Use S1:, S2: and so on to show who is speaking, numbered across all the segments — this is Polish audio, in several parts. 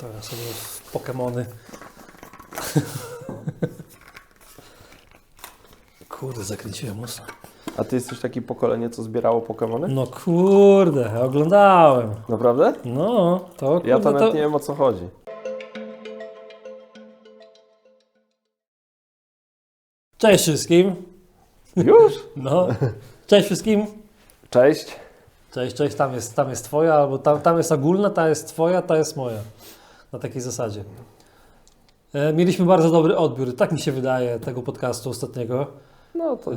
S1: Teraz sobie Pokemony. Kurde, zakręciłem mocno.
S2: A ty jesteś takie pokolenie, co zbierało Pokemony?
S1: No kurde, oglądałem.
S2: Naprawdę?
S1: No, to kurde,
S2: Ja to nawet nie wiem, o co chodzi.
S1: Cześć wszystkim.
S2: Już?
S1: No, cześć wszystkim.
S2: Cześć.
S1: Cześć, tam jest twoja, albo tam jest ogólna, ta jest twoja, ta jest moja. Na takiej zasadzie. Mieliśmy bardzo dobry odbiór, tak mi się wydaje, tego podcastu ostatniego.
S2: No to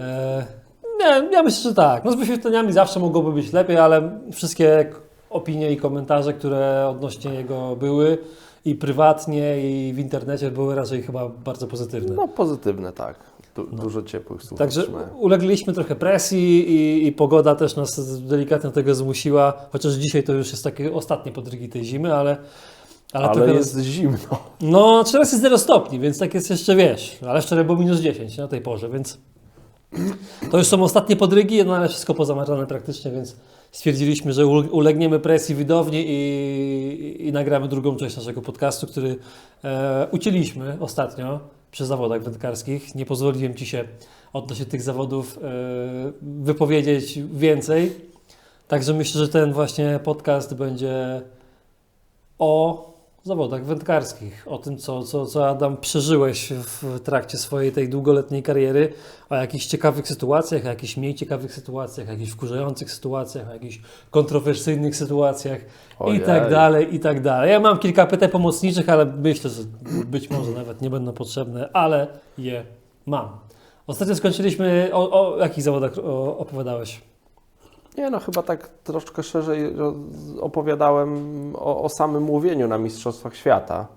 S1: Nie, ja myślę, że tak. No z wyświetleniami zawsze mogłoby być lepiej, ale wszystkie opinie i komentarze, które odnośnie jego były i prywatnie, i w internecie były raczej chyba bardzo pozytywne.
S2: no pozytywne, tak. Dużo ciepłych słów.
S1: Także
S2: otrzymałem.
S1: ulegliśmy trochę presji i pogoda też nas delikatnie do tego zmusiła, chociaż dzisiaj to już jest takie ostatnie podrygi tej zimy, ale trochę
S2: jest zimno.
S1: No, teraz jest 0 stopni, więc tak jest jeszcze, wiesz, ale wczoraj było minus 10 na tej porze, więc to już są ostatnie podrygi, no ale wszystko pozamarzane praktycznie, więc stwierdziliśmy, że ulegniemy presji widowni i nagramy drugą część naszego podcastu, który ucięliśmy ostatnio przy zawodach wędkarskich. Nie pozwoliłem Ci się odnośnie tych zawodów wypowiedzieć więcej, także myślę, że ten właśnie podcast będzie o zawodach wędkarskich, o tym, co Adam przeżyłeś w trakcie swojej tej długoletniej kariery, o jakichś ciekawych sytuacjach, o jakichś mniej ciekawych sytuacjach, o jakichś wkurzających sytuacjach, o jakichś kontrowersyjnych sytuacjach
S2: Ojej.
S1: i tak dalej, i tak dalej. Ja mam kilka pytań pomocniczych, ale myślę, że być może nawet nie będą potrzebne, ale je mam. Ostatnio skończyliśmy, o jakich zawodach opowiadałeś?
S2: Nie no, chyba tak troszkę szerzej opowiadałem o samym łowieniu na Mistrzostwach Świata.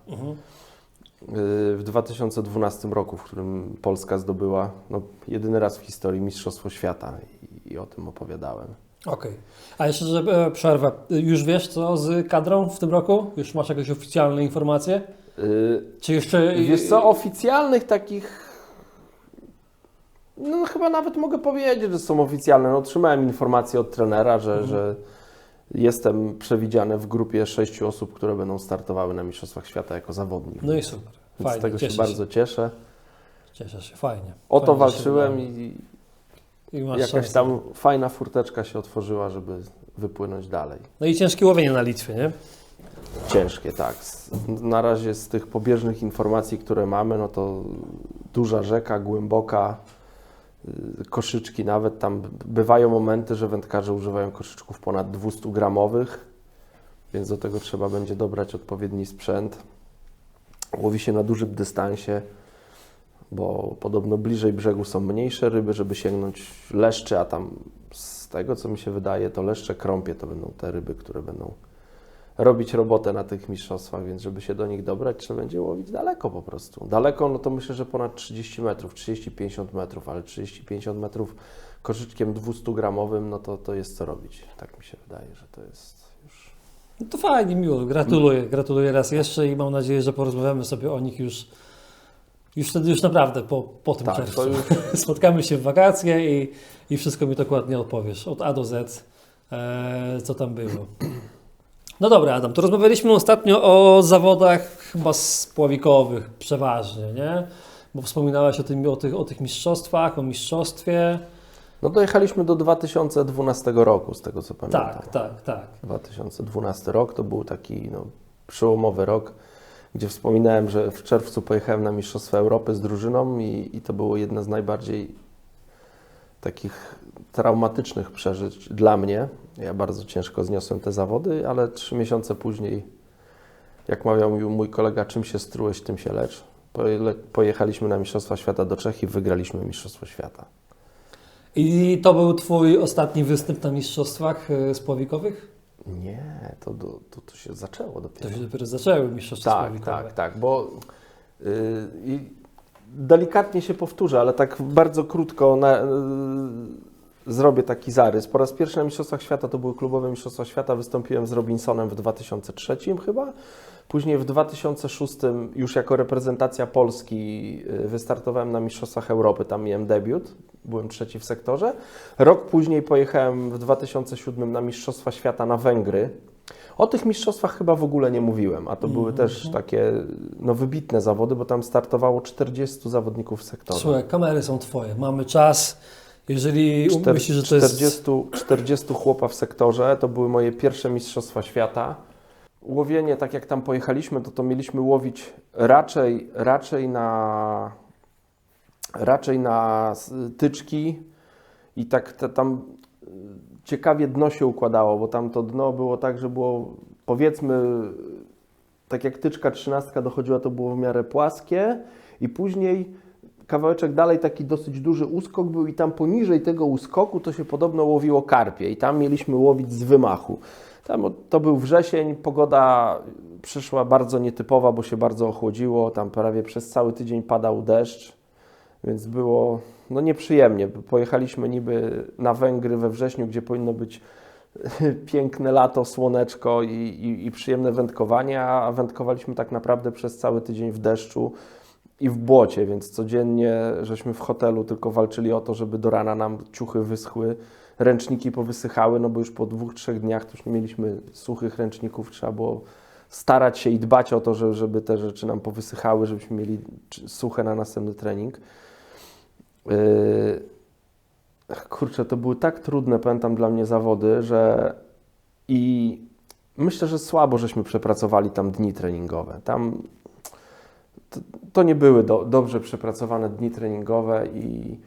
S2: W 2012 roku, w którym Polska zdobyła jedyny raz w historii Mistrzostwo Świata i o tym opowiadałem.
S1: Okej. A jeszcze, że przerwę. Już wiesz co z kadrą w tym roku? Już masz jakieś oficjalne informacje? Czy jeszcze...
S2: Wiesz co, oficjalnych takich, no chyba nawet mogę powiedzieć, że są oficjalne. No, otrzymałem informację od trenera, że jestem przewidziany w grupie 6 osób, które będą startowały na Mistrzostwach Świata jako zawodnik.
S1: No i super.
S2: Więc
S1: Fajnie.
S2: z tego się bardzo cieszę.
S1: Cieszę się, fajnie.
S2: O to
S1: Fajnie,
S2: walczyłem
S1: i masz
S2: jakaś
S1: szansę.
S2: tam fajna furteczka się otworzyła, żeby wypłynąć dalej.
S1: No i ciężkie łowienie na Litwie, nie?
S2: Ciężkie, tak. Na razie z tych pobieżnych informacji, które mamy, no to duża rzeka, głęboka, koszyczki nawet. Tam bywają momenty, że wędkarze używają koszyczków ponad 200 gramowych, więc do tego trzeba będzie dobrać odpowiedni sprzęt. Łowi się na dużym dystansie, bo podobno bliżej brzegu są mniejsze ryby, żeby sięgnąć leszczy, a tam z tego, co mi się wydaje, to leszcze, krąpie to będą te ryby, które będą robić robotę na tych mistrzostwach, więc żeby się do nich dobrać, trzeba będzie łowić daleko po prostu. Daleko, no to myślę, że ponad 30 metrów, 30-50 metrów, ale 30-50 metrów koszyczkiem 200-gramowym, no to jest co robić. Tak mi się wydaje, że to jest już...
S1: No to fajnie, miło. Gratuluję raz jeszcze i mam nadzieję, że porozmawiamy sobie o nich już wtedy naprawdę po tym
S2: Tak,
S1: czerwcu.
S2: to już...
S1: Spotkamy się w wakacje i wszystko mi dokładnie opowiesz, od A do Z, co tam było. No dobra, Adam, to rozmawialiśmy ostatnio o zawodach chyba spławikowych przeważnie, nie? Bo wspominałeś o tych mistrzostwach, o mistrzostwie.
S2: No dojechaliśmy do 2012 roku, z tego co pamiętam.
S1: Tak.
S2: 2012 rok to był taki przełomowy rok, gdzie wspominałem, że w czerwcu pojechałem na Mistrzostwa Europy z drużyną i to było jedno z najbardziej takich traumatycznych przeżyć dla mnie. Ja bardzo ciężko zniosłem te zawody, ale 3 miesiące później, jak mawiał mi mój kolega, czym się strułeś, tym się lecz. Pojechaliśmy na Mistrzostwa Świata do Czech i wygraliśmy Mistrzostwo Świata.
S1: I to był Twój ostatni występ na mistrzostwach spławikowych?
S2: Nie, to się zaczęło dopiero.
S1: To się dopiero zaczęły mistrzostwa spławikowe.
S2: Tak, bo delikatnie się powtórzę, ale tak bardzo krótko zrobię taki zarys. Po raz pierwszy na Mistrzostwach Świata, to były klubowe Mistrzostwa Świata, wystąpiłem z Robinsonem w 2003 chyba. Później w 2006 już jako reprezentacja Polski wystartowałem na Mistrzostwach Europy, tam miałem debiut, byłem 3 w sektorze. Rok później pojechałem w 2007 na Mistrzostwa Świata na Węgry. O tych mistrzostwach chyba w ogóle nie mówiłem, a to były też takie wybitne zawody, bo tam startowało 40 zawodników w sektorze.
S1: Słuchaj, kamery są twoje, mamy czas. Jeżeli myślisz, że to jest...
S2: 40 chłopa w sektorze, to były moje pierwsze mistrzostwa świata. Łowienie, tak jak tam pojechaliśmy, to mieliśmy łowić raczej na tyczki i tak tam ciekawie dno się układało, bo tam to dno było tak, że było, powiedzmy, tak jak tyczka 13 dochodziła, to było w miarę płaskie i później kawałeczek dalej taki dosyć duży uskok był i tam poniżej tego uskoku to się podobno łowiło karpie i tam mieliśmy łowić z wymachu. Tam to był wrzesień, pogoda przyszła bardzo nietypowa, bo się bardzo ochłodziło, tam prawie przez cały tydzień padał deszcz, więc było nieprzyjemnie. Pojechaliśmy niby na Węgry we wrześniu, gdzie powinno być piękne lato, słoneczko i przyjemne wędkowanie, a wędkowaliśmy tak naprawdę przez cały tydzień w deszczu i w błocie, więc codziennie żeśmy w hotelu tylko walczyli o to, żeby do rana nam ciuchy wyschły, ręczniki powysychały, bo już po 2-3 dniach to już nie mieliśmy suchych ręczników, trzeba było starać się i dbać o to, żeby te rzeczy nam powysychały, żebyśmy mieli suche na następny trening. Kurczę, to były tak trudne, pamiętam, dla mnie zawody, że i myślę, że słabo żeśmy przepracowali tam dni treningowe. Tam to nie były dobrze przepracowane dni treningowe i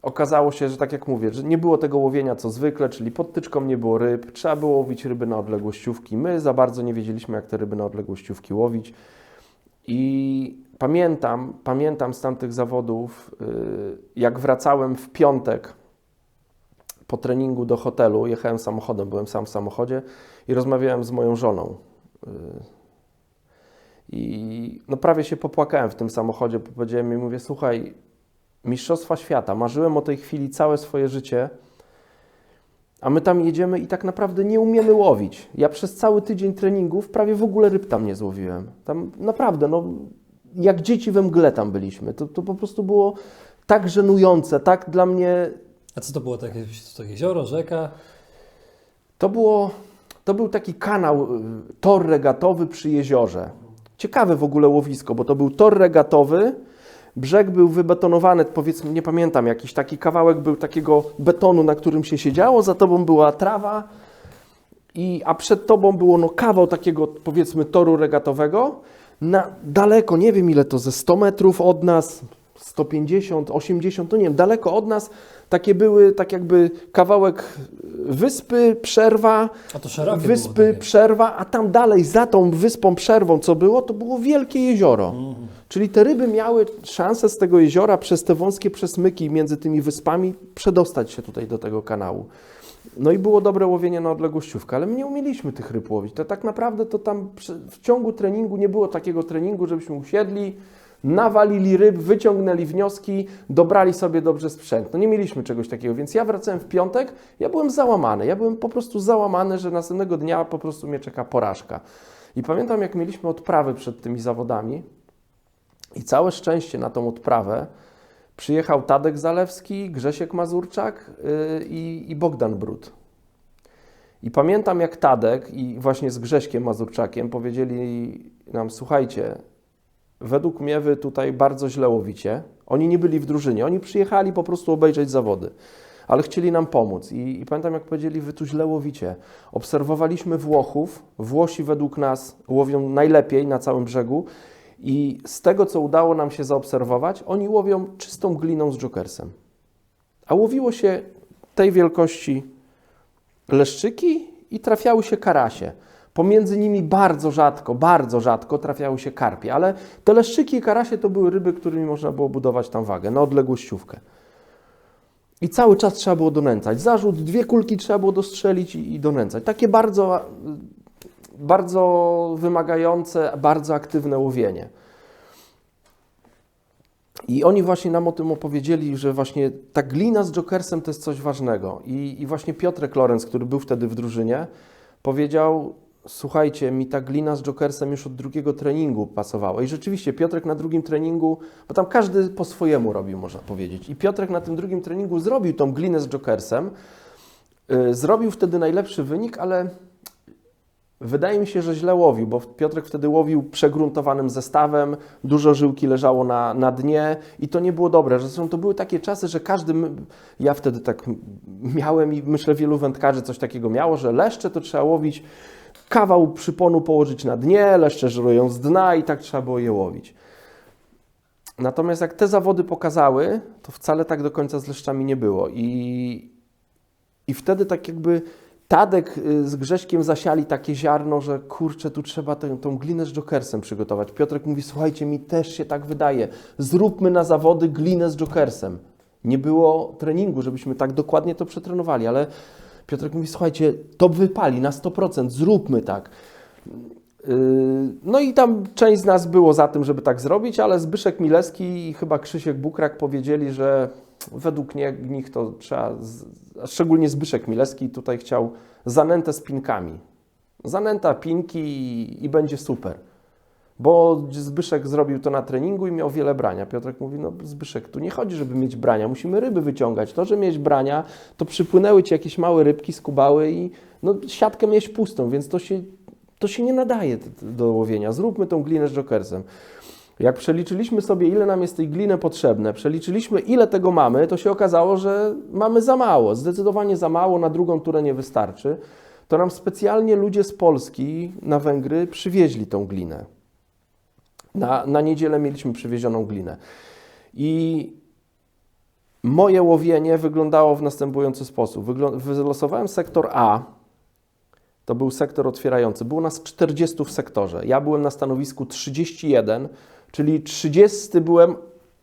S2: okazało się, że tak jak mówię, że nie było tego łowienia co zwykle, czyli pod tyczką nie było ryb, trzeba było łowić ryby na odległościówki. My za bardzo nie wiedzieliśmy, jak te ryby na odległościówki łowić. I pamiętam z tamtych zawodów, jak wracałem w piątek po treningu do hotelu, jechałem samochodem, byłem sam w samochodzie i rozmawiałem z moją żoną. I prawie się popłakałem w tym samochodzie, bo powiedziałem jej, mówię, słuchaj, mistrzostwa świata, marzyłem o tej chwili całe swoje życie, a my tam jedziemy i tak naprawdę nie umiemy łowić. Ja przez cały tydzień treningów prawie w ogóle ryb tam nie złowiłem. Tam naprawdę, jak dzieci we mgle tam byliśmy. To po prostu było tak żenujące, tak dla mnie...
S1: A co to było? To jezioro, rzeka?
S2: To był taki kanał, tor regatowy przy jeziorze. Ciekawe w ogóle łowisko, bo to był tor regatowy, brzeg był wybetonowany, powiedzmy, nie pamiętam, jakiś taki kawałek był takiego betonu, na którym się siedziało, za tobą była trawa, a przed tobą było kawał takiego, powiedzmy, toru regatowego. Daleko, nie wiem ile to, ze 100 metrów od nas, 150, 80, to nie wiem, daleko od nas, takie były, tak jakby kawałek wyspy, przerwa,
S1: A to szerokie
S2: wyspy,
S1: było
S2: przerwa, a tam dalej, za tą wyspą, przerwą, co było, to było wielkie jezioro. Czyli te ryby miały szansę z tego jeziora przez te wąskie przesmyki między tymi wyspami przedostać się tutaj do tego kanału. I było dobre łowienie na odległościówkę, ale my nie umieliśmy tych ryb łowić. To tak naprawdę to tam w ciągu treningu nie było takiego treningu, żebyśmy usiedli, nawalili ryb, wyciągnęli wnioski, dobrali sobie dobrze sprzęt. Nie mieliśmy czegoś takiego, więc ja wracałem w piątek, ja byłem załamany. Ja byłem po prostu załamany, że następnego dnia po prostu mnie czeka porażka. I pamiętam, jak mieliśmy odprawę przed tymi zawodami i całe szczęście na tą odprawę przyjechał Tadek Zalewski, Grzesiek Mazurczak i Bogdan Brud. I pamiętam, jak Tadek i właśnie z Grześkiem Mazurczakiem powiedzieli nam, słuchajcie, według mnie wy tutaj bardzo źle łowicie. Oni nie byli w drużynie, oni przyjechali po prostu obejrzeć zawody, ale chcieli nam pomóc. I pamiętam, jak powiedzieli, wy tu źle łowicie. Obserwowaliśmy Włochów, Włosi według nas łowią najlepiej na całym brzegu i z tego, co udało nam się zaobserwować, oni łowią czystą gliną z jokersem. A łowiło się tej wielkości leszczyki i trafiały się karasie. Pomiędzy nimi bardzo rzadko trafiały się karpie, ale te leszczyki i karasie to były ryby, którymi można było budować tam wagę, na odległościówkę. I cały czas trzeba było donęcać. Zarzut, 2 kulki trzeba było dostrzelić i donęcać. Takie bardzo, bardzo wymagające, bardzo aktywne łowienie. I oni właśnie nam o tym opowiedzieli, że właśnie ta glina z jokersem to jest coś ważnego. I właśnie Piotrek Lorenz, który był wtedy w drużynie, powiedział, słuchajcie, mi ta glina z jokersem już od drugiego treningu pasowała. I rzeczywiście Piotrek na drugim treningu, bo tam każdy po swojemu robił, można powiedzieć. I Piotrek na tym drugim treningu zrobił tą glinę z jokersem. Zrobił wtedy najlepszy wynik, ale Wydaje mi się, że źle łowił, bo Piotrek wtedy łowił przegruntowanym zestawem, dużo żyłki leżało na dnie i to nie było dobre. Zresztą to były takie czasy, że ja wtedy tak miałem i myślę wielu wędkarzy coś takiego miało, że leszcze to trzeba łowić, kawał przyponu położyć na dnie, leszcze żerują z dna i tak trzeba było je łowić. Natomiast jak te zawody pokazały, to wcale tak do końca z leszczami nie było i wtedy tak jakby Tadek z Grześkiem zasiali takie ziarno, że kurczę, tu trzeba tą glinę z jokersem przygotować. Piotrek mówi, słuchajcie, mi też się tak wydaje, zróbmy na zawody glinę z jokersem. Nie było treningu, żebyśmy tak dokładnie to przetrenowali, ale Piotrek mówi, słuchajcie, to wypali na 100%, zróbmy tak. No i tam część z nas było za tym, żeby tak zrobić, ale Zbyszek Milewski i chyba Krzysiek Bukrak powiedzieli, że według nich to trzeba, szczególnie Zbyszek Milewski tutaj chciał zanętę z pinkami. Zanęta, pinki i będzie super. Bo Zbyszek zrobił to na treningu i miał wiele brania. Piotrek mówi, no Zbyszek, tu nie chodzi, żeby mieć brania, musimy ryby wyciągać. To, że mieć brania, to przypłynęły ci jakieś małe rybki, skubały i no, siatkę mieć pustą, więc to się nie nadaje do łowienia. Zróbmy tą glinę z jokersem. Jak przeliczyliśmy sobie, ile nam jest tej gliny potrzebne, przeliczyliśmy, ile tego mamy, to się okazało, że mamy za mało, zdecydowanie za mało, na drugą turę nie wystarczy. To nam specjalnie ludzie z Polski na Węgry przywieźli tą glinę. Na niedzielę mieliśmy przywiezioną glinę. I moje łowienie wyglądało w następujący sposób. Wylosowałem sektor A, to był sektor otwierający. Było nas 40 w sektorze. Ja byłem na stanowisku 31, czyli 30 byłem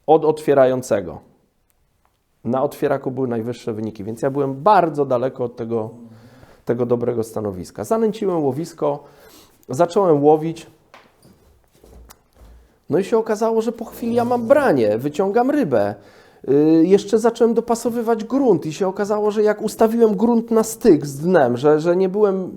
S2: od otwierającego. Na otwieraku były najwyższe wyniki, więc ja byłem bardzo daleko od tego dobrego stanowiska. Zanęciłem łowisko, zacząłem łowić. No i się okazało, że po chwili ja mam branie, wyciągam rybę. Jeszcze zacząłem dopasowywać grunt i się okazało, że jak ustawiłem grunt na styk z dnem, że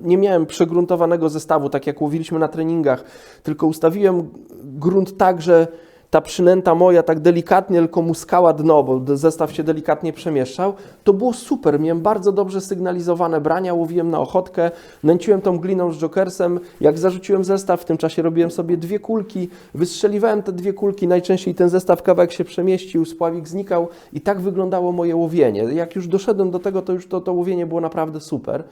S2: nie miałem przegruntowanego zestawu, tak jak łowiliśmy na treningach, tylko ustawiłem grunt tak, że ta przynęta moja tak delikatnie tylko muskała dno, bo zestaw się delikatnie przemieszczał, to było super. Miałem bardzo dobrze sygnalizowane brania, łowiłem na ochotkę, nęciłem tą gliną z jokersem. Jak zarzuciłem zestaw, w tym czasie robiłem sobie 2 kulki, wystrzeliwałem te 2 kulki, najczęściej ten zestaw kawałek się przemieścił, spławik znikał i tak wyglądało moje łowienie. Jak już doszedłem do tego, to już to łowienie było naprawdę super.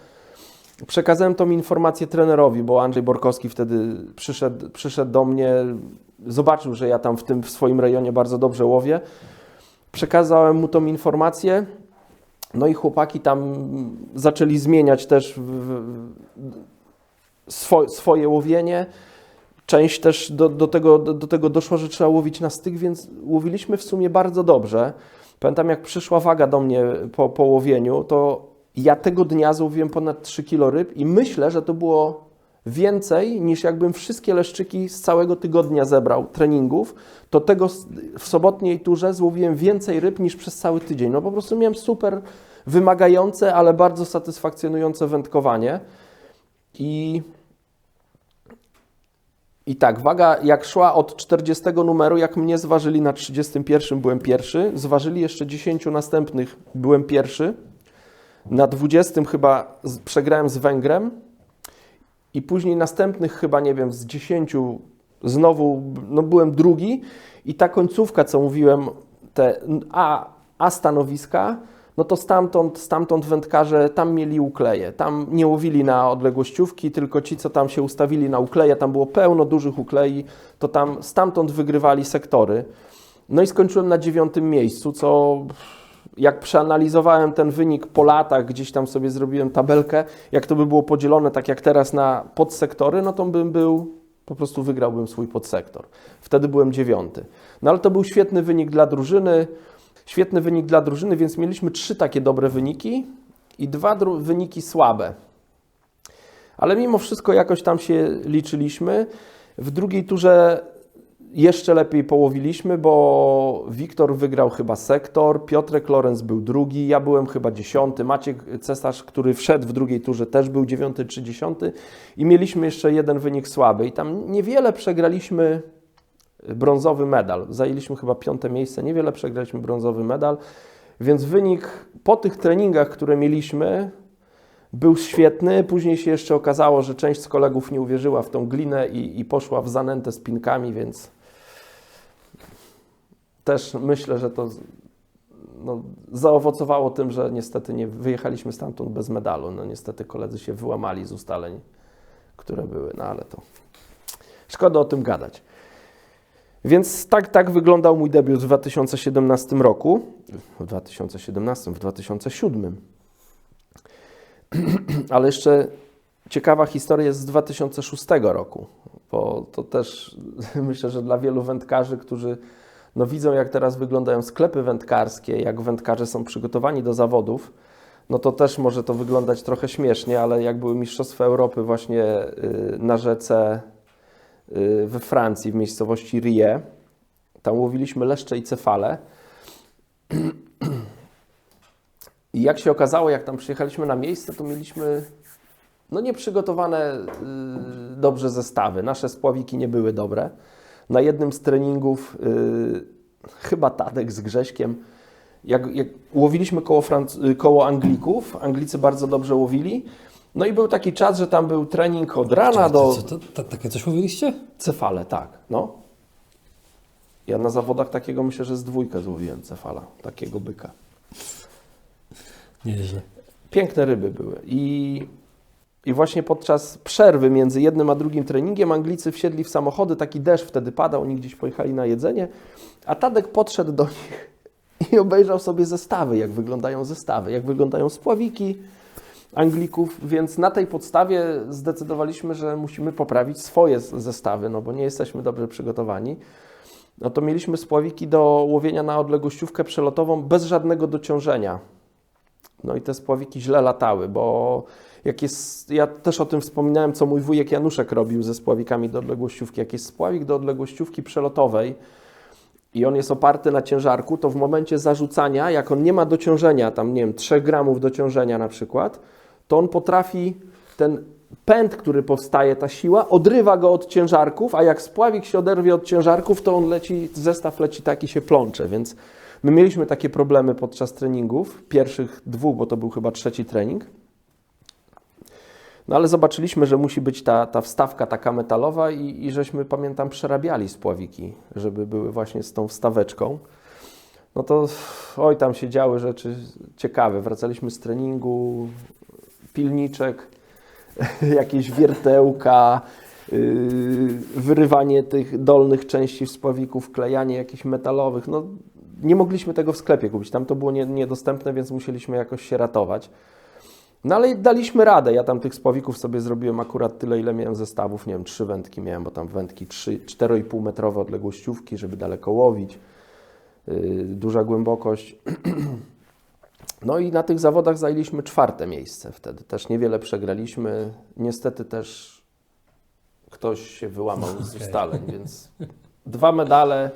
S2: Przekazałem tą informację trenerowi, bo Andrzej Borkowski wtedy przyszedł do mnie, zobaczył, że ja tam w swoim rejonie bardzo dobrze łowię. Przekazałem mu tą informację, no i chłopaki tam zaczęli zmieniać też swoje łowienie. Część też do tego doszło, że trzeba łowić na styk, więc łowiliśmy w sumie bardzo dobrze. Pamiętam, jak przyszła waga do mnie po łowieniu, to ja tego dnia złowiłem ponad 3 kg ryb i myślę, że to było więcej niż jakbym wszystkie leszczyki z całego tygodnia zebrał treningów, to tego w sobotniej turze złowiłem więcej ryb niż przez cały tydzień. No po prostu miałem super wymagające, ale bardzo satysfakcjonujące wędkowanie. I tak, waga jak szła od 40 numeru, jak mnie zważyli na 31, byłem pierwszy, zważyli jeszcze 10 następnych, byłem pierwszy. Na 20 chyba przegrałem z Węgrem i później następnych chyba, nie wiem, z 10 znowu byłem drugi i ta końcówka, co mówiłem, te A stanowiska, no to stamtąd wędkarze tam mieli ukleje. Tam nie łowili na odległościówki, tylko ci, co tam się ustawili na ukleje, tam było pełno dużych uklei, to tam stamtąd wygrywali sektory. No i skończyłem na 9. miejscu, co jak przeanalizowałem ten wynik po latach, gdzieś tam sobie zrobiłem tabelkę, jak to by było podzielone tak jak teraz na podsektory, no to po prostu wygrałbym swój podsektor. Wtedy byłem 9. No ale to był świetny wynik dla drużyny, więc mieliśmy 3 takie dobre wyniki i 2 wyniki słabe. Ale mimo wszystko jakoś tam się liczyliśmy. W drugiej turze jeszcze lepiej połowiliśmy, bo Wiktor wygrał chyba sektor, Piotrek Lorenz był drugi, ja byłem chyba 10, Maciek Cesarz, który wszedł w drugiej turze, też był 9 czy 10 i mieliśmy jeszcze 1 wynik słaby i tam niewiele przegraliśmy brązowy medal. Zajęliśmy chyba 5. miejsce, niewiele przegraliśmy brązowy medal, więc wynik po tych treningach, które mieliśmy, Był świetny, później się jeszcze okazało, że część z kolegów nie uwierzyła w tą glinę i poszła w zanętę z pinkami, więc też myślę, że to zaowocowało tym, że niestety nie wyjechaliśmy stamtąd bez medalu. No niestety koledzy się wyłamali z ustaleń, które były, no ale to szkoda o tym gadać. Więc tak wyglądał mój debiut w 2017 roku. W 2007. Ale jeszcze ciekawa historia jest z 2006 roku, bo to też myślę, że dla wielu wędkarzy, którzy widzą, jak teraz wyglądają sklepy wędkarskie, jak wędkarze są przygotowani do zawodów, no to też może to wyglądać trochę śmiesznie, ale jak były Mistrzostwa Europy właśnie na rzece we Francji, w miejscowości Rie, tam łowiliśmy leszcze i cefale. I jak się okazało, jak tam przyjechaliśmy na miejsce, to mieliśmy nieprzygotowane dobrze zestawy. Nasze spławiki nie były dobre. Na jednym z treningów chyba Tadek z Grześkiem, jak łowiliśmy koło Anglików, Anglicy bardzo dobrze łowili, no i był taki czas, że tam był trening od rana do...
S1: Takie coś mówiliście?
S2: Cefale, tak, no. Ja na zawodach takiego myślę, że z 2 złowiłem cefala, takiego byka.
S1: Nieźle.
S2: Piękne ryby były i właśnie podczas przerwy między jednym a drugim treningiem Anglicy wsiedli w samochody, taki deszcz wtedy padał, oni gdzieś pojechali na jedzenie, a Tadek podszedł do nich i obejrzał sobie zestawy, jak wyglądają spławiki Anglików, więc na tej podstawie zdecydowaliśmy, że musimy poprawić swoje zestawy, no bo nie jesteśmy dobrze przygotowani. No to mieliśmy spławiki do łowienia na odległościówkę przelotową bez żadnego dociążenia. No i te spławiki źle latały, bo ja też o tym wspominałem, co mój wujek Januszek robił ze spławikami do odległościówki. Jak jest spławik do odległościówki przelotowej i on jest oparty na ciężarku, to w momencie zarzucania, jak on nie ma dociążenia, tam nie wiem, 3 gramów dociążenia na przykład, to on potrafi ten pęd, który powstaje, ta siła, odrywa go od ciężarków, a jak spławik się oderwie od ciężarków, to on zestaw leci tak i się plącze, więc my mieliśmy takie problemy podczas treningów, pierwszych 2, bo to był chyba 3 trening. No ale zobaczyliśmy, że musi być ta wstawka taka metalowa i żeśmy, pamiętam, przerabiali spławiki, żeby były właśnie z tą wstaweczką. No to tam się działy rzeczy ciekawe. Wracaliśmy z treningu, pilniczek, jakieś wiertełka, wyrywanie tych dolnych części w spławiku, wklejanie jakichś metalowych. No, nie mogliśmy tego w sklepie kupić, tam to było niedostępne, więc musieliśmy jakoś się ratować. No ale daliśmy radę, ja tam tych spławików sobie zrobiłem akurat tyle, ile miałem zestawów, nie wiem, 3 wędki miałem, bo tam wędki 4,5 metrowe odległościówki, żeby daleko łowić, duża głębokość. No i na tych zawodach zajęliśmy 4. miejsce wtedy, też niewiele przegraliśmy, niestety też ktoś się wyłamał z ustaleń, więc 2 medale.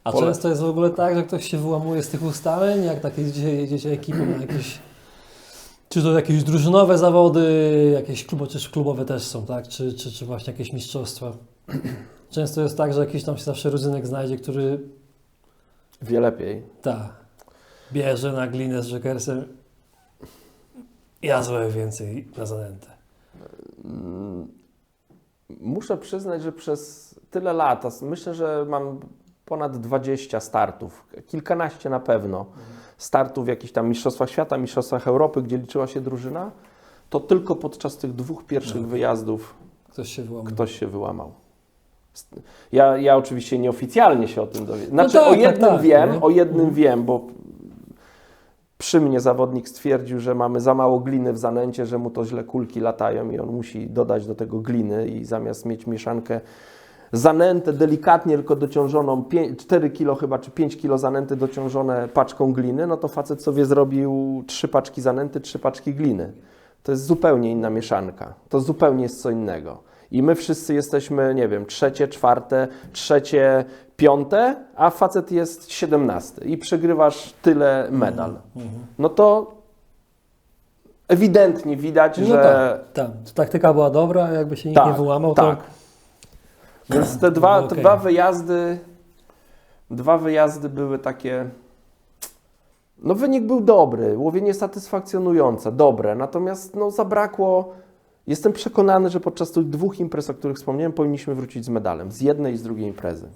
S1: A często jest w ogóle tak, że ktoś się wyłamuje z tych ustaleń, jak takie jedziecie ekipą na jakieś, czy to jakieś drużynowe zawody, jakieś klubowe też są, tak? Czy właśnie jakieś mistrzostwa. Często jest tak, że jakiś tam się zawsze rodzynek znajdzie, który...
S2: Wie lepiej.
S1: Tak. Bierze na glinę z Jackersem. Ja złe więcej na zanętę.
S2: Muszę przyznać, że przez tyle lat, myślę, że mam ponad 20 startów, kilkanaście na pewno startów w jakichś tam mistrzostwach świata, mistrzostwach Europy, gdzie liczyła się drużyna, to tylko podczas tych 2 pierwszych wyjazdów ktoś się wyłamał. Ja oczywiście nieoficjalnie się o tym dowiedziałem. Znaczy o jednym wiem, bo przy mnie zawodnik stwierdził, że mamy za mało gliny w zanęcie, że mu to źle kulki latają i on musi dodać do tego gliny i zamiast mieć mieszankę zanętę delikatnie tylko dociążoną, 4 kg chyba, czy 5 kg zanęty dociążone paczką gliny, no to facet sobie zrobił 3 paczki zanęty, 3 paczki gliny. To jest zupełnie inna mieszanka. To zupełnie jest co innego. I my wszyscy jesteśmy, nie wiem, 3., 4., 3., 5., a facet jest 17 i przegrywasz tyle medal. No to ewidentnie widać, że...
S1: Tak, taktyka była dobra, jakby się nikt nie wyłamał,
S2: tak. To... Więc te dwa wyjazdy były takie, No wynik był dobry, łowienie satysfakcjonujące, dobre, natomiast no zabrakło, jestem przekonany, że podczas tych 2 imprez, o których wspomniałem, powinniśmy wrócić z medalem, z jednej i z drugiej imprezy.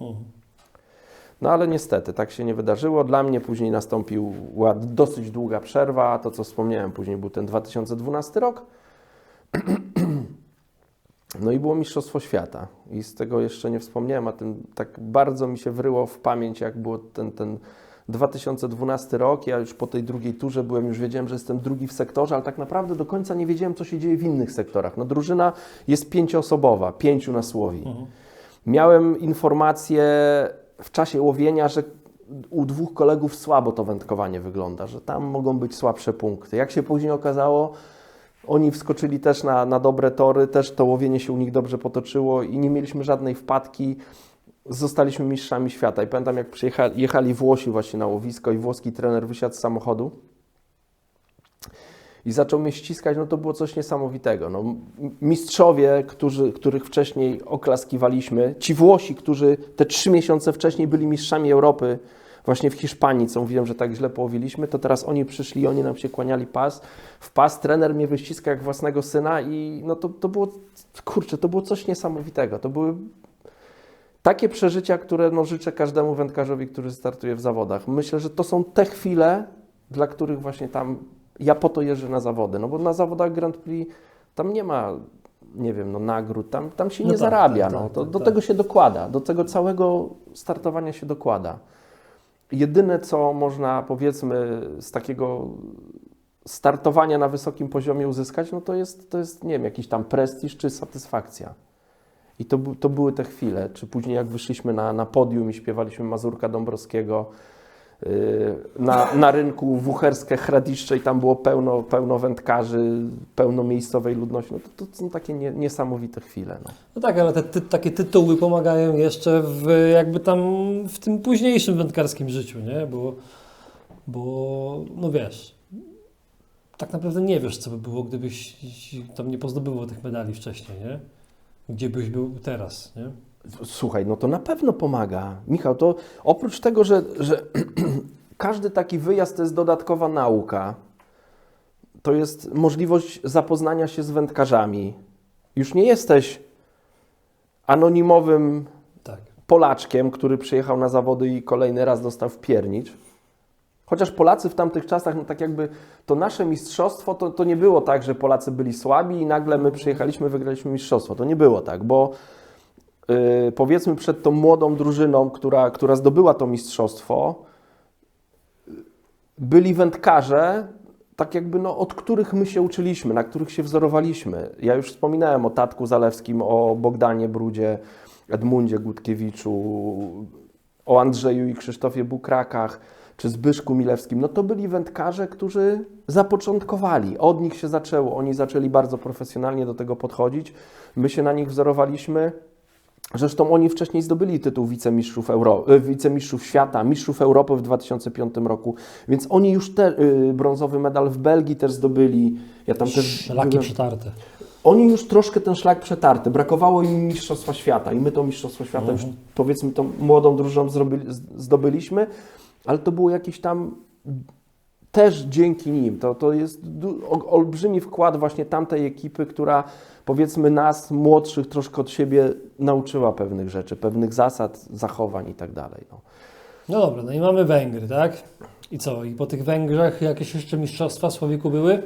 S2: No ale niestety, tak się nie wydarzyło. Dla mnie później nastąpiła dosyć długa przerwa, to co wspomniałem, później był ten 2012 rok. No i było Mistrzostwo Świata i z tego jeszcze nie wspomniałem, a tym tak bardzo mi się wryło w pamięć, jak było ten 2012 rok. Ja już po tej drugiej turze byłem, już wiedziałem, że jestem drugi w sektorze, ale tak naprawdę do końca nie wiedziałem, co się dzieje w innych sektorach. No drużyna jest 5-osobowa, 5 na Słowi. Miałem informację w czasie łowienia, że u 2 kolegów słabo to wędkowanie wygląda, że tam mogą być słabsze punkty. Jak się później okazało, oni wskoczyli też na dobre tory, też to łowienie się u nich dobrze potoczyło i nie mieliśmy żadnej wpadki. Zostaliśmy mistrzami świata. I pamiętam, jak jechali Włosi właśnie na łowisko i włoski trener wysiadł z samochodu i zaczął mnie ściskać, no to było coś niesamowitego. No, mistrzowie, których wcześniej oklaskiwaliśmy, ci Włosi, którzy te 3 miesiące wcześniej byli mistrzami Europy właśnie w Hiszpanii, co mówiłem, że tak źle połowiliśmy, to teraz oni przyszli, oni nam się kłaniali w pas, trener mnie wyściska jak własnego syna i no to było, kurczę, to było coś niesamowitego. To były takie przeżycia, które no, życzę każdemu wędkarzowi, który startuje w zawodach. Myślę, że to są te chwile, dla których właśnie tam ja po to jeżdżę na zawody, no bo na zawodach Grand Prix tam nie ma, nie wiem, no nagród, tam się nie zarabia, do tego się dokłada, do tego całego startowania się dokłada. Jedyne, co można, powiedzmy, z takiego startowania na wysokim poziomie uzyskać, no to jest, nie wiem, jakiś tam prestiż czy satysfakcja. I to były te chwile, czy później jak wyszliśmy na podium i śpiewaliśmy Mazurka Dąbrowskiego na rynku Wucherskie Hradiszcze i tam było pełno wędkarzy, pełno miejscowej ludności, no to są takie niesamowite chwile.
S1: No tak, ale takie tytuły pomagają jeszcze jakby tam w tym późniejszym wędkarskim życiu, nie? Bo no wiesz, tak naprawdę nie wiesz, co by było, gdybyś tam nie pozdobyło tych medali wcześniej, nie? Gdzie byś był teraz, nie?
S2: Słuchaj, no to na pewno pomaga. Michał, to oprócz tego, że każdy taki wyjazd to jest dodatkowa nauka, to jest możliwość zapoznania się z wędkarzami. Już nie jesteś anonimowym Polaczkiem, który przyjechał na zawody i kolejny raz dostał w piernicz. Chociaż Polacy w tamtych czasach, no tak jakby to nasze mistrzostwo, to nie było tak, że Polacy byli słabi i nagle my przyjechaliśmy, wygraliśmy mistrzostwo. To nie było tak, bo powiedzmy przed tą młodą drużyną, która zdobyła to mistrzostwo, byli wędkarze, tak jakby no, od których my się uczyliśmy, na których się wzorowaliśmy. Ja już wspominałem o Tatku Zalewskim, o Bogdanie Brudzie, Edmundzie Gutkiewiczu, o Andrzeju i Krzysztofie Bukrakach, czy Zbyszku Milewskim. No to byli wędkarze, którzy zapoczątkowali. Od nich się zaczęło. Oni zaczęli bardzo profesjonalnie do tego podchodzić. My się na nich wzorowaliśmy. Zresztą oni wcześniej zdobyli tytuł wicemistrzów świata, mistrzów Europy w 2005 roku, więc oni już brązowy medal w Belgii też zdobyli. Ja tam też
S1: szlaki przetarte.
S2: Oni już troszkę ten szlak przetarty, brakowało im mistrzostwa świata i my to mistrzostwo świata już, powiedzmy, tą młodą drużyną zdobyliśmy, ale to było jakiś tam też dzięki nim. To jest olbrzymi wkład właśnie tamtej ekipy, która, powiedzmy, nas, młodszych, troszkę od siebie nauczyła pewnych rzeczy, pewnych zasad, zachowań i tak dalej.
S1: No dobra, no i mamy Węgry, tak? I co? I po tych Węgrzech jakieś jeszcze mistrzostwa w Słowiku były?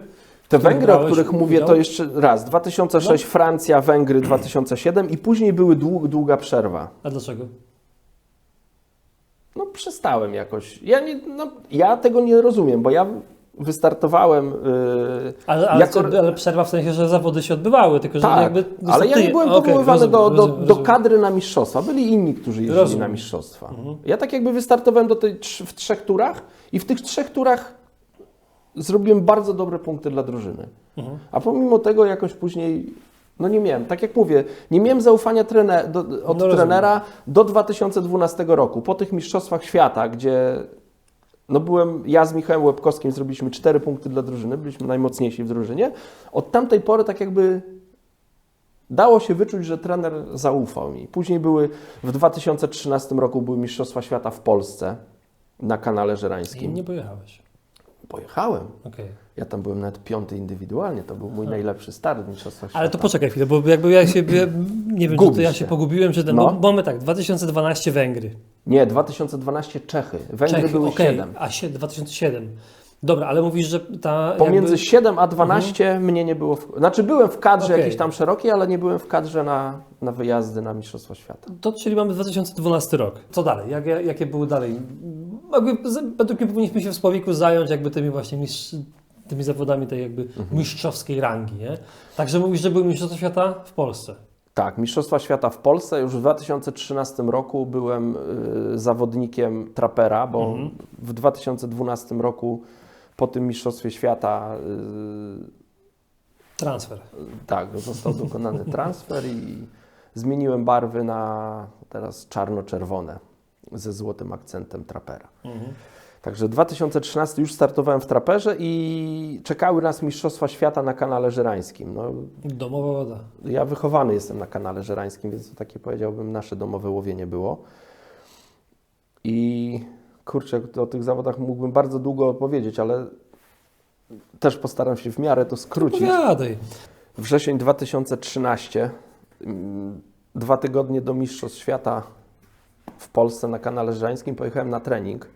S2: Te Węgry, o których mówię, to jeszcze raz. 2006 Francja, Węgry 2007 i później były długa przerwa.
S1: A dlaczego?
S2: No przestałem jakoś. Ja tego nie rozumiem, bo ja wystartowałem...
S1: Ale przerwa w sensie, że zawody się odbywały, tylko że
S2: tak,
S1: jakby...
S2: ale ja nie byłem powoływany do kadry na mistrzostwa. Byli inni, którzy jeździli na mistrzostwa. Ja tak jakby wystartowałem w 3 turach i w tych 3 turach zrobiłem bardzo dobre punkty dla drużyny. A pomimo tego jakoś później... No nie miałem, tak jak mówię, nie miałem zaufania od trenera do 2012 roku. Po tych mistrzostwach świata, gdzie ja z Michałem Łebkowskim zrobiliśmy 4 punkty dla drużyny, byliśmy najmocniejsi w drużynie. Od tamtej pory tak jakby dało się wyczuć, że trener zaufał mi. Później w 2013 roku były mistrzostwa świata w Polsce na kanale żerańskim.
S1: I nie pojechałeś.
S2: pojechałem.
S1: Okej.
S2: Ja tam byłem nawet 5. indywidualnie, to był mój najlepszy start w Mistrzostwach Świata.
S1: Ale to poczekaj chwilę, bo jakby ja się, nie wiem, czy to ja się pogubiłem, czy ten,
S2: No.
S1: bo mamy tak, 2012 Węgry.
S2: Nie, 2012 Czechy. Węgry były
S1: okej,
S2: 7.
S1: A 2007. Dobra, ale mówisz, że ta
S2: Pomiędzy
S1: jakby...
S2: 7 a 12 mnie nie było. Znaczy byłem w kadrze
S1: Okej.
S2: jakiejś tam szerokiej, ale nie byłem w kadrze na wyjazdy na Mistrzostwa Świata.
S1: To czyli mamy 2012 rok. Co dalej? Jakie były dalej? Jakby, według mnie powinniśmy się w Spławiku zająć jakby tymi właśnie tymi zawodami tej jakby mistrzowskiej rangi, nie? Także mówisz, że były Mistrzostwa Świata w Polsce.
S2: Tak, Mistrzostwa Świata w Polsce. Już w 2013 roku byłem zawodnikiem trapera, bo w 2012 roku po tym Mistrzostwie Świata
S1: Transfer.
S2: tak, został dokonany transfer i zmieniłem barwy na teraz czarno-czerwone ze złotym akcentem trapera. Także 2013 już startowałem w traperze i czekały nas Mistrzostwa Świata na kanale żerańskim. No,
S1: Domowa woda.
S2: ja wychowany jestem na kanale żerańskim, więc to takie powiedziałbym nasze domowe łowienie było. I kurczę, o tych zawodach mógłbym bardzo długo opowiedzieć, ale też postaram się w miarę to skrócić.
S1: Opowiadaj.
S2: Wrzesień 2013, 2 tygodnie do Mistrzostw Świata w Polsce na kanale żerańskim pojechałem na trening.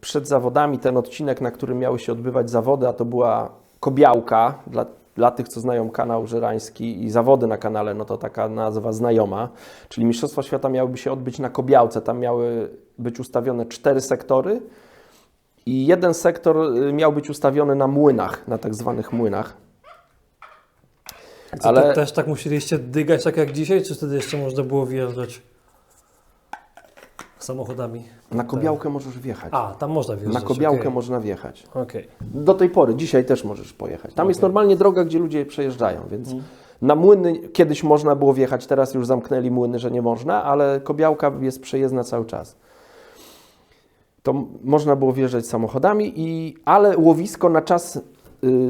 S2: Przed zawodami ten odcinek, na którym miały się odbywać zawody, a to była Kobiałka, dla tych, co znają kanał żerański i zawody na kanale, no to taka nazwa znajoma, czyli Mistrzostwa Świata miałyby się odbyć na Kobiałce, tam miały być ustawione 4 sektory i jeden sektor miał być ustawiony na młynach, na tak zwanych młynach.
S1: Co, to też tak musieliście dygać tak jak dzisiaj, czy wtedy jeszcze można było wjeżdżać samochodami?
S2: Na Kobiałkę możesz wjechać.
S1: A, tam można wjeżdżać.
S2: Na Kobiałkę
S1: okej.
S2: można wjechać.
S1: Okej.
S2: Do tej pory, dzisiaj też możesz pojechać. Tam jest normalnie droga, gdzie ludzie przejeżdżają, więc na młyny kiedyś można było wjechać, teraz już zamknęli młyny, że nie można, ale Kobiałka jest przejezdna cały czas. To można było wjeżdżać samochodami, ale łowisko na czas,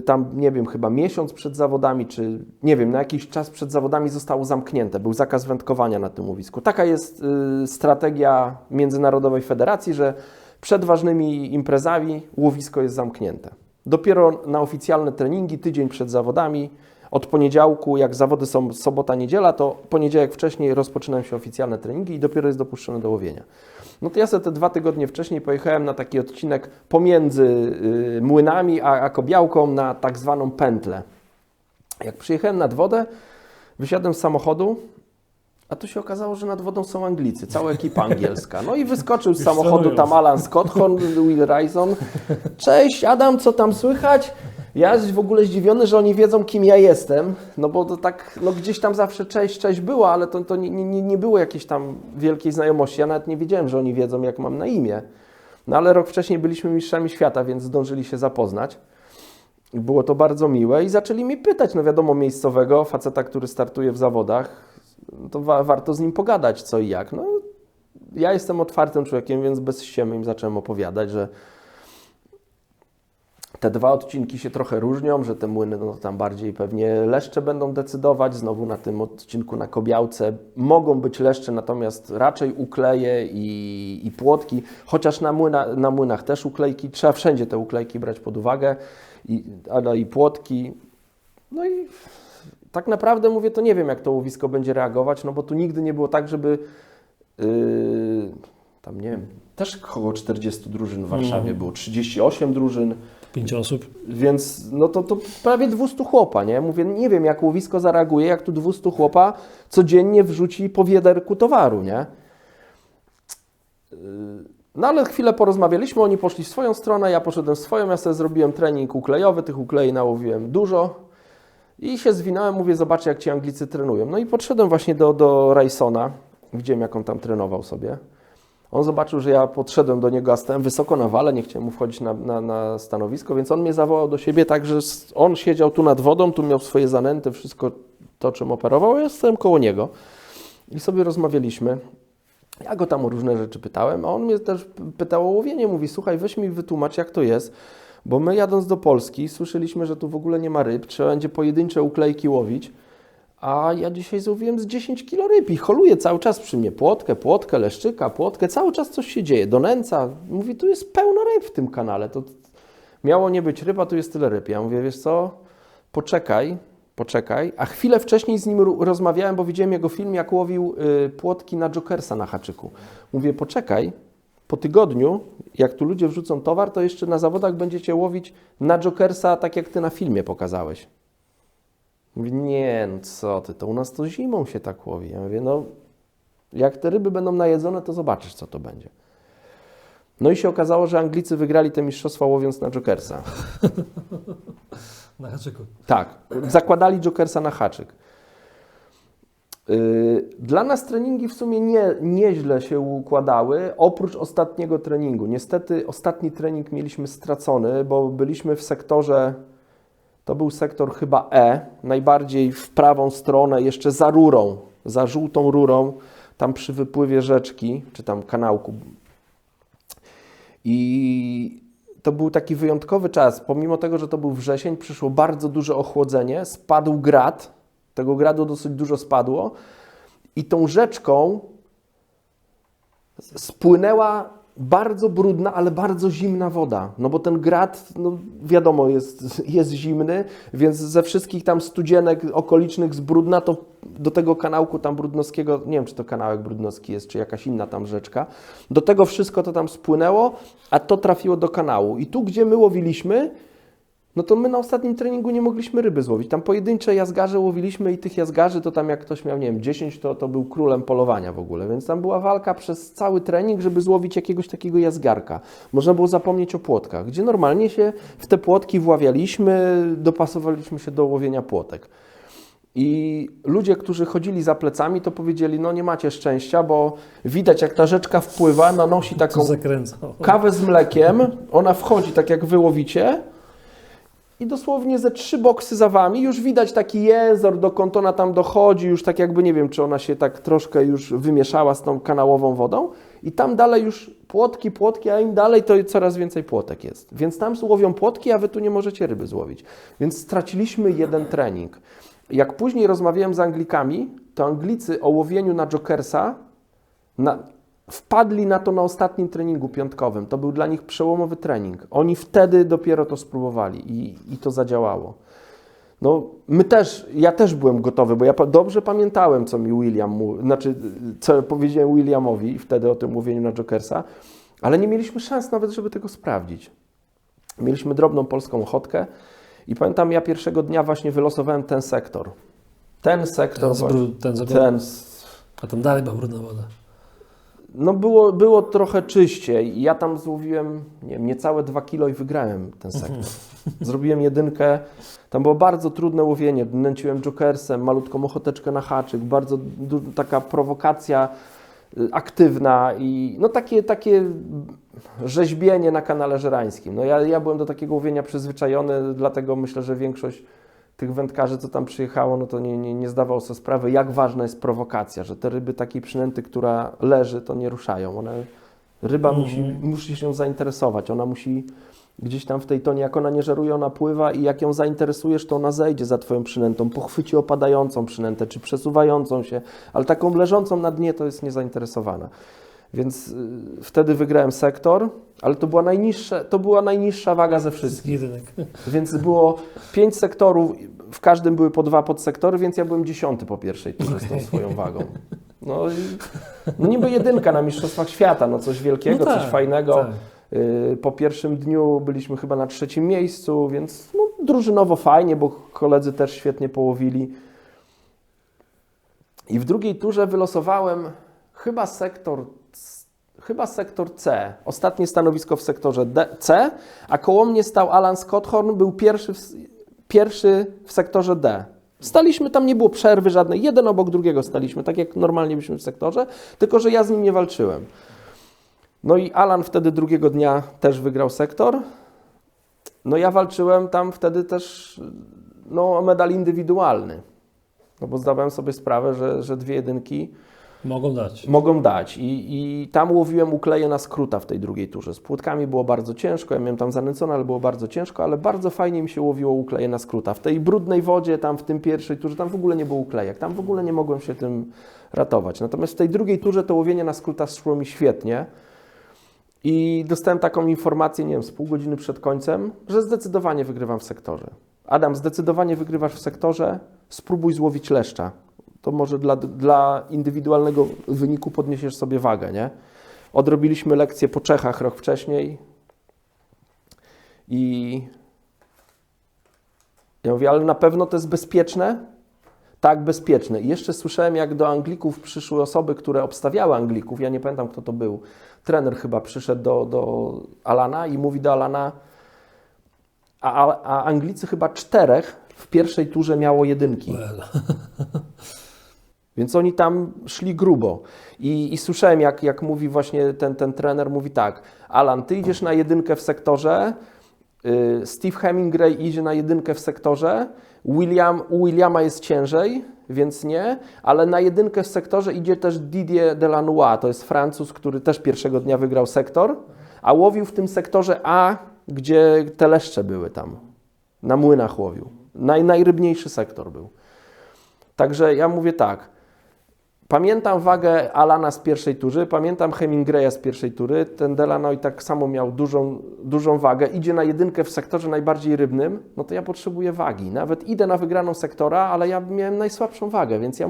S2: tam nie wiem, chyba miesiąc przed zawodami, czy nie wiem, na jakiś czas przed zawodami zostało zamknięte. Był zakaz wędkowania na tym łowisku. Taka jest strategia Międzynarodowej Federacji, że przed ważnymi imprezami łowisko jest zamknięte. Dopiero na oficjalne treningi, tydzień przed zawodami, od poniedziałku, jak zawody są sobota, niedziela, to poniedziałek wcześniej rozpoczynają się oficjalne treningi i dopiero jest dopuszczone do łowienia. No to ja sobie te 2 tygodnie wcześniej pojechałem na taki odcinek pomiędzy młynami a Kobiałką na tak zwaną pętlę. Jak przyjechałem nad wodę, wysiadłem z samochodu, a tu się okazało, że nad wodą są Anglicy, cała ekipa angielska. No i wyskoczył z samochodu tam Alan Scotthorn, Will Ryson. Cześć Adam, co tam słychać? Ja w ogóle zdziwiony, że oni wiedzą, kim ja jestem, no bo to tak, no gdzieś tam zawsze cześć było, ale to nie było jakiejś tam wielkiej znajomości. Ja nawet nie wiedziałem, że oni wiedzą, jak mam na imię. No ale rok wcześniej byliśmy mistrzami świata, więc zdążyli się zapoznać. Było to bardzo miłe i zaczęli mi pytać, no wiadomo, miejscowego faceta, który startuje w zawodach, to warto z nim pogadać, co i jak. No, ja jestem otwartym człowiekiem, więc bez ściemy im zacząłem opowiadać, że te 2 odcinki się trochę różnią, że te młyny no tam bardziej pewnie leszcze będą decydować. Znowu na tym odcinku na Kobiałce mogą być leszcze, natomiast raczej ukleje i płotki, chociaż na młynach też uklejki, trzeba wszędzie te uklejki brać pod uwagę, ale i płotki. No i tak naprawdę mówię, to nie wiem, jak to łowisko będzie reagować, no bo tu nigdy nie było tak, żeby tam nie wiem, też około 40 drużyn w Warszawie było, 38 drużyn.
S1: 5 osób.
S2: Więc no to prawie 200 chłopa, nie? Mówię, nie wiem, jak łowisko zareaguje, jak tu 200 chłopa codziennie wrzuci po wiaderku towaru, nie? No ale chwilę porozmawialiśmy, oni poszli w swoją stronę, ja poszedłem w swoją, ja sobie zrobiłem trening uklejowy, tych uklei nałowiłem dużo i się zwinąłem, mówię, zobaczcie, jak ci Anglicy trenują. No i podszedłem właśnie do Rysona, widziałem, jak on tam trenował sobie. On zobaczył, że ja podszedłem do niego, a stałem wysoko na wale, nie chciałem mu wchodzić na stanowisko, więc on mnie zawołał do siebie tak, że on siedział tu nad wodą, tu miał swoje zanęty, wszystko to, czym operował, ja stałem koło niego i sobie rozmawialiśmy. Ja go tam o różne rzeczy pytałem, a on mnie też pytał o łowienie. Mówi, słuchaj, weź mi wytłumacz, jak to jest, bo my jadąc do Polski słyszeliśmy, że tu w ogóle nie ma ryb, trzeba będzie pojedyncze uklejki łowić, a ja dzisiaj złowiłem z 10 kilo ryb i holuje cały czas przy mnie płotkę, leszczyka, płotkę, cały czas coś się dzieje, donęca. Mówi, tu jest pełno ryb w tym kanale, to miało nie być ryb, a tu jest tyle ryb. Ja mówię, wiesz co, poczekaj, a chwilę wcześniej z nim rozmawiałem, bo widziałem jego film, jak łowił płotki na Jokersa na haczyku. Mówię, poczekaj, po tygodniu, jak tu ludzie wrzucą towar, to jeszcze na zawodach będziecie łowić na Jokersa, tak jak ty na filmie pokazałeś. Mówi, nie, no co ty, to u nas to zimą się tak łowi. Ja mówię, no jak te ryby będą najedzone, to zobaczysz, co to będzie. No i się okazało, że Anglicy wygrali te mistrzostwa łowiąc na Jokersa.
S1: Na haczyku.
S2: Tak, zakładali Jokersa na haczyk. Dla nas treningi w sumie nieźle się układały, oprócz ostatniego treningu. Niestety ostatni trening mieliśmy stracony, bo byliśmy w sektorze, to był sektor chyba E, najbardziej w prawą stronę, jeszcze za rurą, za żółtą rurą, tam przy wypływie rzeczki, czy tam kanałku. I to był taki wyjątkowy czas. Pomimo tego, że to był wrzesień, przyszło bardzo duże ochłodzenie, spadł grad, tego gradu dosyć dużo spadło i tą rzeczką spłynęła bardzo brudna, ale bardzo zimna woda. No bo ten grad, no wiadomo, jest zimny, więc ze wszystkich tam studzienek okolicznych z Brudna, to do tego kanałku tam brudnowskiego, nie wiem, czy to kanałek brudnowski jest, czy jakaś inna tam rzeczka, do tego wszystko to tam spłynęło, a to trafiło do kanału. I tu, gdzie my łowiliśmy, no to my na ostatnim treningu nie mogliśmy ryby złowić. Tam pojedyncze jazgarze łowiliśmy i tych jazgarzy to tam jak ktoś miał, nie wiem, 10, to był królem polowania w ogóle. Więc tam była walka przez cały trening, żeby złowić jakiegoś takiego jazgarka. Można było zapomnieć o płotkach, gdzie normalnie się w te płotki wławialiśmy, dopasowaliśmy się do łowienia płotek. I ludzie, którzy chodzili za plecami, to powiedzieli, no nie macie szczęścia, bo widać jak ta rzeczka wpływa, nanosi taką kawę z mlekiem, ona wchodzi tak jak wy łowicie, i dosłownie ze 3 boksy za wami już widać taki jezor, dokąd ona tam dochodzi, już tak jakby, nie wiem, czy ona się tak troszkę już wymieszała z tą kanałową wodą i tam dalej już płotki, a im dalej to coraz więcej płotek jest. Więc tam łowią płotki, a wy tu nie możecie ryby złowić. Więc straciliśmy jeden trening. Jak później rozmawiałem z Anglikami, to Anglicy o łowieniu na Jokersa wpadli na to na ostatnim treningu piątkowym. To był dla nich przełomowy trening. Oni wtedy dopiero to spróbowali i to zadziałało. No, ja też byłem gotowy, bo ja dobrze pamiętałem, co mi co powiedziałem Williamowi wtedy o tym łowieniu na Jokersa, ale nie mieliśmy szans nawet, żeby tego sprawdzić. Mieliśmy drobną polską ochotkę i pamiętam, ja pierwszego dnia właśnie wylosowałem ten sektor.
S1: A tam dalej była brudna woda.
S2: No było trochę czyściej. Ja tam złowiłem, nie wiem, niecałe 2 kilo i wygrałem ten sektor. Zrobiłem jedynkę. Tam było bardzo trudne łowienie. Nęciłem Jokersem, malutką ochoteczkę na haczyk, bardzo taka prowokacja aktywna i no takie rzeźbienie na kanale żerańskim. No ja byłem do takiego łowienia przyzwyczajony, dlatego myślę, że większość tych wędkarzy, co tam przyjechało, no to nie zdawało sobie sprawy, jak ważna jest prowokacja, że te ryby takiej przynęty, która leży, to nie ruszają. Ryba musi się zainteresować, ona musi gdzieś tam w tej tonie, jak ona nie żeruje, ona pływa i jak ją zainteresujesz, to ona zejdzie za twoją przynętą, pochwyci opadającą przynętę, czy przesuwającą się, ale taką leżącą na dnie to jest niezainteresowana. Więc wtedy wygrałem sektor, ale to była najniższa waga ze wszystkich. Więc było 5 sektorów, w każdym były po 2 podsektory, więc ja byłem 10 po pierwszej turze z tą swoją wagą. No niby jedynka na Mistrzostwach Świata, no coś wielkiego, coś fajnego. Tak. Po pierwszym dniu byliśmy chyba na 3. miejscu, więc no, drużynowo fajnie, bo koledzy też świetnie połowili. I w drugiej turze wylosowałem chyba sektor C, ostatnie stanowisko w sektorze C, a koło mnie stał Alan Scotthorn, był pierwszy w sektorze D. Staliśmy tam, nie było przerwy żadnej, jeden obok drugiego staliśmy, tak jak normalnie byliśmy w sektorze, tylko że ja z nim nie walczyłem. No i Alan wtedy drugiego dnia też wygrał sektor. No ja walczyłem tam wtedy też o medal indywidualny, no bo zdawałem sobie sprawę, że 2 jedynki
S1: Mogą dać.
S2: Mogą dać. I tam łowiłem ukleje na skróta w tej drugiej turze. Z płotkami było bardzo ciężko, ja miałem tam zanęcone, ale było bardzo ciężko, ale bardzo fajnie mi się łowiło ukleje na skróta. W tej brudnej wodzie, tam w tym pierwszej turze, tam w ogóle nie było uklejek, tam w ogóle nie mogłem się tym ratować. Natomiast w tej drugiej turze to łowienie na skróta szło mi świetnie. I dostałem taką informację, nie wiem, z pół godziny przed końcem, że zdecydowanie wygrywam w sektorze. Adam, zdecydowanie wygrywasz w sektorze, spróbuj złowić leszcza. To może dla indywidualnego wyniku podniesiesz sobie wagę, nie? Odrobiliśmy lekcję po Czechach rok wcześniej i ja mówię, ale na pewno to jest bezpieczne? Tak, bezpieczne. I jeszcze słyszałem, jak do Anglików przyszły osoby, które obstawiały Anglików, ja nie pamiętam, kto to był, trener chyba przyszedł do Alana i mówi do Alana, a Anglicy chyba 4 w pierwszej turze miało 1. Więc oni tam szli grubo. I słyszałem, jak mówi właśnie ten trener, mówi tak, Alan, ty idziesz na 1 w sektorze, Steve Hemingway idzie na 1 w sektorze, u Williama jest ciężej, więc nie, ale na 1 w sektorze idzie też Didier Delannoy, to jest Francuz, który też pierwszego dnia wygrał sektor, a łowił w tym sektorze A, gdzie te leszcze były tam, na młynach łowił. Najrybniejszy sektor był. Także ja mówię tak, pamiętam wagę Alana z pierwszej tury, pamiętam Hemingwaya z pierwszej tury, ten Delannoy tak samo miał dużą wagę, idzie na 1 w sektorze najbardziej rybnym, no to ja potrzebuję wagi. Nawet idę na wygraną sektora, ale ja miałem najsłabszą wagę, więc ja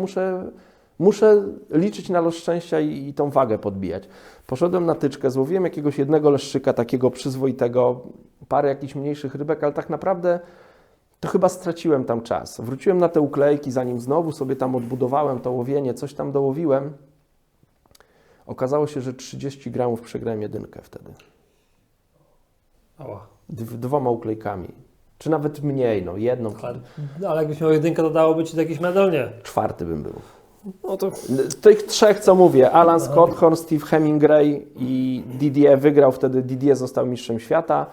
S2: muszę liczyć na los szczęścia i tą wagę podbijać. Poszedłem na tyczkę, złowiłem jakiegoś jednego leszczyka, takiego przyzwoitego, parę jakichś mniejszych rybek, ale tak naprawdę to chyba straciłem tam czas. Wróciłem na te uklejki, zanim znowu sobie tam odbudowałem to łowienie, coś tam dołowiłem. Okazało się, że 30 gramów przegrałem 1 wtedy.
S1: Ała.
S2: 2 uklejkami. Czy nawet mniej, no 1.
S1: Ale jakbyś miał 1, to dałoby Ci jakiś medal, nie?
S2: 4 bym był.
S1: No to...
S2: Tych 3, co mówię, Alan Scotthorn, Steve Hemingway i Didier wygrał wtedy, Didier został mistrzem świata.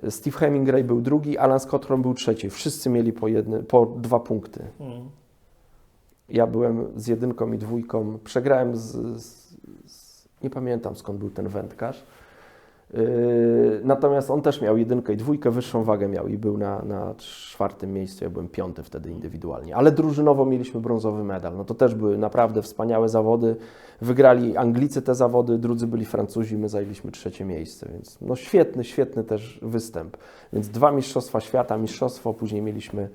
S2: Steve Hemingway był 2, Alan Scotthorn był 3. Wszyscy mieli po 2 punkty. Ja byłem z 1 i 2. Przegrałem nie pamiętam, skąd był ten wędkarz. Natomiast on też miał 1 i 2, wyższą wagę miał i był na 4. miejscu. Ja byłem 5. wtedy indywidualnie. Ale drużynowo mieliśmy brązowy medal. No to też były naprawdę wspaniałe zawody. Wygrali Anglicy te zawody, drudzy byli Francuzi, my zajęliśmy 3. miejsce. Więc no świetny też występ. Więc 2 mistrzostwa świata, mistrzostwo, później mieliśmy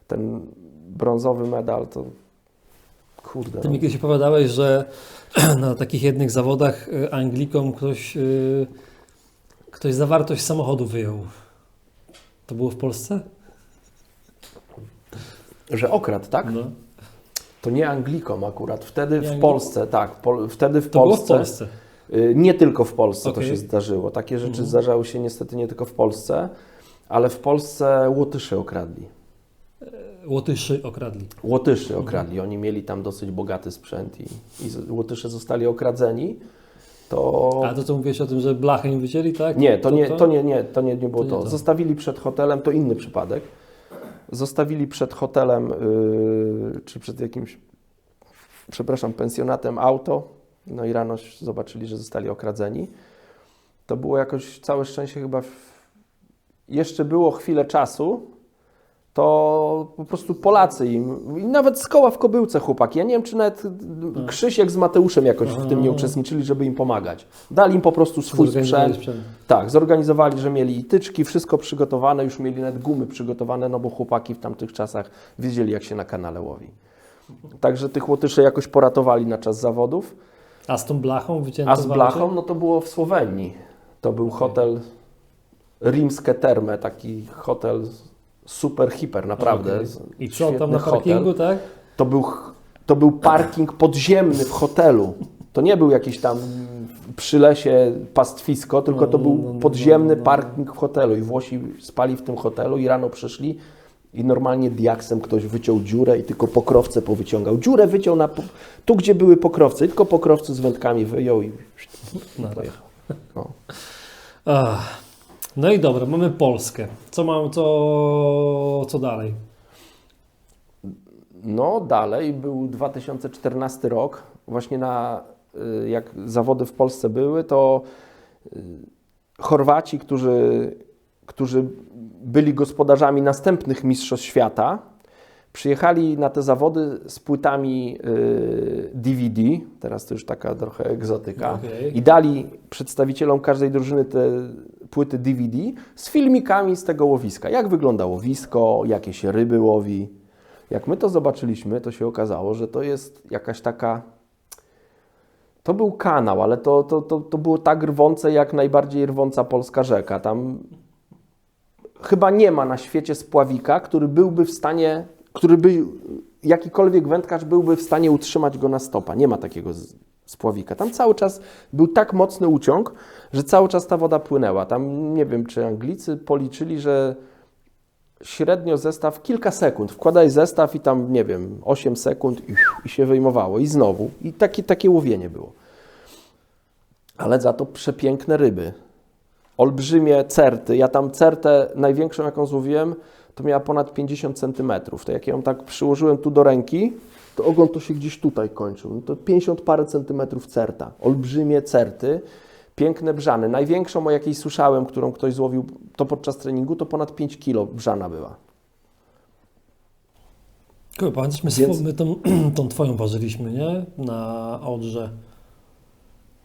S2: ten brązowy medal. To kurde.
S1: Ty mi kiedyś opowiadałeś, że na takich jednych zawodach Anglikom ktoś zawartość samochodu wyjął. To było w Polsce?
S2: Że okradł, tak?
S1: No.
S2: To nie Anglikom akurat. Wtedy
S1: Nie
S2: w Polsce, tak. Wtedy w
S1: To
S2: Polsce.
S1: było w Polsce.
S2: Nie tylko w Polsce to
S1: Okej.
S2: się zdarzyło. Takie rzeczy zdarzały się niestety nie tylko w Polsce, ale w Polsce Łotyszy okradli.
S1: Łotyszy okradli.
S2: Łotyszy okradli. Oni mieli tam dosyć bogaty sprzęt i Łotysze zostali okradzeni.
S1: A to co mówiłeś o tym, że blachę im wycięli, tak?
S2: Nie, to nie było
S1: nie
S2: to.
S1: to.
S2: Zostawili przed hotelem, to inny przypadek. Zostawili przed hotelem, czy przed jakimś, pensjonatem auto. No i rano zobaczyli, że zostali okradzeni. To było jakoś całe szczęście chyba, jeszcze było chwilę czasu, to po prostu Polacy im, i nawet z koła w Kobyłce chłopaki, ja nie wiem, czy nawet Krzysiek z Mateuszem jakoś w tym nie uczestniczyli, żeby im pomagać. Dali im po prostu swój sprzęt. Tak, zorganizowali, że mieli i tyczki, wszystko przygotowane, już mieli nawet gumy przygotowane, no bo chłopaki w tamtych czasach wiedzieli, jak się na kanale łowi. Także tych Łotyszy jakoś poratowali na czas zawodów.
S1: A z tą blachą wycięto?
S2: A z blachą, no to było w Słowenii. To był hotel Rimskie Terme, taki hotel super, hiper, naprawdę.
S1: Okay. I co tam na
S2: hotel.
S1: parkingu, tak?
S2: To był parking podziemny w hotelu. To nie był jakiś tam przy lesie pastwisko, tylko to był podziemny parking w hotelu. I Włosi spali w tym hotelu i rano przyszli i normalnie diaksem ktoś wyciął dziurę i tylko pokrowce powyciągał. Dziurę wyciął tu, gdzie były pokrowce, i tylko pokrowce z wędkami wyjął i pojechał. No.
S1: No i dobra, mamy Polskę. Co dalej?
S2: No dalej był 2014 rok. właśnie jak zawody w Polsce były, to Chorwaci, którzy byli gospodarzami następnych mistrzostw świata, przyjechali na te zawody z płytami DVD, teraz to już taka trochę egzotyka, i dali przedstawicielom każdej drużyny te płyty DVD z filmikami z tego łowiska. Jak wygląda łowisko, jakie się ryby łowi. Jak my to zobaczyliśmy, to się okazało, że to jest jakaś taka... To był kanał, ale to było tak rwące, jak najbardziej rwąca polska rzeka. Tam chyba nie ma na świecie spławika, który by jakikolwiek wędkarz byłby w stanie utrzymać go na stopa. Nie ma takiego spławika. Tam cały czas był tak mocny uciąg, że cały czas ta woda płynęła. Tam nie wiem, czy Anglicy policzyli, że średnio zestaw kilka sekund. Wkładaj zestaw i tam, nie wiem, 8 sekund i się wyjmowało. I znowu. I takie łowienie było. Ale za to przepiękne ryby. Olbrzymie certy. Ja tam certę największą, jaką złowiłem, to miała ponad 50 cm. To jak ją tak przyłożyłem tu do ręki, to ogon to się gdzieś tutaj kończył. No to 50 parę centymetrów certa. Olbrzymie certy, piękne brzany. Największą, o jakiej słyszałem, którą ktoś złowił to podczas treningu, to ponad 5 kg brzana była.
S1: Pamiętasz, my tą twoją ważyliśmy, nie? Na Odrze.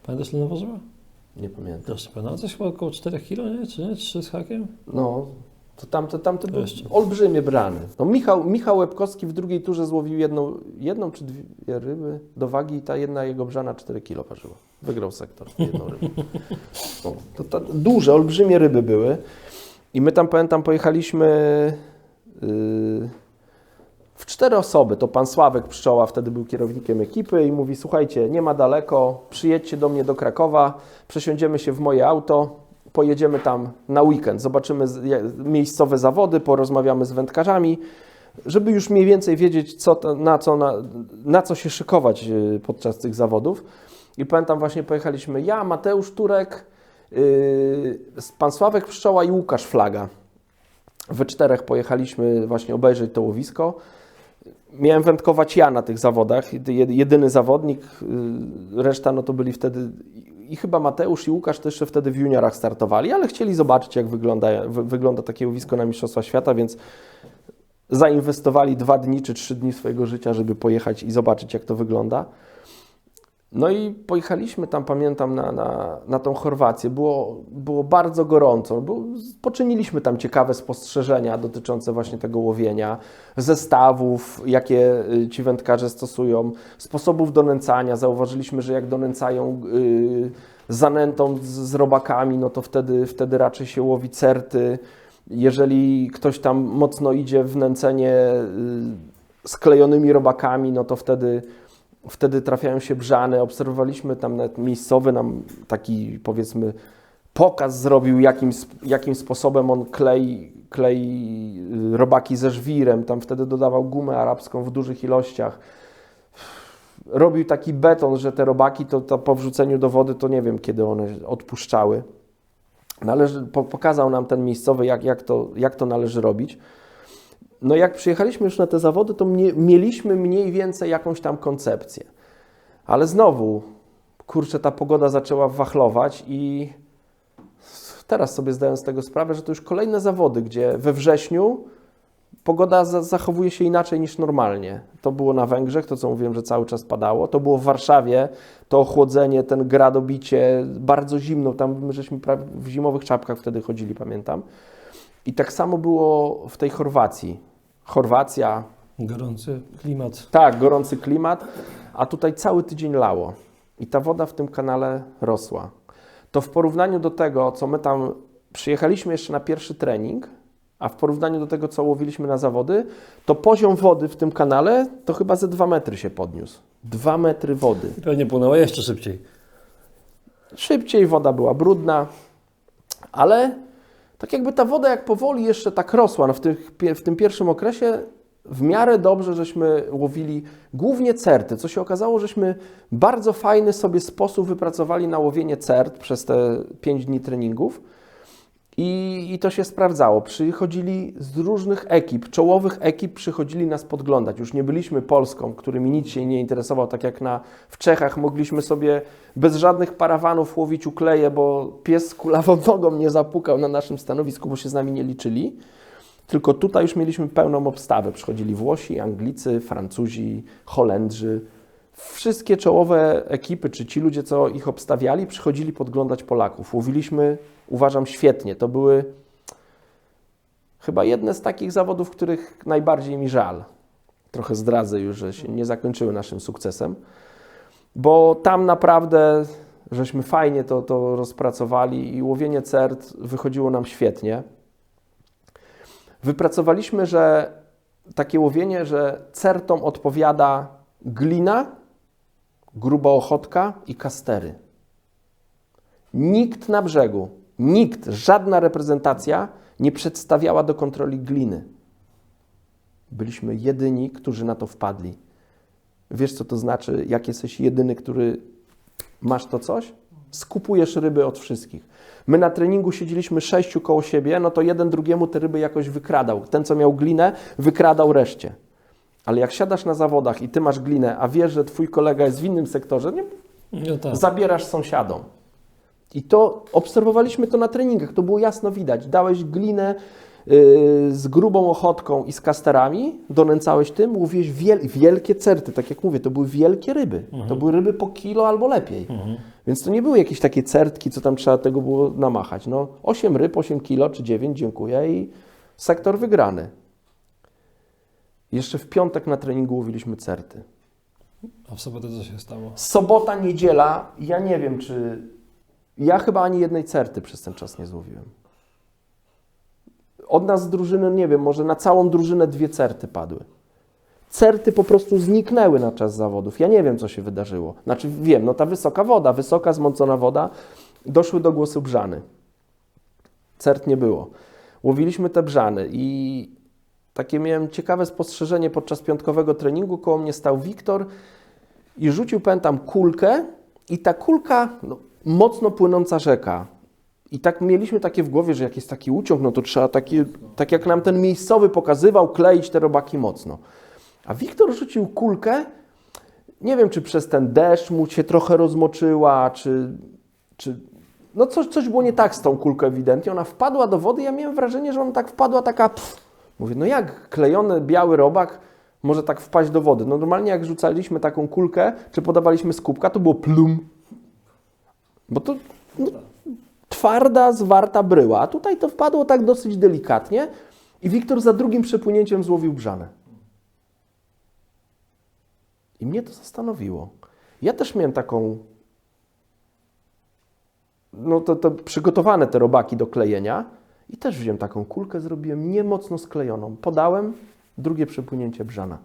S1: Pamiętasz, ile ważyła?
S2: Nie pamiętam.
S1: Też nie pamiętam. Coś chyba około 4 kg, nie? Czy nie? 3 z hakiem?
S2: No, to tamte były olbrzymie brany. No, Michał Łebkowski w drugiej turze złowił jedną czy dwie ryby do wagi i ta jedna jego brzana 4 kg ważyła. Wygrał sektor jedną rybą. No, to duże, olbrzymie ryby były. I my tam, pamiętam, pojechaliśmy w 4 osoby. To pan Sławek Pszczoła wtedy był kierownikiem ekipy i mówi: słuchajcie, nie ma daleko, przyjedźcie do mnie do Krakowa, przesiądziemy się w moje auto, pojedziemy tam na weekend, zobaczymy miejscowe zawody, porozmawiamy z wędkarzami, żeby już mniej więcej wiedzieć, na co się szykować podczas tych zawodów. I pamiętam, właśnie pojechaliśmy ja, Mateusz Turek, pan Sławek Pszczoła i Łukasz Flaga. We 4 pojechaliśmy właśnie obejrzeć to łowisko. Miałem wędkować ja na tych zawodach, jedyny zawodnik, reszta no to byli wtedy i chyba Mateusz i Łukasz też jeszcze wtedy w juniorach startowali, ale chcieli zobaczyć, jak wygląda takie łowisko na Mistrzostwa Świata, więc zainwestowali 2 dni czy 3 dni swojego życia, żeby pojechać i zobaczyć, jak to wygląda. No i pojechaliśmy tam, pamiętam, na tą Chorwację. Było bardzo gorąco. Poczyniliśmy tam ciekawe spostrzeżenia dotyczące właśnie tego łowienia, zestawów, jakie ci wędkarze stosują, sposobów donęcania. Zauważyliśmy, że jak donęcają zanętą z robakami, no to wtedy raczej się łowi certy. Jeżeli ktoś tam mocno idzie w nęcenie sklejonymi robakami, no to wtedy trafiają się brzany. Obserwowaliśmy tam nawet miejscowy nam taki, powiedzmy, pokaz zrobił, jakim sposobem on klei robaki ze żwirem. Tam wtedy dodawał gumę arabską w dużych ilościach. Robił taki beton, że te robaki to po wrzuceniu do wody, to nie wiem, kiedy one odpuszczały. Pokazał nam ten miejscowy, jak to należy robić. No jak przyjechaliśmy już na te zawody, to mieliśmy mniej więcej jakąś tam koncepcję. Ale znowu, kurczę, ta pogoda zaczęła wachlować i teraz sobie zdaję z tego sprawę, że to już kolejne zawody, gdzie we wrześniu pogoda zachowuje się inaczej niż normalnie. To było na Węgrzech, to co mówiłem, że cały czas padało. To było w Warszawie, to ochłodzenie, ten gradobicie, bardzo zimno. Tam my żeśmy prawie w zimowych czapkach wtedy chodzili, pamiętam. I tak samo było w tej Chorwacji. Chorwacja.
S1: Gorący klimat.
S2: Tak, gorący klimat, a tutaj cały tydzień lało. I ta woda w tym kanale rosła. To w porównaniu do tego, co my tam przyjechaliśmy jeszcze na pierwszy trening, a w porównaniu do tego, co łowiliśmy na zawody, to poziom wody w tym kanale to chyba ze 2 metry się podniósł. 2 metry wody.
S1: I pewnie płynęła jeszcze szybciej.
S2: Szybciej, woda była brudna, ale tak jakby ta woda jak powoli jeszcze tak rosła. No w tym pierwszym okresie w miarę dobrze żeśmy łowili głównie certy, co się okazało, żeśmy bardzo fajny sobie sposób wypracowali na łowienie cert przez te 5 dni treningów. I to się sprawdzało. Przychodzili z różnych ekip, czołowych ekip przychodzili nas podglądać. Już nie byliśmy Polską, którymi nic się nie interesował, tak jak w Czechach mogliśmy sobie bez żadnych parawanów łowić ukleje, bo pies z kulawą nogą nie zapukał na naszym stanowisku, bo się z nami nie liczyli. Tylko tutaj już mieliśmy pełną obstawę. Przychodzili Włosi, Anglicy, Francuzi, Holendrzy. Wszystkie czołowe ekipy, czy ci ludzie, co ich obstawiali, przychodzili podglądać Polaków. Łowiliśmy, uważam, świetnie. To były chyba jedne z takich zawodów, których najbardziej mi żal. Trochę zdradzę już, że się nie zakończyły naszym sukcesem, bo tam naprawdę żeśmy fajnie to rozpracowali i łowienie cert wychodziło nam świetnie. Wypracowaliśmy, że takie łowienie, że certom odpowiada glina, gruba ochotka i kastery. Nikt na brzegu, żadna reprezentacja nie przedstawiała do kontroli gliny. Byliśmy jedyni, którzy na to wpadli. Wiesz, co to znaczy, jak jesteś jedyny, który masz to coś? Skupujesz ryby od wszystkich. My na treningu siedzieliśmy 6 koło siebie, no to jeden drugiemu te ryby jakoś wykradał. Ten, co miał glinę, wykradał reszcie. Ale jak siadasz na zawodach i ty masz glinę, a wiesz, że twój kolega jest w innym sektorze,
S1: No tak.
S2: zabierasz sąsiadom. I to obserwowaliśmy to na treningach, to było jasno widać. Dałeś glinę z grubą ochotką i z kasterami, donęcałeś tym, łowiłeś wielkie certy, tak jak mówię, to były wielkie ryby. To były ryby po kilo albo lepiej. Więc to nie były jakieś takie certki, co tam trzeba tego było namachać. No, 8 ryb, 8 kilo czy 9, dziękuję i sektor wygrany. Jeszcze w piątek na treningu łowiliśmy certy.
S1: A w sobotę co się stało?
S2: Sobota, niedziela, ja nie wiem, czy... Ja chyba ani jednej certy przez ten czas nie złowiłem. Od nas z drużyny, nie wiem, może na całą drużynę 2 certy padły. Certy po prostu zniknęły na czas zawodów. Ja nie wiem, co się wydarzyło. Znaczy wiem, no ta wysoka woda, wysoka zmącona woda, doszły do głosu brzany. Cert nie było. Łowiliśmy te brzany i takie miałem ciekawe spostrzeżenie podczas piątkowego treningu. Koło mnie stał Wiktor i rzucił, pamiętam, kulkę i ta kulka, no, mocno płynąca rzeka. I tak mieliśmy takie w głowie, że jak jest taki uciąg, no to trzeba takie, tak jak nam ten miejscowy pokazywał, kleić te robaki mocno. A Wiktor rzucił kulkę, nie wiem, czy przez ten deszcz mu się trochę rozmoczyła, czy no coś było nie tak z tą kulką ewidentnie. Ona wpadła do wody, ja miałem wrażenie, że ona tak wpadła taka... Mówię, no jak klejony biały robak może tak wpaść do wody? No normalnie jak rzucaliśmy taką kulkę, czy podawaliśmy z kubka, to było plum. Bo to twarda, zwarta bryła. A tutaj to wpadło tak dosyć delikatnie i Wiktor za drugim przepłynięciem złowił brzanę. I mnie to zastanowiło. Ja też miałem taką... No to przygotowane te robaki do klejenia i też wziąłem taką kulkę, zrobiłem niemocno sklejoną. Podałem, drugie przepłynięcie brzana.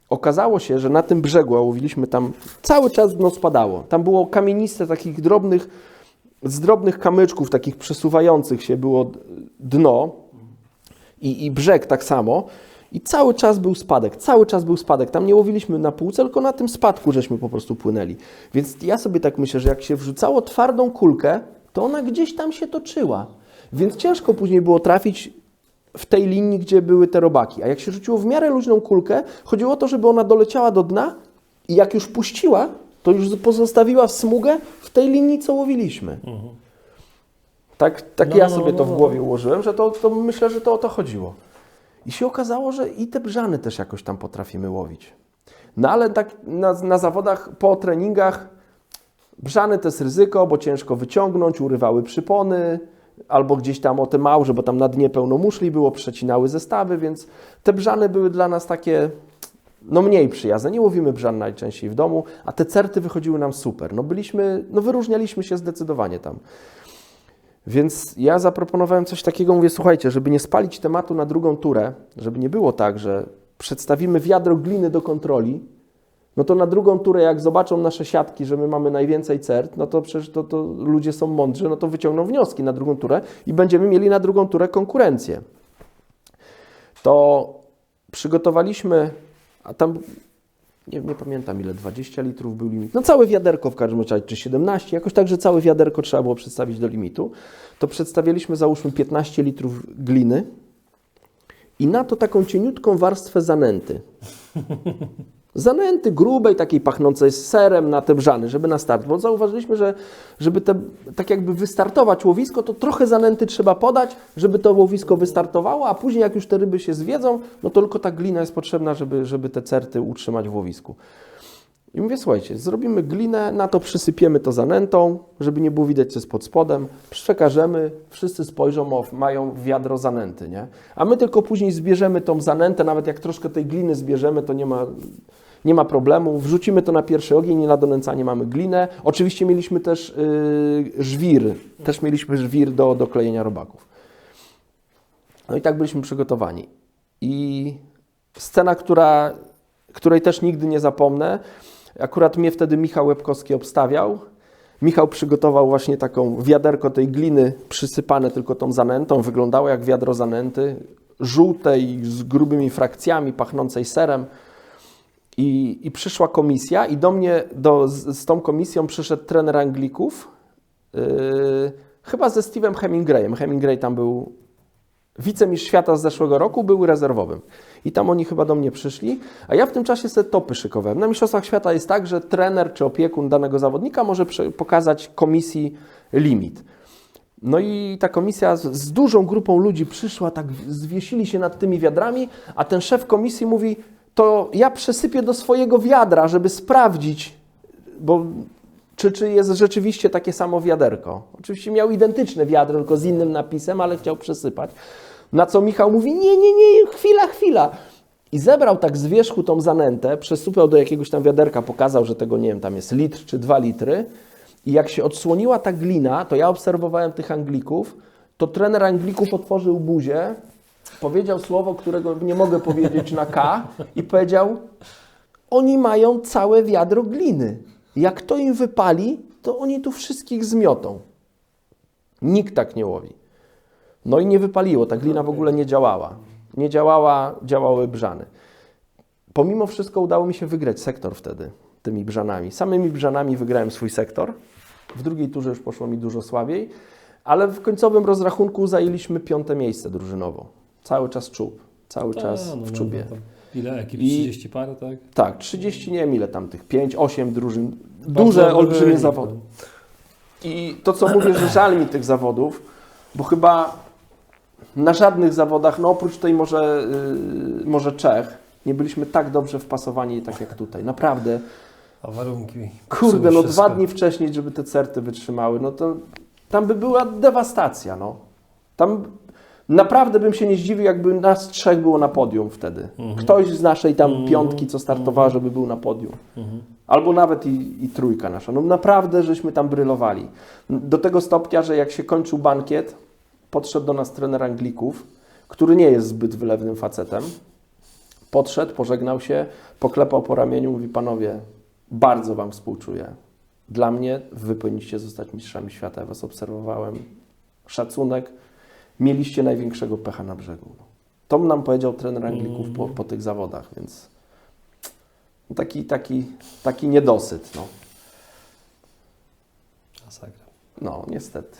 S2: Okazało się, że na tym brzegu, a łowiliśmy tam, cały czas dno spadało. Tam było kamieniste, takich z drobnych kamyczków, takich przesuwających się było dno i brzeg tak samo. I cały czas był spadek. Tam nie łowiliśmy na półce, tylko na tym spadku żeśmy po prostu płynęli. Więc ja sobie tak myślę, że jak się wrzucało twardą kulkę, to ona gdzieś tam się toczyła. Więc ciężko później było trafić w tej linii, gdzie były te robaki. A jak się rzuciło w miarę luźną kulkę, chodziło o to, żeby ona doleciała do dna i jak już puściła, to już pozostawiła smugę w tej linii, co łowiliśmy. Tak ja sobie to w głowie ułożyłem, że to myślę, że to o to chodziło. I się okazało, że i te brzany też jakoś tam potrafimy łowić. No ale tak na zawodach, po treningach, brzany to jest ryzyko, bo ciężko wyciągnąć, urywały przypony, albo gdzieś tam o te małże, bo tam na dnie pełno muszli było, przecinały zestawy, więc te brzany były dla nas takie, no mniej przyjazne. Nie łowimy brzan najczęściej w domu, a te certy wychodziły nam super. Wyróżnialiśmy się zdecydowanie tam. Więc ja zaproponowałem coś takiego, mówię, słuchajcie, żeby nie spalić tematu na drugą turę, żeby nie było tak, że przedstawimy wiadro gliny do kontroli, no to na drugą turę, jak zobaczą nasze siatki, że my mamy najwięcej cert, no to przecież to ludzie są mądrzy, no to wyciągną wnioski na drugą turę i będziemy mieli na drugą turę konkurencję. To przygotowaliśmy, a tam nie pamiętam ile, 20 litrów był limit. No całe wiaderko w każdym razie, czy 17, jakoś tak, że całe wiaderko trzeba było przedstawić do limitu. To przedstawialiśmy, załóżmy, 15 litrów gliny i na to taką cieniutką warstwę zanęty. Zanęty grubej, takiej pachnącej z serem na te brzany, żeby na start. Bo zauważyliśmy, że żeby tak jakby wystartować łowisko, to trochę zanęty trzeba podać, żeby to łowisko wystartowało, a później jak już te ryby się zwiedzą, no to tylko ta glina jest potrzebna, żeby te certy utrzymać w łowisku. I mówię, słuchajcie, zrobimy glinę, na to przysypiemy to zanętą, żeby nie było widać, co jest pod spodem, przekażemy, wszyscy spojrzą, mają wiadro zanęty, nie? A my tylko później zbierzemy tą zanętę, nawet jak troszkę tej gliny zbierzemy, to nie ma problemu, wrzucimy to na pierwszy ogień, nie na donęcanie mamy glinę. Oczywiście mieliśmy też żwir do klejenia robaków. No i tak byliśmy przygotowani. I scena, której też nigdy nie zapomnę, akurat mnie wtedy Michał Łebkowski obstawiał. Michał przygotował właśnie taką wiaderko tej gliny przysypane tylko tą zanętą. Wyglądało jak wiadro zanęty, żółtej, z grubymi frakcjami, pachnącej serem. I przyszła komisja i do mnie z tą komisją przyszedł trener Anglików, chyba ze Steve'em Hemingwayem. Hemingway tam był wicemistrz świata z zeszłego roku, był rezerwowym. I tam oni chyba do mnie przyszli, a ja w tym czasie sobie topy szykowałem. Na Mistrzostwach Świata jest tak, że trener czy opiekun danego zawodnika może pokazać komisji limit. No i ta komisja z dużą grupą ludzi przyszła, tak zwiesili się nad tymi wiadrami, a ten szef komisji mówi, to ja przesypię do swojego wiadra, żeby sprawdzić, bo czy jest rzeczywiście takie samo wiaderko. Oczywiście miał identyczne wiadro, tylko z innym napisem, ale chciał przesypać. Na co Michał mówi, nie, chwila. I zebrał tak z wierzchu tą zanętę, przesypał do jakiegoś tam wiaderka, pokazał, że tego, nie wiem, tam jest litr czy 2 litry. I jak się odsłoniła ta glina, to ja obserwowałem tych Anglików, to trener Anglików otworzył buzię, powiedział słowo, którego nie mogę powiedzieć na K i powiedział, oni mają całe wiadro gliny. Jak to im wypali, to oni tu wszystkich zmiotą. Nikt tak nie łowi. No i nie wypaliło, ta glina w ogóle nie działała. Nie działała, działały brzany. Pomimo wszystko udało mi się wygrać sektor wtedy, tymi brzanami. Samymi brzanami wygrałem swój sektor. W drugiej turze już poszło mi dużo słabiej, ale w końcowym rozrachunku zajęliśmy 5. miejsce drużynowo. Cały czas czub, cały czas w czubie.
S1: Ile ekip? 30 parę, tak?
S2: Tak, 30, nie wiem ile tam tych, 5, 8 drużyn. Duże, olbrzymie zawody. I to, co mówię, że żal mi tych zawodów, bo chyba na żadnych zawodach, no oprócz tej może Czech, nie byliśmy tak dobrze wpasowani tak jak tutaj. Naprawdę.
S1: A warunki?
S2: Kurde, no 2 dni wcześniej, żeby te certy wytrzymały, no to tam by była dewastacja, no. Tam naprawdę bym się nie zdziwił, jakby nas 3 było na podium wtedy. Ktoś z naszej tam 5, co startowała, żeby był na podium. Albo nawet i 3 nasza. No naprawdę, żeśmy tam brylowali. Do tego stopnia, że jak się kończył bankiet, podszedł do nas trener Anglików, który nie jest zbyt wylewnym facetem. Podszedł, pożegnał się, poklepał po ramieniu, mówi, panowie, bardzo wam współczuję. Dla mnie wy powinniście zostać mistrzami świata. Ja was obserwowałem. Szacunek. Mieliście największego pecha na brzegu. To nam powiedział trener Anglików po tych zawodach, więc taki niedosyt. No.
S1: Masakra.
S2: No, niestety.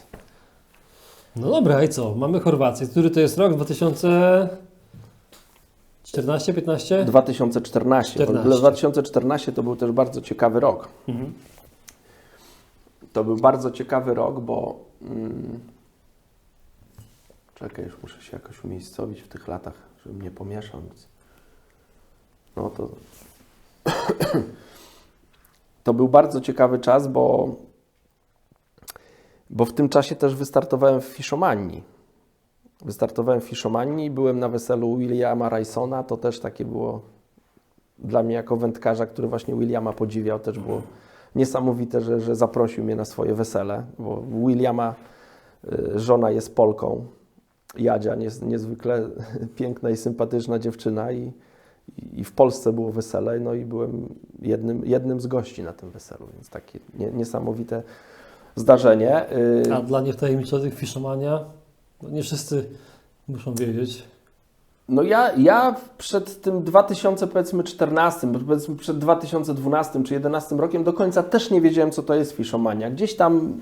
S1: No dobra, i co? Mamy Chorwację. Który to jest rok? 2014, 15?
S2: 2014. W ogóle 2014 to był też bardzo ciekawy rok. To był bardzo ciekawy rok, bo... Czekaj, już muszę się jakoś umiejscowić w tych latach, żebym nie pomieszał nic. No to... To był bardzo ciekawy czas, bo w tym czasie też wystartowałem w Fiszomanii. Byłem na weselu Williama Rysona, to też takie było dla mnie jako wędkarza, który właśnie Williama podziwiał, też było niesamowite, że zaprosił mnie na swoje wesele, bo Williama żona jest Polką, Jadzia, niezwykle piękna i sympatyczna dziewczyna i w Polsce było wesele, no i byłem jednym z gości na tym weselu, więc takie niesamowite zdarzenie.
S1: A dla niewtajemniczonych Fiszomania, no nie wszyscy muszą wiedzieć,
S2: No ja przed tym 2014, powiedzmy przed 2012 czy 2011 rokiem do końca też nie wiedziałem, co to jest Fishomania. Gdzieś tam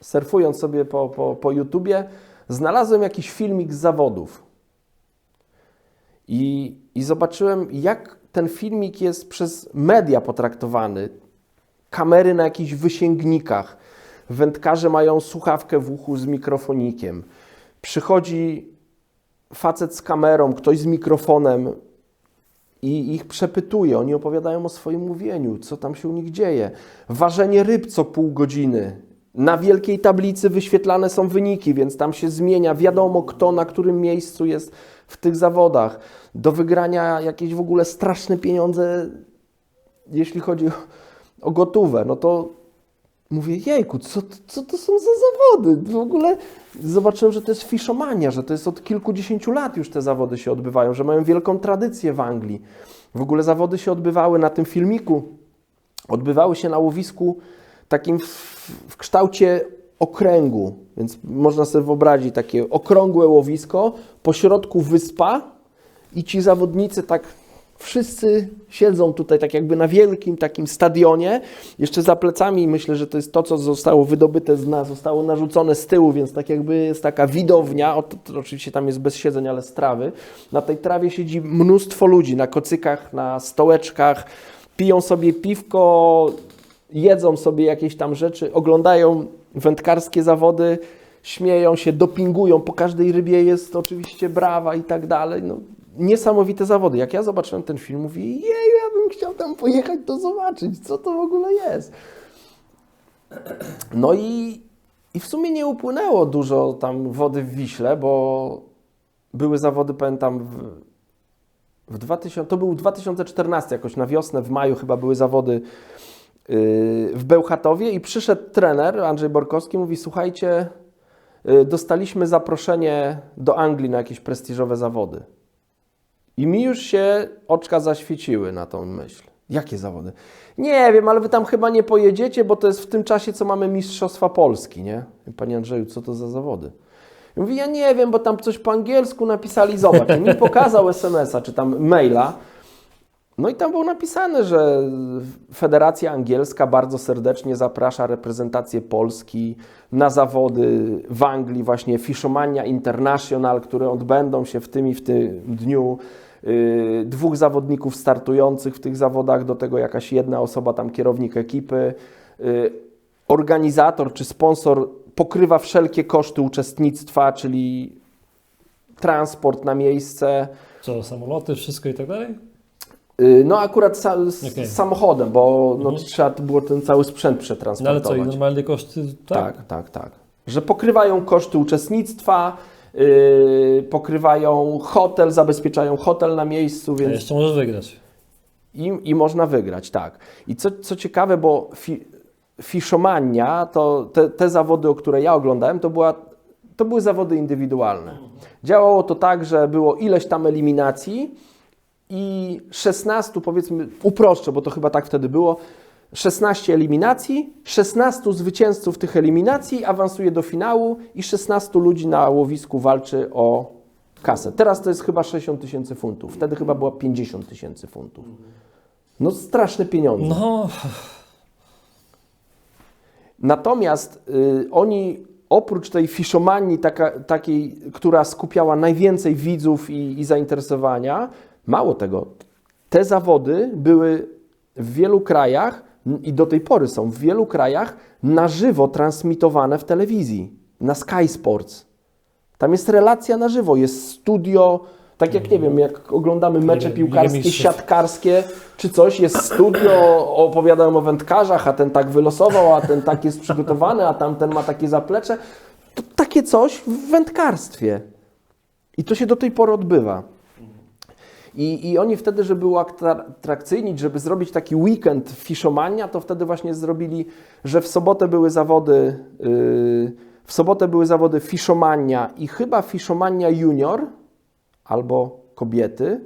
S2: surfując sobie po YouTubie, znalazłem jakiś filmik z zawodów. I zobaczyłem, jak ten filmik jest przez media potraktowany. Kamery na jakichś wysięgnikach. Wędkarze mają słuchawkę w uchu z mikrofonikiem. Przychodzi facet z kamerą, ktoś z mikrofonem i ich przepytuje. Oni opowiadają o swoim łowieniu, co tam się u nich dzieje. Ważenie ryb co pół godziny. Na wielkiej tablicy wyświetlane są wyniki, więc tam się zmienia. Wiadomo, kto na którym miejscu jest w tych zawodach. Do wygrania jakieś w ogóle straszne pieniądze, jeśli chodzi o gotówę. No to mówię, jejku, co to są za zawody? W ogóle zobaczyłem, że to jest Fishomania, że to jest od kilkudziesięciu lat już te zawody się odbywają, że mają wielką tradycję w Anglii. W ogóle zawody się odbywały na tym filmiku, odbywały się na łowisku takim w kształcie okręgu, więc można sobie wyobrazić takie okrągłe łowisko, po środku wyspa i ci zawodnicy tak wszyscy siedzą tutaj tak jakby na wielkim takim stadionie, jeszcze za plecami myślę, że to jest to, co zostało wydobyte z nas, zostało narzucone z tyłu, więc tak jakby jest taka widownia, to oczywiście tam jest bez siedzeń, ale z trawy. Na tej trawie siedzi mnóstwo ludzi, na kocykach, na stołeczkach, piją sobie piwko, jedzą sobie jakieś tam rzeczy, oglądają wędkarskie zawody, śmieją się, dopingują, po każdej rybie jest oczywiście brawa i tak dalej. No, niesamowite zawody. Jak ja zobaczyłem ten film, mówię, jej, ja bym chciał tam pojechać to zobaczyć, co to w ogóle jest. No i w sumie nie upłynęło dużo tam wody w Wiśle, bo były zawody, pamiętam, to był 2014 jakoś na wiosnę, w maju chyba były zawody w Bełchatowie i przyszedł trener Andrzej Borkowski, mówi, słuchajcie, dostaliśmy zaproszenie do Anglii na jakieś prestiżowe zawody. I mi już się oczka zaświeciły na tą myśl. Jakie zawody? Nie wiem, ale wy tam chyba nie pojedziecie, bo to jest w tym czasie, co mamy Mistrzostwa Polski, nie? Panie Andrzeju, co to za zawody? I mówi, ja nie wiem, bo tam coś po angielsku napisali, zobacz. I mi pokazał SMS-a, czy tam maila. No i tam było napisane, że Federacja Angielska bardzo serdecznie zaprasza reprezentację Polski na zawody w Anglii, właśnie Fishomania International, które odbędą się w tym i w tym dniu. 2 zawodników startujących w tych zawodach, do tego jakaś jedna osoba, tam kierownik ekipy. Organizator czy sponsor pokrywa wszelkie koszty uczestnictwa, czyli transport na miejsce.
S1: Co, samoloty, wszystko i tak dalej?
S2: No akurat z samochodem, bo no, trzeba było ten cały sprzęt
S1: No
S2: przetransportować.
S1: ale co, i normalne koszty?
S2: Tak. Że pokrywają koszty uczestnictwa, pokrywają hotel, zabezpieczają hotel na miejscu, więc...
S1: A jeszcze możesz wygrać.
S2: I można wygrać, tak. I co ciekawe, bo Fishomania, to te zawody, o które ja oglądałem, to były zawody indywidualne. Działało to tak, że było ileś tam eliminacji i 16, powiedzmy, uproszczę, bo to chyba tak wtedy było, 16 eliminacji, 16 zwycięzców tych eliminacji awansuje do finału i 16 ludzi na łowisku walczy o kasę. Teraz to jest chyba 60 000 funtów, wtedy chyba była 50 000 funtów. No straszne pieniądze.
S1: No,
S2: Natomiast oni oprócz tej Fishomanii, takiej, która skupiała najwięcej widzów i zainteresowania, mało tego, te zawody były w wielu krajach i do tej pory są w wielu krajach na żywo transmitowane w telewizji, na Sky Sports. Tam jest relacja na żywo, jest studio, tak jak nie wiem, jak oglądamy mecze piłkarskie, siatkarskie czy coś, jest studio, opowiadają o wędkarzach, a ten tak wylosował, a ten tak jest przygotowany, a tamten ma takie zaplecze. To takie coś w wędkarstwie. I to się do tej pory odbywa. I oni wtedy, żeby uatrakcyjnić, żeby zrobić taki weekend Fishomania, to wtedy właśnie zrobili, że w sobotę były zawody Fishomania i chyba Fishomania Junior, albo kobiety,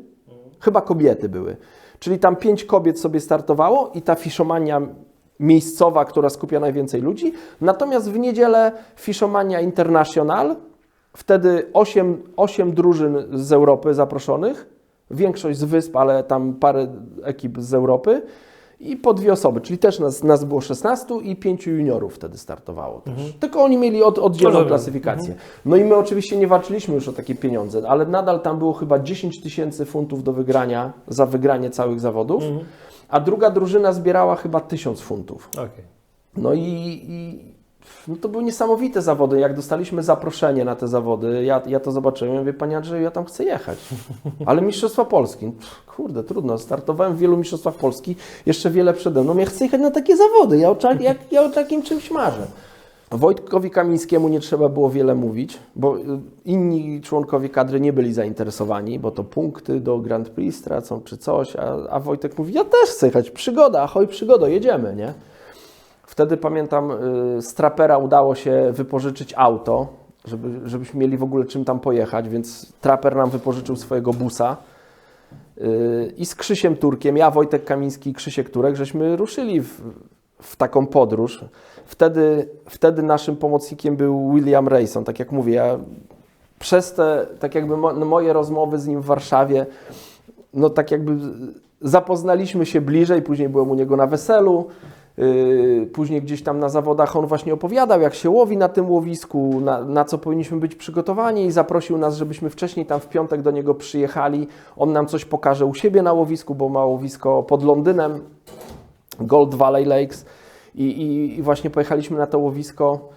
S2: chyba kobiety były. Czyli tam 5 kobiet sobie startowało i ta Fishomania miejscowa, która skupia najwięcej ludzi. Natomiast w niedzielę Fishomania International, Wtedy 8 drużyn z Europy zaproszonych, większość z wysp, ale tam parę ekip z Europy i po 2 osoby, czyli też nas było 16 i 5 juniorów wtedy startowało też. Tylko oni mieli oddzielną klasyfikację. No i my oczywiście nie walczyliśmy już o takie pieniądze, ale nadal tam było chyba 10 000 funtów do wygrania za wygranie całych zawodów, a druga drużyna zbierała chyba 1000 funtów.
S1: Okay.
S2: No no to były niesamowite zawody. Jak dostaliśmy zaproszenie na te zawody, ja to zobaczyłem, ja mówię, Panie Andrzeju, ja tam chcę jechać. Ale Mistrzostwa Polski, kurde, trudno. Startowałem w wielu Mistrzostwach Polski, jeszcze wiele przede mną. Ja chcę jechać na takie zawody, ja o takim czymś marzę. Wojtkowi Kamińskiemu nie trzeba było wiele mówić, bo inni członkowie kadry nie byli zainteresowani, bo to punkty do Grand Prix stracą czy coś, a Wojtek mówi, ja też chcę jechać, przygoda, ahoj przygodo, jedziemy, nie? Wtedy pamiętam, z Trapera udało się wypożyczyć auto, żebyśmy mieli w ogóle czym tam pojechać, więc Traper nam wypożyczył swojego busa i z Krzysiem Turkiem, ja, Wojtek Kamiński i Krzysiek Turek, żeśmy ruszyli w taką podróż. Wtedy naszym pomocnikiem był William Rayson, tak jak mówię, ja przez te, tak jakby moje rozmowy z nim w Warszawie, no tak jakby zapoznaliśmy się bliżej, później byłem u niego na weselu, później gdzieś tam na zawodach on właśnie opowiadał, jak się łowi na tym łowisku, na co powinniśmy być przygotowani i zaprosił nas, żebyśmy wcześniej tam w piątek do niego przyjechali. On nam coś pokaże u siebie na łowisku, bo ma łowisko pod Londynem, Gold Valley Lakes i właśnie pojechaliśmy na to łowisko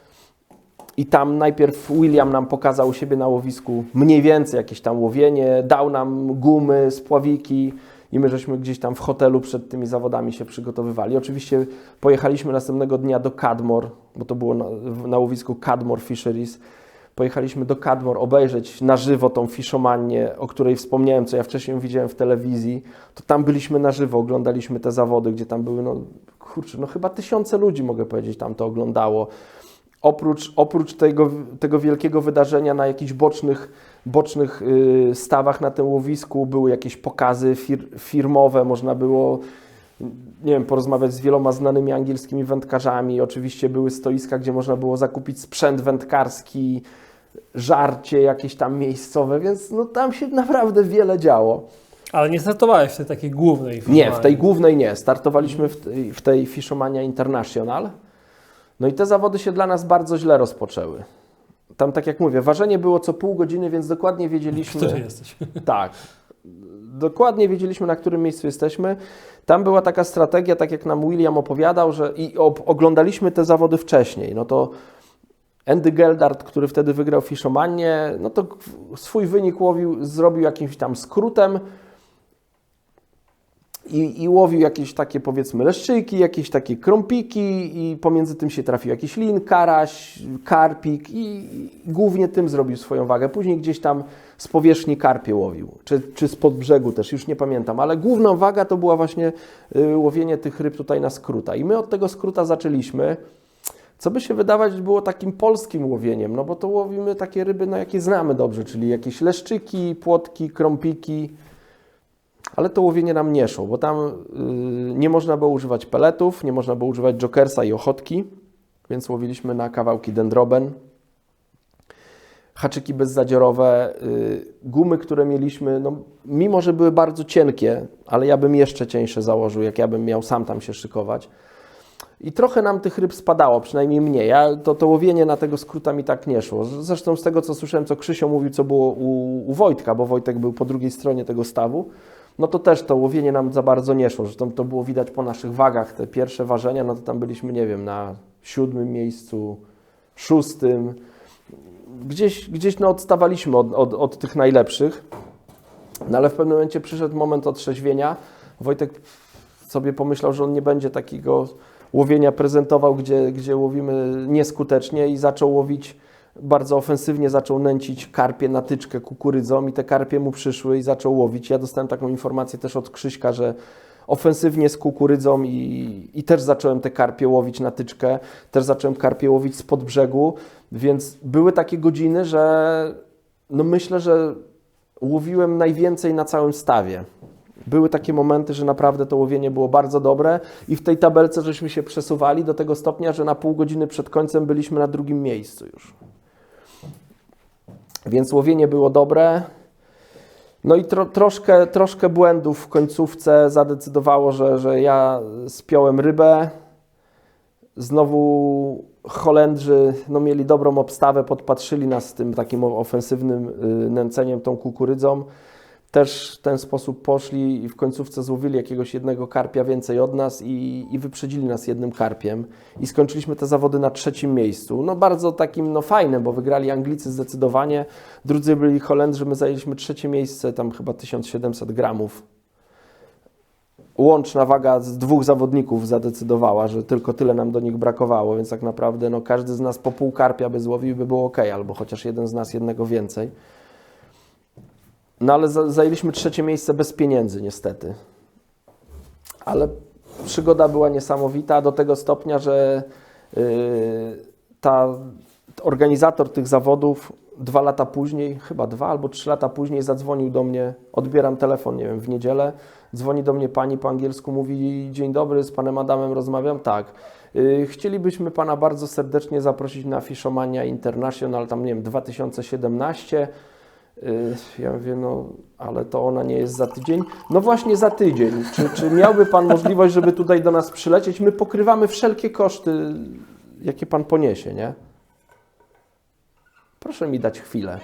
S2: i tam najpierw William nam pokazał u siebie na łowisku mniej więcej jakieś tam łowienie, dał nam gumy, spławiki, i my żeśmy gdzieś tam w hotelu przed tymi zawodami się przygotowywali. Oczywiście pojechaliśmy następnego dnia do Cadmore, bo to było na łowisku Cadmore Fisheries. Pojechaliśmy do Cadmore obejrzeć na żywo tą fiszomanię, o której wspomniałem, co ja wcześniej widziałem w telewizji. To tam byliśmy na żywo, oglądaliśmy te zawody, gdzie tam były, chyba 1000 ludzi, mogę powiedzieć, tam to oglądało. Oprócz tego wielkiego wydarzenia na jakichś bocznych stawach na tym łowisku były jakieś pokazy firmowe, można było, nie wiem, porozmawiać z wieloma znanymi angielskimi wędkarzami. Oczywiście były stoiska, gdzie można było zakupić sprzęt wędkarski, żarcie jakieś tam miejscowe, więc no, tam się naprawdę wiele działo.
S1: Ale nie startowałeś w tej takiej głównej?
S2: Nie, w tej głównej nie. Startowaliśmy w tej Fishomania International. No i te zawody się dla nas bardzo źle rozpoczęły. Tam, tak jak mówię, ważenie było co pół godziny, więc dokładnie wiedzieliśmy...
S1: Który jesteś?
S2: Tak. Dokładnie wiedzieliśmy, na którym miejscu jesteśmy. Tam była taka strategia, tak jak nam William opowiadał, że oglądaliśmy te zawody wcześniej. No to Andy Geldart, który wtedy wygrał Fishomanię, no to swój wynik zrobił jakimś tam skrótem i łowił jakieś takie, powiedzmy, leszczyki, jakieś takie krąpiki i pomiędzy tym się trafił jakiś lin, karaś, karpik i głównie tym zrobił swoją wagę. Później gdzieś tam z powierzchni karpie łowił, czy spod brzegu też, już nie pamiętam, ale główna waga to była właśnie łowienie tych ryb tutaj na skróta. I my od tego skróta zaczęliśmy, co by się wydawać było takim polskim łowieniem, no bo to łowimy takie ryby, no jakie znamy dobrze, czyli jakieś leszczyki, płotki, krąpiki. Ale to łowienie nam nie szło, bo tam nie można było używać peletów, nie można było używać jokersa i ochotki, więc łowiliśmy na kawałki dendroben, haczyki bezzadziorowe, gumy, które mieliśmy, no, mimo że były bardzo cienkie, ale ja bym jeszcze cieńsze założył, jak ja bym miał sam tam się szykować. I trochę nam tych ryb spadało, przynajmniej mnie. To łowienie na tego skróta mi tak nie szło. Zresztą z tego, co słyszałem, co Krzysio mówił, co było u Wojtka, bo Wojtek był po drugiej stronie tego stawu, no to też to łowienie nam za bardzo nie szło. Zresztą to było widać po naszych wagach. Te pierwsze ważenia, no to tam byliśmy, nie wiem, na 7. miejscu, 6. Gdzieś no odstawaliśmy od tych najlepszych. No ale w pewnym momencie przyszedł moment otrzeźwienia. Wojtek sobie pomyślał, że on nie będzie takiego łowienia prezentował, gdzie łowimy nieskutecznie i zaczął łowić bardzo ofensywnie, zaczął nęcić karpie na tyczkę kukurydzą i te karpie mu przyszły i zaczął łowić. Ja dostałem taką informację też od Krzyśka, że ofensywnie z kukurydzą i też zacząłem te karpie łowić na tyczkę, też zacząłem karpie łowić spod brzegu, więc były takie godziny, że no myślę, że łowiłem najwięcej na całym stawie. Były takie momenty, że naprawdę to łowienie było bardzo dobre i w tej tabelce żeśmy się przesuwali do tego stopnia, że na pół godziny przed końcem byliśmy na 2. miejscu już. Więc łowienie było dobre. No i troszkę błędów w końcówce zadecydowało, że ja spiąłem rybę. Znowu Holendrzy mieli dobrą obstawę, podpatrzyli nas z tym takim ofensywnym nęceniem tą kukurydzą. Też w ten sposób poszli i w końcówce złowili jakiegoś jednego karpia więcej od nas i wyprzedzili nas jednym karpiem. I skończyliśmy te zawody na 3. miejscu. No bardzo takim fajnym, bo wygrali Anglicy zdecydowanie. Drudzy byli Holendrzy, my zajęliśmy 3. miejsce, tam chyba 1700 gramów. Łączna waga z 2 zawodników zadecydowała, że tylko tyle nam do nich brakowało, więc tak naprawdę każdy z nas po pół karpia by złowił, by było ok, albo chociaż jeden z nas jednego więcej. No ale zajęliśmy 3. miejsce bez pieniędzy niestety. Ale przygoda była niesamowita do tego stopnia, że organizator tych zawodów 2 lata później, chyba 2 albo 3 lata później zadzwonił do mnie, odbieram telefon, nie wiem, w niedzielę, dzwoni do mnie pani po angielsku, mówi: dzień dobry, z panem Adamem rozmawiam, tak. Chcielibyśmy pana bardzo serdecznie zaprosić na Fishomania International, tam nie wiem, 2017. Ja mówię, ale to ona nie jest za tydzień. No właśnie za tydzień. Czy miałby pan możliwość, żeby tutaj do nas przylecieć? My pokrywamy wszelkie koszty, jakie pan poniesie, nie? Proszę mi dać chwilę.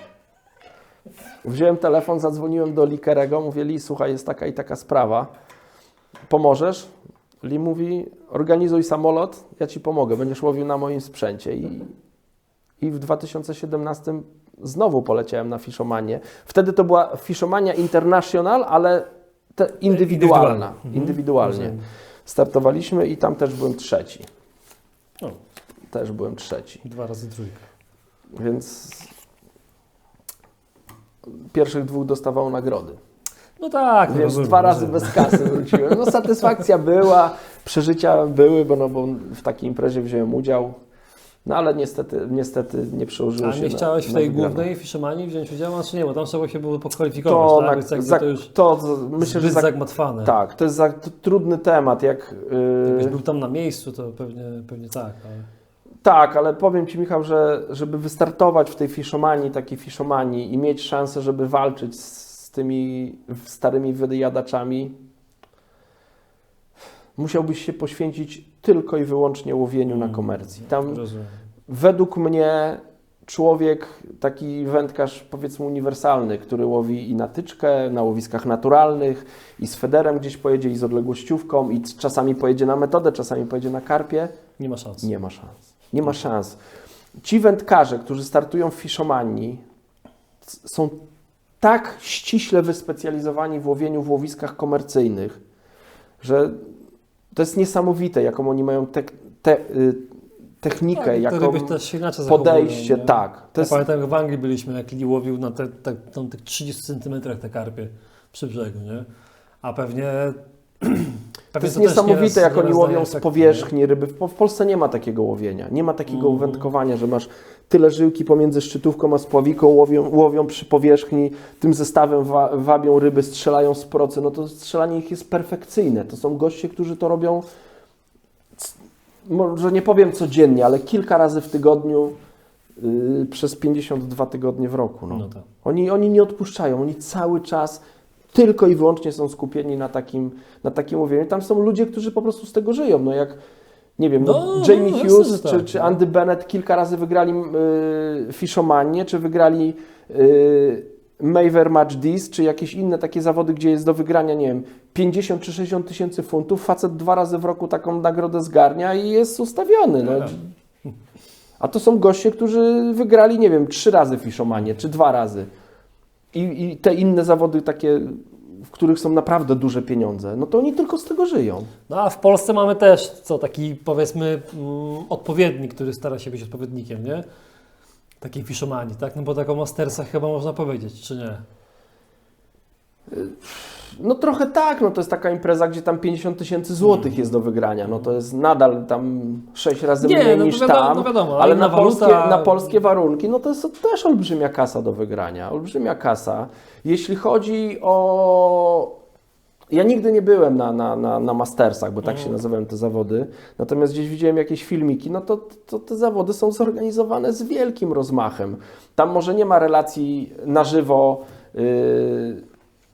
S2: Wziąłem telefon, zadzwoniłem do Likerego, mówię: Li, słuchaj, jest taka i taka sprawa. Pomożesz? Li mówi: organizuj samolot, ja ci pomogę, będziesz łowił na moim sprzęcie. I w 2017 znowu poleciałem na Fishomanię. Wtedy to była Fishomania International, ale indywidualna. Indywidualnie. Startowaliśmy i tam też byłem 3.
S1: O.
S2: Też byłem 3.
S1: 2 razy 3.
S2: Więc pierwszych 2 dostawało nagrody.
S1: No tak.
S2: Więc 2 razy bez kasy wróciłem. No satysfakcja była, przeżycia były, bo w takiej imprezie wziąłem udział. No ale niestety nie przełożyło się.
S1: A nie chciałeś w tej głównej Fishomanii wziąć udziału, czy nie? Bo tam trzeba się było pokwalifikować, myślę, że zagmatwane.
S2: Tak, to jest trudny temat.
S1: Jakbyś był tam na miejscu, to pewnie tak. Ale...
S2: Tak, ale powiem ci, Michał, że żeby wystartować w tej Fishomanii, takiej Fishomanii i mieć szansę, żeby walczyć z tymi starymi wyjadaczami, musiałbyś się poświęcić tylko i wyłącznie łowieniu na komercji. Tam według mnie człowiek, taki wędkarz powiedzmy uniwersalny, który łowi i na tyczkę, na łowiskach naturalnych, i z federem gdzieś pojedzie, i z odległościówką, i czasami pojedzie na metodę, czasami pojedzie na karpie.
S1: Nie ma szans.
S2: Nie ma szans. Nie ma szans. Ci wędkarze, którzy startują w Fishomanii, są tak ściśle wyspecjalizowani w łowieniu w łowiskach komercyjnych, że to jest niesamowite, jaką oni mają technikę,
S1: tak,
S2: jaką
S1: też inaczej
S2: podejście.
S1: Nie?
S2: Tak.
S1: Pamiętam, jak w Anglii byliśmy, jak Lee łowił na tych 30 cm te karpie przy brzegu, nie? A pewnie
S2: to jest niesamowite, jak oni łowią z powierzchni ryby. W Polsce nie ma takiego łowienia. Nie ma takiego wędkowania, że masz tyle żyłki pomiędzy szczytówką a spławiką, łowią przy powierzchni, tym zestawem wabią ryby, strzelają z procy. No to strzelanie ich jest perfekcyjne. To są goście, którzy to robią, może nie powiem codziennie, ale kilka razy w tygodniu przez 52 tygodnie w roku. No tak. Oni nie odpuszczają, oni cały czas tylko i wyłącznie są skupieni na takim łowieniu. Tam są ludzie, którzy po prostu z tego żyją. No jak, nie wiem, Jamie Hughes czy Andy Bennett kilka razy wygrali Fishomanię, czy wygrali Mayweather Match Dis, czy jakieś inne takie zawody, gdzie jest do wygrania, nie wiem, 50 czy 60 tysięcy funtów. Facet 2 razy w roku taką nagrodę zgarnia i jest ustawiony. No. A to są goście, którzy wygrali, nie wiem, 3 razy Fishomanię, czy 2 razy. I te inne zawody takie, w których są naprawdę duże pieniądze, no to oni tylko z tego żyją.
S1: No a w Polsce mamy też taki, powiedzmy, odpowiednik, który stara się być odpowiednikiem, nie? Takiej Fishomanii, tak? No bo tak o Mastersach chyba można powiedzieć, czy nie?
S2: No trochę tak, no to jest taka impreza, gdzie tam 50 tysięcy złotych jest do wygrania, no to jest nadal tam 6 razy mniej niż tam, ale na polskie warunki, no to jest też olbrzymia kasa do wygrania, olbrzymia kasa. Jeśli chodzi o Ja nigdy nie byłem na Mastersach, bo tak się nazywają te zawody, natomiast gdzieś widziałem jakieś filmiki, no to te zawody są zorganizowane z wielkim rozmachem. Tam może nie ma relacji na żywo.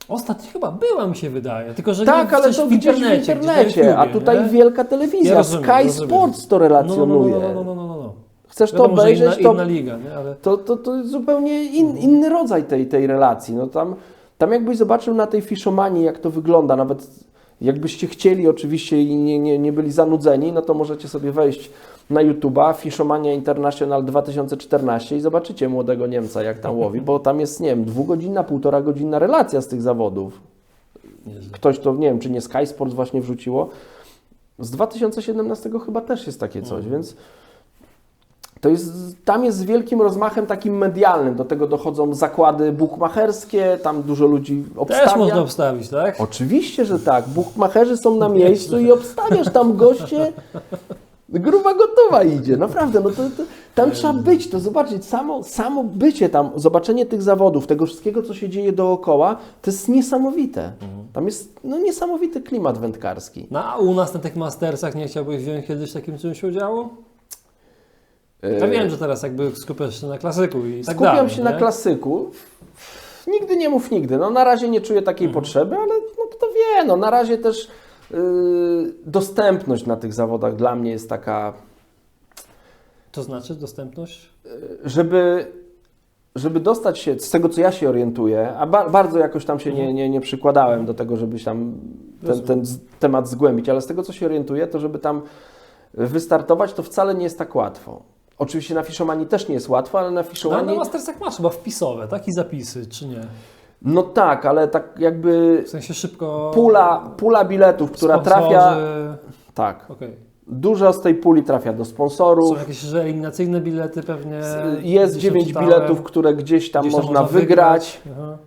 S1: Ostatnio chyba była, mi się wydaje, tylko że
S2: Tak,
S1: nie
S2: ale
S1: coś
S2: to
S1: w
S2: gdzieś
S1: internecie,
S2: w internecie,
S1: gdzieś na
S2: a
S1: YouTubie,
S2: tutaj
S1: nie?
S2: wielka telewizja,
S1: Ja rozumiem,
S2: Sky
S1: rozumiem.
S2: Sports to relacjonuje.
S1: No.
S2: Chcesz to
S1: Wiadomo, że
S2: obejrzeć,
S1: inna liga, nie? Ale...
S2: to jest zupełnie inny rodzaj tej relacji. No tam jakbyś zobaczył na tej Fishomanii, jak to wygląda, nawet jakbyście chcieli oczywiście i nie byli zanudzeni, no to możecie sobie wejść na YouTube'a, Fishomania International 2014 i zobaczycie młodego Niemca, jak tam łowi, bo tam jest, nie wiem, 2-godzinna, 1,5-godzinna relacja z tych zawodów. Ktoś to, nie wiem, czy nie Sky Sports właśnie wrzuciło. Z 2017 chyba też jest takie coś, więc tam jest z wielkim rozmachem takim medialnym. Do tego dochodzą zakłady bukmacherskie, tam dużo ludzi obstawia.
S1: Też można obstawić, tak?
S2: Oczywiście, że tak. Bukmacherzy są na miejscu i obstawiasz tam goście. Gruba gotowa idzie, naprawdę. No tam trzeba być, to zobaczyć, samo bycie tam, zobaczenie tych zawodów, tego wszystkiego, co się dzieje dookoła, to jest niesamowite. Tam jest niesamowity klimat wędkarski.
S1: No a u nas na tych Mastersach nie chciałbyś wziąć kiedyś w takim czymś udziału? Ja wiem, że teraz jakby skupiasz się na klasyku i tak dalej.
S2: Skupiam się na klasyku. Nigdy nie mów nigdy. No na razie nie czuję takiej potrzeby, ale no kto wie, no na razie też dostępność na tych zawodach dla mnie jest taka,
S1: To znaczy dostępność?
S2: żeby dostać się, z tego co ja się orientuję, a bardzo jakoś tam się nie przykładałem do tego, żebyś tam ten temat zgłębić, ale z tego co się orientuję, to żeby tam wystartować, to wcale nie jest tak łatwo. Oczywiście na Fishomanii też nie jest łatwo, ale na
S1: No
S2: Fishomanii...
S1: na Mastersach masz chyba wpisowe, tak? I zapisy, czy nie?
S2: No tak, ale tak jakby
S1: W sensie szybko...
S2: pula biletów, która trafia...
S1: sponsorzy-
S2: Tak.
S1: Okej.
S2: Dużo z tej puli trafia do sponsorów.
S1: Są jakieś że eliminacyjne bilety pewnie?
S2: Jest
S1: Gdzieś
S2: 9
S1: czytałem.
S2: biletów, które gdzieś tam
S1: Gdzieś
S2: można wygrać.
S1: Aha.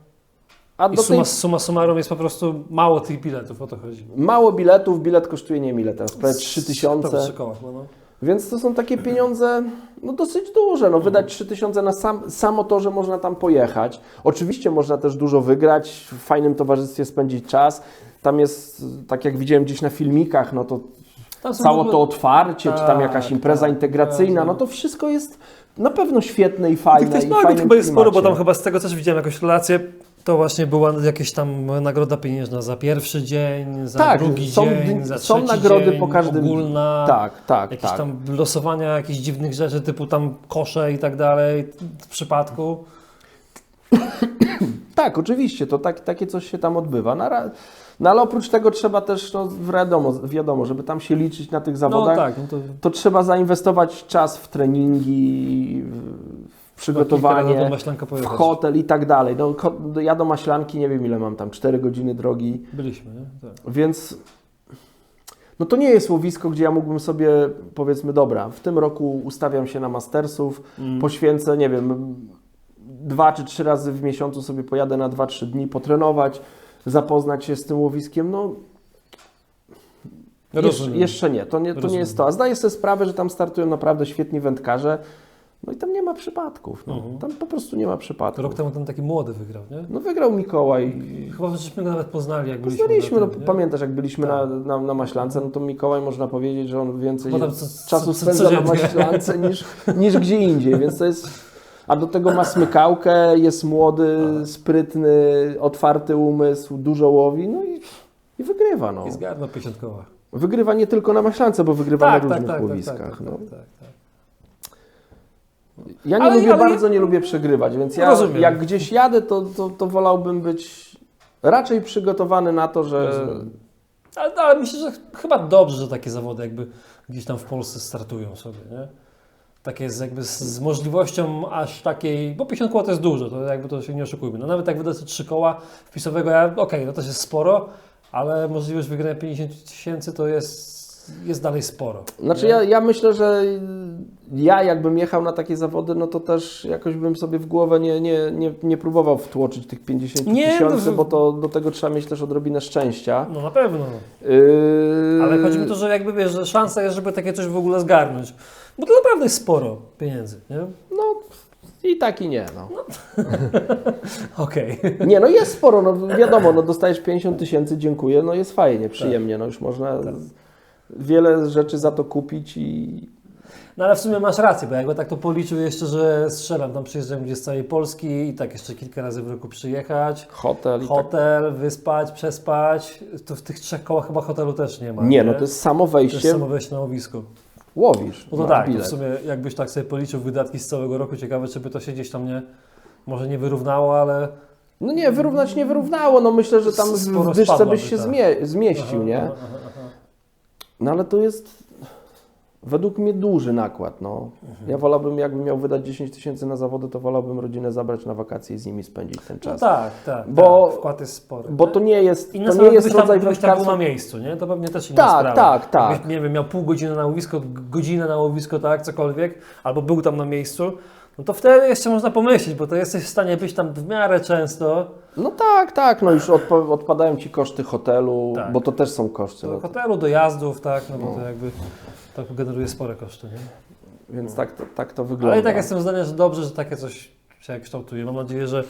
S2: A
S1: I
S2: do tej
S1: summa summarum jest po prostu mało tych biletów, o to chodzi.
S2: mało biletów, bilet kosztuje nie wiem ile teraz, prawie
S1: To
S2: 3000.
S1: przy kołach, no.
S2: Więc to są takie pieniądze no dosyć duże. No, wydać 3000 na samo to, że można tam pojechać. Oczywiście można też dużo wygrać, w fajnym towarzystwie spędzić czas. Tam jest, tak jak widziałem gdzieś na filmikach, no to
S1: Tam są
S2: całe
S1: w ogóle-
S2: to otwarcie, czy tam jakaś impreza
S1: tak,
S2: integracyjna,
S1: tak.
S2: no to wszystko jest na pewno świetne i fajne.
S1: Tych też
S2: i
S1: nagród
S2: fajnym
S1: chyba jest sporo, bo
S2: klimacie.
S1: tam chyba z tego też widziałem jakąś relację. To właśnie była jakaś tam nagroda pieniężna za pierwszy dzień, za
S2: Tak,
S1: drugi
S2: są
S1: dzień, za
S2: są
S1: trzeci
S2: nagrody
S1: dzień,
S2: po każdym...
S1: ogólna,
S2: Tak.
S1: jakieś tam losowania jakichś dziwnych rzeczy, typu tam kosze i tak dalej w przypadku.
S2: Tak, oczywiście, to takie coś się tam odbywa. No ale oprócz tego trzeba też, no wiadomo, żeby tam się liczyć na tych
S1: No
S2: zawodach,
S1: tak, no to
S2: to trzeba zainwestować czas w treningi, w przygotowanie,
S1: do Maślanka
S2: w
S1: pojechać.
S2: hotel i tak dalej. No, ja do Maślanki nie wiem ile mam tam, 4 godziny drogi,
S1: Byliśmy, nie? Tak.
S2: więc no to nie jest łowisko, gdzie ja mógłbym sobie, powiedzmy, dobra, w tym roku ustawiam się na Mastersów, poświęcę, nie wiem, 2 czy 3 razy w miesiącu sobie pojadę na 2-3 dni potrenować, zapoznać się z tym łowiskiem, no
S1: Rozumiem.
S2: jeszcze nie, to nie
S1: Rozumiem.
S2: jest to. A zdaję sobie sprawę, że tam startują naprawdę świetni wędkarze, no i tam nie ma przypadków, no. Tam po prostu nie ma przypadków.
S1: Rok temu ten taki młody wygrał, nie?
S2: No wygrał Mikołaj.
S1: Chyba żeśmy go nawet poznali, jak byliśmy.
S2: Poznaliśmy,
S1: na
S2: no,
S1: tym, nie?
S2: pamiętasz jak byliśmy
S1: Tak.
S2: na Maślance, no to Mikołaj można powiedzieć, że on więcej
S1: Bo tam
S2: czasu spędza na
S1: codziennie.
S2: Maślance niż gdzie indziej, więc to jest... A do tego ma smykałkę, jest młody, sprytny, otwarty umysł, dużo łowi, no i wygrywa, no.
S1: I zgarnął 50 koła.
S2: Wygrywa nie tylko na Maślance, bo wygrywa na różnych łowiskach.
S1: tak.
S2: Ja nie
S1: Ale-
S2: lubię,
S1: ale-
S2: bardzo nie lubię przegrywać, więc ja
S1: Rozumiem.
S2: jak gdzieś jadę, to wolałbym być raczej przygotowany na to, że...
S1: Rozumiem. Ale myślę, że chyba dobrze, że takie zawody jakby gdzieś tam w Polsce startują sobie, nie? Takie jakby z możliwością aż takiej, bo 50 koła to jest dużo, to jakby to się nie oszukujmy. No nawet jak wyda sobie 3 koła wpisowego, okej, no to jest sporo, ale możliwość wygrania 50 000 to jest dalej sporo.
S2: Znaczy
S1: nie?
S2: ja myślę, że ja jakbym jechał na takie zawody, no to też jakoś bym sobie w głowę nie próbował wtłoczyć tych 50
S1: Nie,
S2: 000,
S1: no,
S2: bo to do tego trzeba mieć też odrobinę szczęścia.
S1: No na pewno. Ale chodzi mi o to, że jakby wiesz, że szansa jest, żeby takie coś w ogóle zgarnąć. Bo to naprawdę jest sporo pieniędzy, nie?
S2: No, I tak i nie, no.
S1: Okej.
S2: Nie, no jest sporo, no wiadomo, no dostajesz 50 000, dziękuję, no jest fajnie, przyjemnie, no już można wiele rzeczy za to kupić i...
S1: No ale w sumie masz rację, bo jakby tak to policzył jeszcze, że strzelam, tam przyjeżdżam gdzieś z całej Polski i tak jeszcze kilka razy w roku przyjechać.
S2: Hotel i
S1: Hotel, wyspać, przespać. To w tych 3 kołach chyba hotelu też nie ma.
S2: tak. Nie, no to jest samo
S1: To jest
S2: wejście,
S1: samo wejście na łowisko.
S2: łowisz
S1: No to
S2: na
S1: tak, to w
S2: bilet.
S1: sumie jakbyś tak sobie policzył wydatki z całego roku, ciekawe czy by to się gdzieś tam może nie wyrównało, ale...
S2: No nie, wyrównać nie wyrównało, no myślę, że tam
S1: Sporo
S2: w dyszce
S1: spadłaby,
S2: byś się
S1: tak.
S2: zmieścił, nie? No ale to jest według mnie duży nakład, no. Ja wolałbym, jakbym miał wydać 10 000 na zawody, to wolałbym rodzinę zabrać na wakacje i z nimi spędzić ten
S1: No
S2: czas.
S1: tak,
S2: Bo-
S1: tak. Wkład jest spory.
S2: Bo to nie jest,
S1: Inna
S2: to
S1: sprawa,
S2: nie jest
S1: gdybyś
S2: rodzaj
S1: gdybyś tam był
S2: wędkarstwa.
S1: na miejscu, nie? To pewnie też inna
S2: Tak,
S1: sprawa.
S2: tak, tak.
S1: Jakbyś, nie wiem, miał pół godziny na łowisko, godzinę na łowisko, tak, cokolwiek, albo był tam na miejscu, no to wtedy jeszcze można pomyśleć, bo to jesteś w stanie być tam w miarę często.
S2: No tak, no już odpadają Ci koszty hotelu,
S1: Tak.
S2: bo to też są koszty.
S1: Do
S2: No,
S1: hotelu, dojazdów, tak, no bo to jakby to generuje spore koszty, nie?
S2: więc tak to wygląda.
S1: Ale i tak jestem zdania, że dobrze, że takie coś się kształtuje. Mam nadzieję, że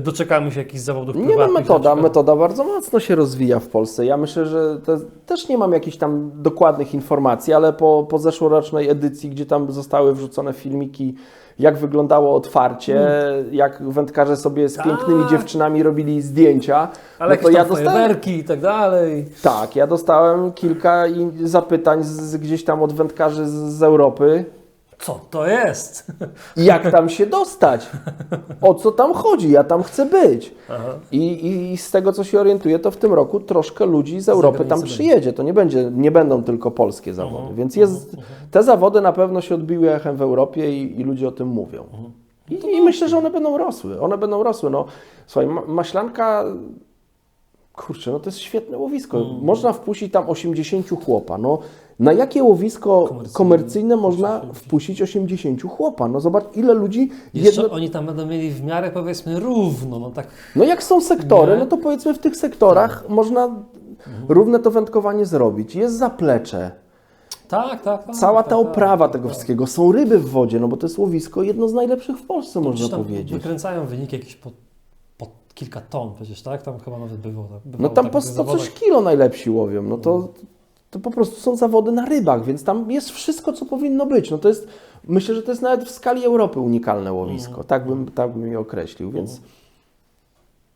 S1: doczekamy się jakichś zawodów
S2: Nie no,
S1: prywatnych. na przykład.
S2: metoda bardzo mocno się rozwija w Polsce. Ja myślę, że też nie mam jakichś tam dokładnych informacji, ale po zeszłorocznej edycji, gdzie tam zostały wrzucone filmiki, jak wyglądało otwarcie, jak wędkarze sobie z pięknymi
S1: Tak.
S2: dziewczynami robili zdjęcia,
S1: Ale
S2: no
S1: jakieś
S2: to ja
S1: tam
S2: dostałem,
S1: fajerwerki i tak dalej.
S2: tak, ja dostałem kilka zapytań gdzieś tam od wędkarzy z Europy.
S1: Co to jest?
S2: Jak tam się dostać? O co tam chodzi? Ja tam chcę być.
S1: Aha.
S2: I z tego, co się orientuję, to w tym roku troszkę ludzi z Europy tam
S1: zagranicy
S2: przyjedzie. To nie będą tylko polskie zawody. Więc te zawody na pewno się odbiły echem w Europie i ludzie o tym mówią. I myślę, że one będą rosły. One będą rosły. No, słuchaj, Maślanka, kurczę, no to jest świetne łowisko. Można wpuścić tam 80 chłopa. No, na jakie łowisko komercyjne można wpuścić 80 chłopa? No zobacz, ile ludzi...
S1: Jeszcze oni tam będą mieli w miarę, powiedzmy, równo, no tak.
S2: No jak są sektory,
S1: Nie?
S2: no to powiedzmy w tych sektorach można równe to wędkowanie zrobić. Jest zaplecze,
S1: Tak.
S2: cała ta oprawa tego wszystkiego. Są ryby w wodzie, no bo to jest łowisko jedno z najlepszych w Polsce, można
S1: Tam
S2: powiedzieć.
S1: wykręcają wyniki jakieś po kilka ton przecież, tak? Tam chyba nawet bywało
S2: No tam
S1: tak
S2: po
S1: w tych
S2: 100 coś
S1: zawodach.
S2: kilo najlepsi łowią. No to po prostu są zawody na rybach, więc tam jest wszystko, co powinno być. No to jest, myślę, że to jest nawet w skali Europy unikalne łowisko. Tak bym je określił, więc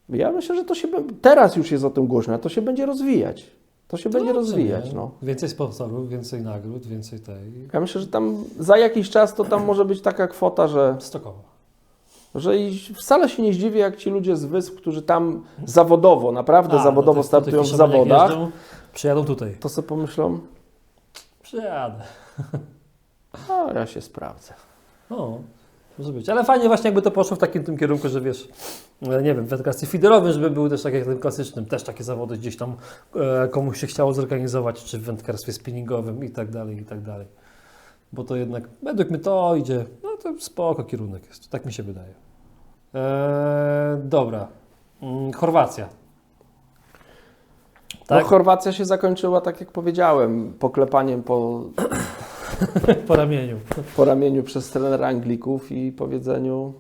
S2: ja myślę, że to się teraz już jest o tym głośno, a to się będzie rozwijać. To się będzie rozwijać,
S1: nie?
S2: no.
S1: Więcej sponsorów, więcej nagród, więcej tej...
S2: Ja myślę, że tam za jakiś czas to tam może być taka kwota,
S1: Stokowo.
S2: że wcale się nie zdziwię, jak ci ludzie z wysp, którzy tam zawodowo, naprawdę zawodowo startują w zawodach,
S1: Przyjadą tutaj.
S2: to sobie pomyślą,
S1: Przyjadę.
S2: a ja się sprawdzę.
S1: No, może być. Ale fajnie właśnie jakby to poszło w takim tym kierunku, że wiesz, nie wiem, w wędkarstwie feederowym, żeby były też tak jak w tym klasycznym, też takie zawody gdzieś tam komuś się chciało zorganizować, czy w wędkarstwie spinningowym i tak dalej, i tak dalej. Bo to jednak, według mnie to idzie, no to spoko kierunek jest, tak mi się wydaje. Dobra, Chorwacja. Tak?
S2: No Chorwacja się zakończyła, tak jak powiedziałem, poklepaniem
S1: Po ramieniu.
S2: po ramieniu przez trenera Anglików i powiedzeniu,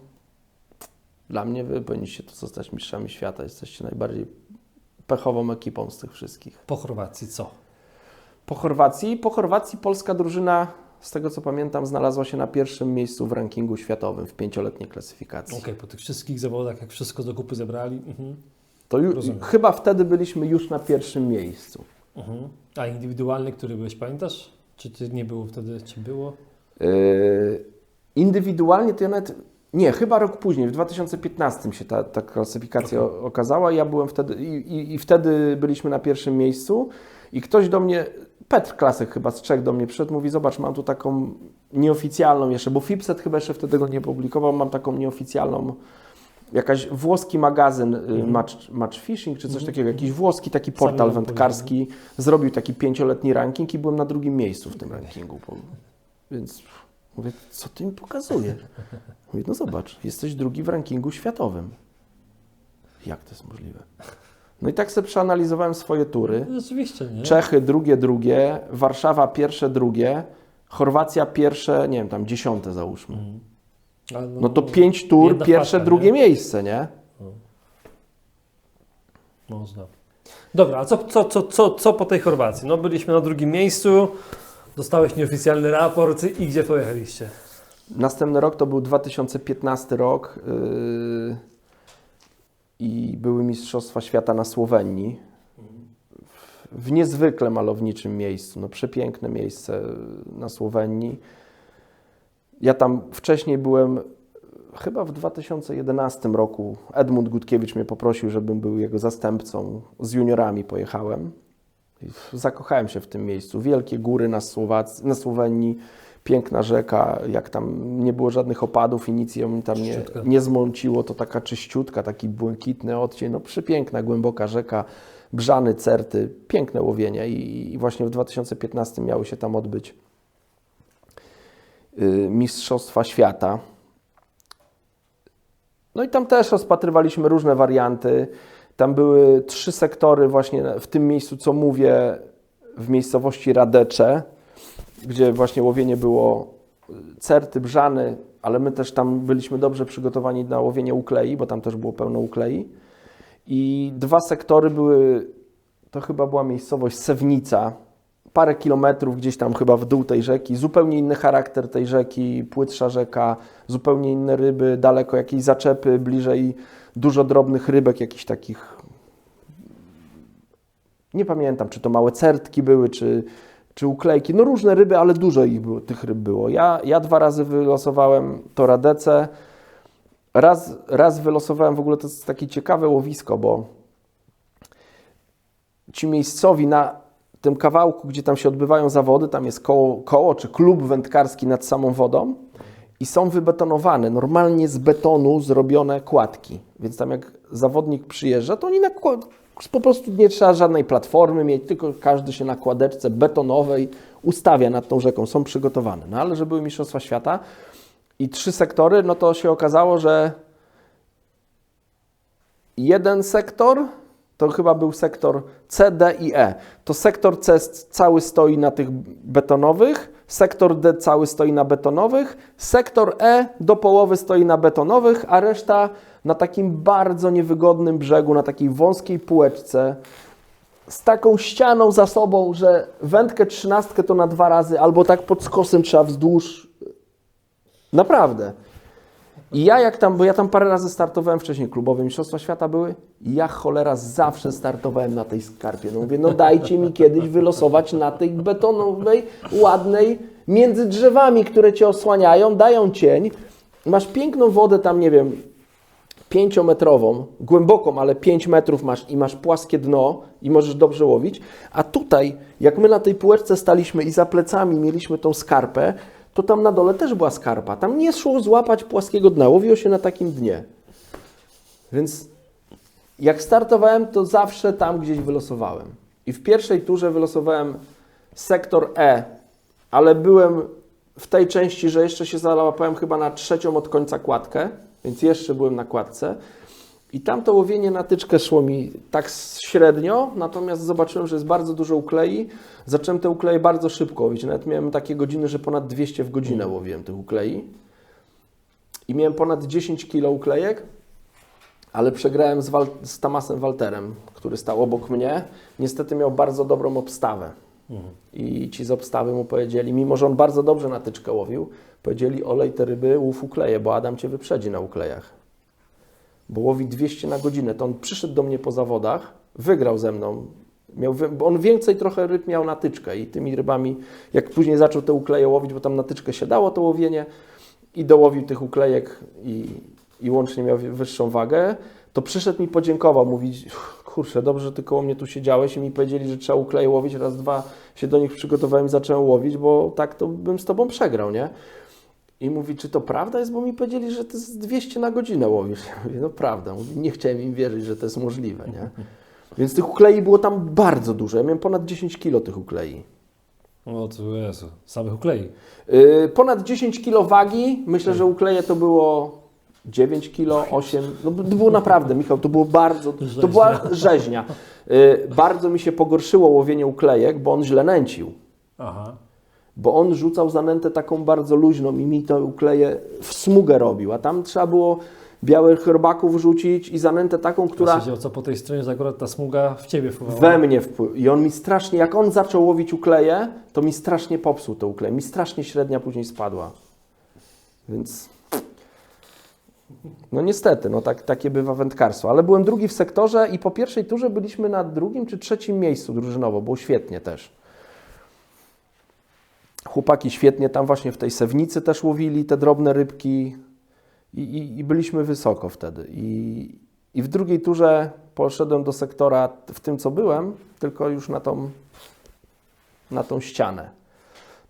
S2: dla mnie wy powinniście tu zostać mistrzami świata, jesteście najbardziej pechową ekipą z tych wszystkich.
S1: Po Chorwacji co?
S2: Po Chorwacji polska drużyna, z tego co pamiętam, znalazła się na pierwszym miejscu w rankingu światowym w 5-letniej klasyfikacji.
S1: Okej, po tych wszystkich zawodach, jak wszystko do kupy zebrali.
S2: To
S1: Rozumiem.
S2: chyba wtedy byliśmy już na pierwszym miejscu.
S1: A indywidualny, który byłeś, pamiętasz? Czy ty nie było wtedy, czy było?
S2: Indywidualnie to ja nawet... Nie, chyba rok później, w 2015 się ta klasyfikacja okazała. Ja byłem wtedy i wtedy byliśmy na pierwszym miejscu i ktoś do mnie, Petr Klasek chyba z Czech do mnie przyszedł, mówi, zobacz, mam tu taką nieoficjalną jeszcze, bo Fipset chyba jeszcze wtedy go nie publikował, mam taką nieoficjalną, jakaś włoski magazyn Match Fishing czy coś takiego, jakiś włoski taki portal wędkarski zrobił taki 5-letni ranking i byłem na drugim miejscu w tym rankingu. Więc mówię, co ty mi pokazujesz? Mówię, no zobacz, jesteś drugi w rankingu światowym. Jak to jest możliwe? No i tak sobie przeanalizowałem swoje tury.
S1: No, rzeczywiście, nie?
S2: Czechy drugie, Warszawa pierwsze, drugie, Chorwacja pierwsze, nie wiem, tam 10 załóżmy. No to 5 tur,
S1: jedna
S2: pierwsze,
S1: wpadka,
S2: drugie
S1: nie?
S2: miejsce, nie?
S1: Można. Dobra, a co po tej Chorwacji? No byliśmy na drugim miejscu, dostałeś nieoficjalny raport i gdzie pojechaliście?
S2: Następny rok to był 2015 rok i były Mistrzostwa Świata na Słowenii. W niezwykle malowniczym miejscu, no przepiękne miejsce na Słowenii. Ja tam wcześniej byłem, chyba w 2011 roku. Edmund Gutkiewicz mnie poprosił, żebym był jego zastępcą. Z juniorami pojechałem. I zakochałem się w tym miejscu. Wielkie góry na Słowenii, piękna rzeka, jak tam nie było żadnych opadów i nic ją tam nie zmąciło, to taka czyściutka, taki błękitny odcień. No przepiękna, głęboka rzeka, brzany, certy, piękne łowienie i właśnie w 2015 miały się tam odbyć Mistrzostwa Świata. No i tam też rozpatrywaliśmy różne warianty. Tam były 3 sektory właśnie w tym miejscu, co mówię, w miejscowości Radecze, gdzie właśnie łowienie było certy, brzany, ale my też tam byliśmy dobrze przygotowani na łowienie uklei, bo tam też było pełno uklei. I 2 sektory były, to chyba była miejscowość Sewnica, parę kilometrów gdzieś tam chyba w dół tej rzeki, zupełnie inny charakter tej rzeki, płytsza rzeka, zupełnie inne ryby, daleko jakieś zaczepy, bliżej dużo drobnych rybek, jakichś takich, nie pamiętam, czy to małe certki były, czy uklejki, no różne ryby, ale dużo ich było, tych ryb było. Ja 2 razy wylosowałem to Radece, raz wylosowałem, w ogóle to jest takie ciekawe łowisko, bo ci miejscowi na tym kawałku, gdzie tam się odbywają zawody, tam jest koło czy klub wędkarski nad samą wodą i są wybetonowane, normalnie z betonu zrobione kładki. Więc tam jak zawodnik przyjeżdża, to oni po prostu nie trzeba żadnej platformy mieć, tylko każdy się na kładeczce betonowej ustawia nad tą rzeką, są przygotowane. No ale że były Mistrzostwa Świata i 3 sektory, no to się okazało, że jeden sektor to chyba był sektor C, D i E. To sektor C cały stoi na tych betonowych, sektor D cały stoi na betonowych, sektor E do połowy stoi na betonowych, a reszta na takim bardzo niewygodnym brzegu, na takiej wąskiej półeczce, z taką ścianą za sobą, że wędkę 13 to na 2 razy, albo tak pod skosem trzeba wzdłuż. Naprawdę. I bo ja tam parę razy startowałem wcześniej, klubowe Mistrzostwa Świata były, i ja cholera zawsze startowałem na tej skarpie. No mówię, no dajcie mi kiedyś wylosować na tej betonowej, ładnej, między drzewami, które cię osłaniają, dają cień. Masz piękną wodę tam, nie wiem, 5-metrową, głęboką, ale 5 metrów masz i masz płaskie dno i możesz dobrze łowić. A tutaj, jak my na tej półeczce staliśmy i za plecami mieliśmy tą skarpę, to tam na dole też była skarpa. Tam nie szło złapać płaskiego dna, łowiło się na takim dnie. Więc jak startowałem, to zawsze tam gdzieś wylosowałem. I w pierwszej turze wylosowałem sektor E, ale byłem w tej części, że jeszcze się załapałem chyba na 3. od końca kładkę, więc jeszcze byłem na kładce. I tam to łowienie na tyczkę szło mi tak średnio, natomiast zobaczyłem, że jest bardzo dużo uklei. Zacząłem te ukleje bardzo szybko łowić. Nawet miałem takie godziny, że ponad 200 w godzinę łowiłem tych uklei. I miałem ponad 10 kg uklejek, ale przegrałem z Tamasem Walterem, który stał obok mnie. Niestety miał bardzo dobrą obstawę. I ci z obstawy mu powiedzieli, mimo że on bardzo dobrze na tyczkę łowił, powiedzieli, olej te ryby, łów ukleje, bo Adam cię wyprzedzi na uklejach. Bo łowi 200 na godzinę. To on przyszedł do mnie po zawodach, wygrał ze mną. Bo on więcej trochę ryb miał na tyczkę i tymi rybami, jak później zaczął te ukleje łowić, bo tam na tyczkę się dało to łowienie i dołowił tych uklejek i łącznie miał wyższą wagę, to przyszedł mi podziękował, mówi, kurczę, dobrze, że ty koło mnie tu siedziałeś i mi powiedzieli, że trzeba ukleje łowić, raz, dwa się do nich przygotowałem i zacząłem łowić, bo tak to bym z tobą przegrał, nie? I mówi, czy to prawda jest, bo mi powiedzieli, że ty z 200 na godzinę łowisz. Ja mówię, no prawda. Mówi, nie chciałem im wierzyć, że to jest możliwe, nie? Więc tych uklei było tam bardzo dużo. Ja miałem ponad 10 kg tych uklei.
S1: O to Jezu, samych uklei.
S2: Ponad 10 kg wagi. Myślę, że ukleje to było 9 kg, 8. No to było naprawdę, Michał, to było bardzo... To była rzeźnia. Bardzo mi się pogorszyło łowienie uklejek, bo on źle nęcił.
S1: Aha.
S2: bo on rzucał zanętę taką bardzo luźną i mi to ukleje w smugę robił, a tam trzeba było białych robaków rzucić i zanętę taką, która
S1: Siedział co po tej stronie, że akurat ta smuga w ciebie wpływała.
S2: we mnie wpływa. I on mi strasznie, jak on zaczął łowić ukleje, to mi strasznie popsuł to ukleje. Mi strasznie średnia później spadła. Więc no niestety, no takie bywa wędkarstwo. Ale byłem drugi w sektorze i po pierwszej turze byliśmy na drugim czy trzecim miejscu drużynowo. Było świetnie też. Chłopaki świetnie tam właśnie w tej Sewnicy też łowili te drobne rybki i byliśmy wysoko wtedy. I w drugiej turze poszedłem do sektora w tym, co byłem, tylko już na tą ścianę.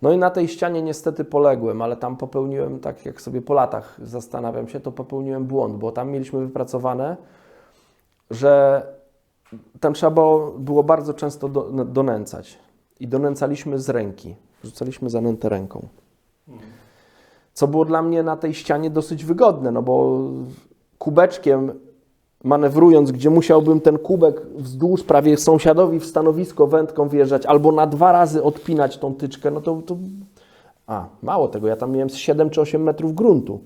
S2: No i na tej ścianie niestety poległem, ale tam popełniłem, tak jak sobie po latach zastanawiam się, to popełniłem błąd, bo tam mieliśmy wypracowane, że tam trzeba było bardzo często donęcać. I donęcaliśmy z ręki. Rzucaliśmy zanętę ręką. Co było dla mnie na tej ścianie dosyć wygodne, no bo kubeczkiem manewrując, gdzie musiałbym ten kubek wzdłuż prawie sąsiadowi w stanowisko wędką wjeżdżać albo na 2 razy odpinać tą tyczkę, no to mało tego, ja tam miałem z 7 czy 8 metrów gruntu.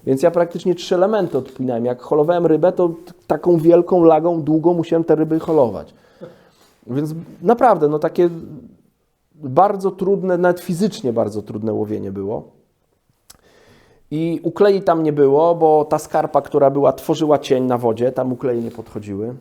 S2: Więc ja praktycznie 3 elementy odpinałem. Jak holowałem rybę, to taką wielką lagą, długo musiałem te ryby holować. Więc naprawdę, no takie bardzo trudne, nawet fizycznie bardzo trudne łowienie było. I uklei tam nie było, bo ta skarpa, która była, tworzyła cień na wodzie, tam uklei nie podchodziły.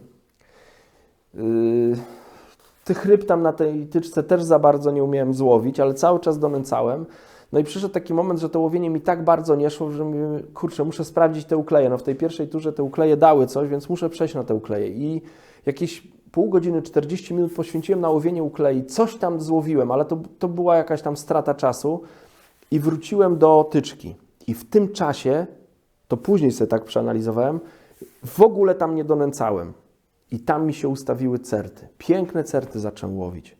S2: Tych ryb tam na tej tyczce też za bardzo nie umiałem złowić, ale cały czas donęcałem. No i przyszedł taki moment, że to łowienie mi tak bardzo nie szło, że mówię, kurczę, muszę sprawdzić te ukleje. No w tej pierwszej turze te ukleje dały coś, więc muszę przejść na te ukleje. I jakieś pół godziny, 40 minut poświęciłem na łowienie uklei. Coś tam złowiłem, ale to była jakaś tam strata czasu. I wróciłem do tyczki. I w tym czasie, to później sobie tak przeanalizowałem, w ogóle tam nie donęcałem. I tam mi się ustawiły certy. Piękne certy zacząłem łowić.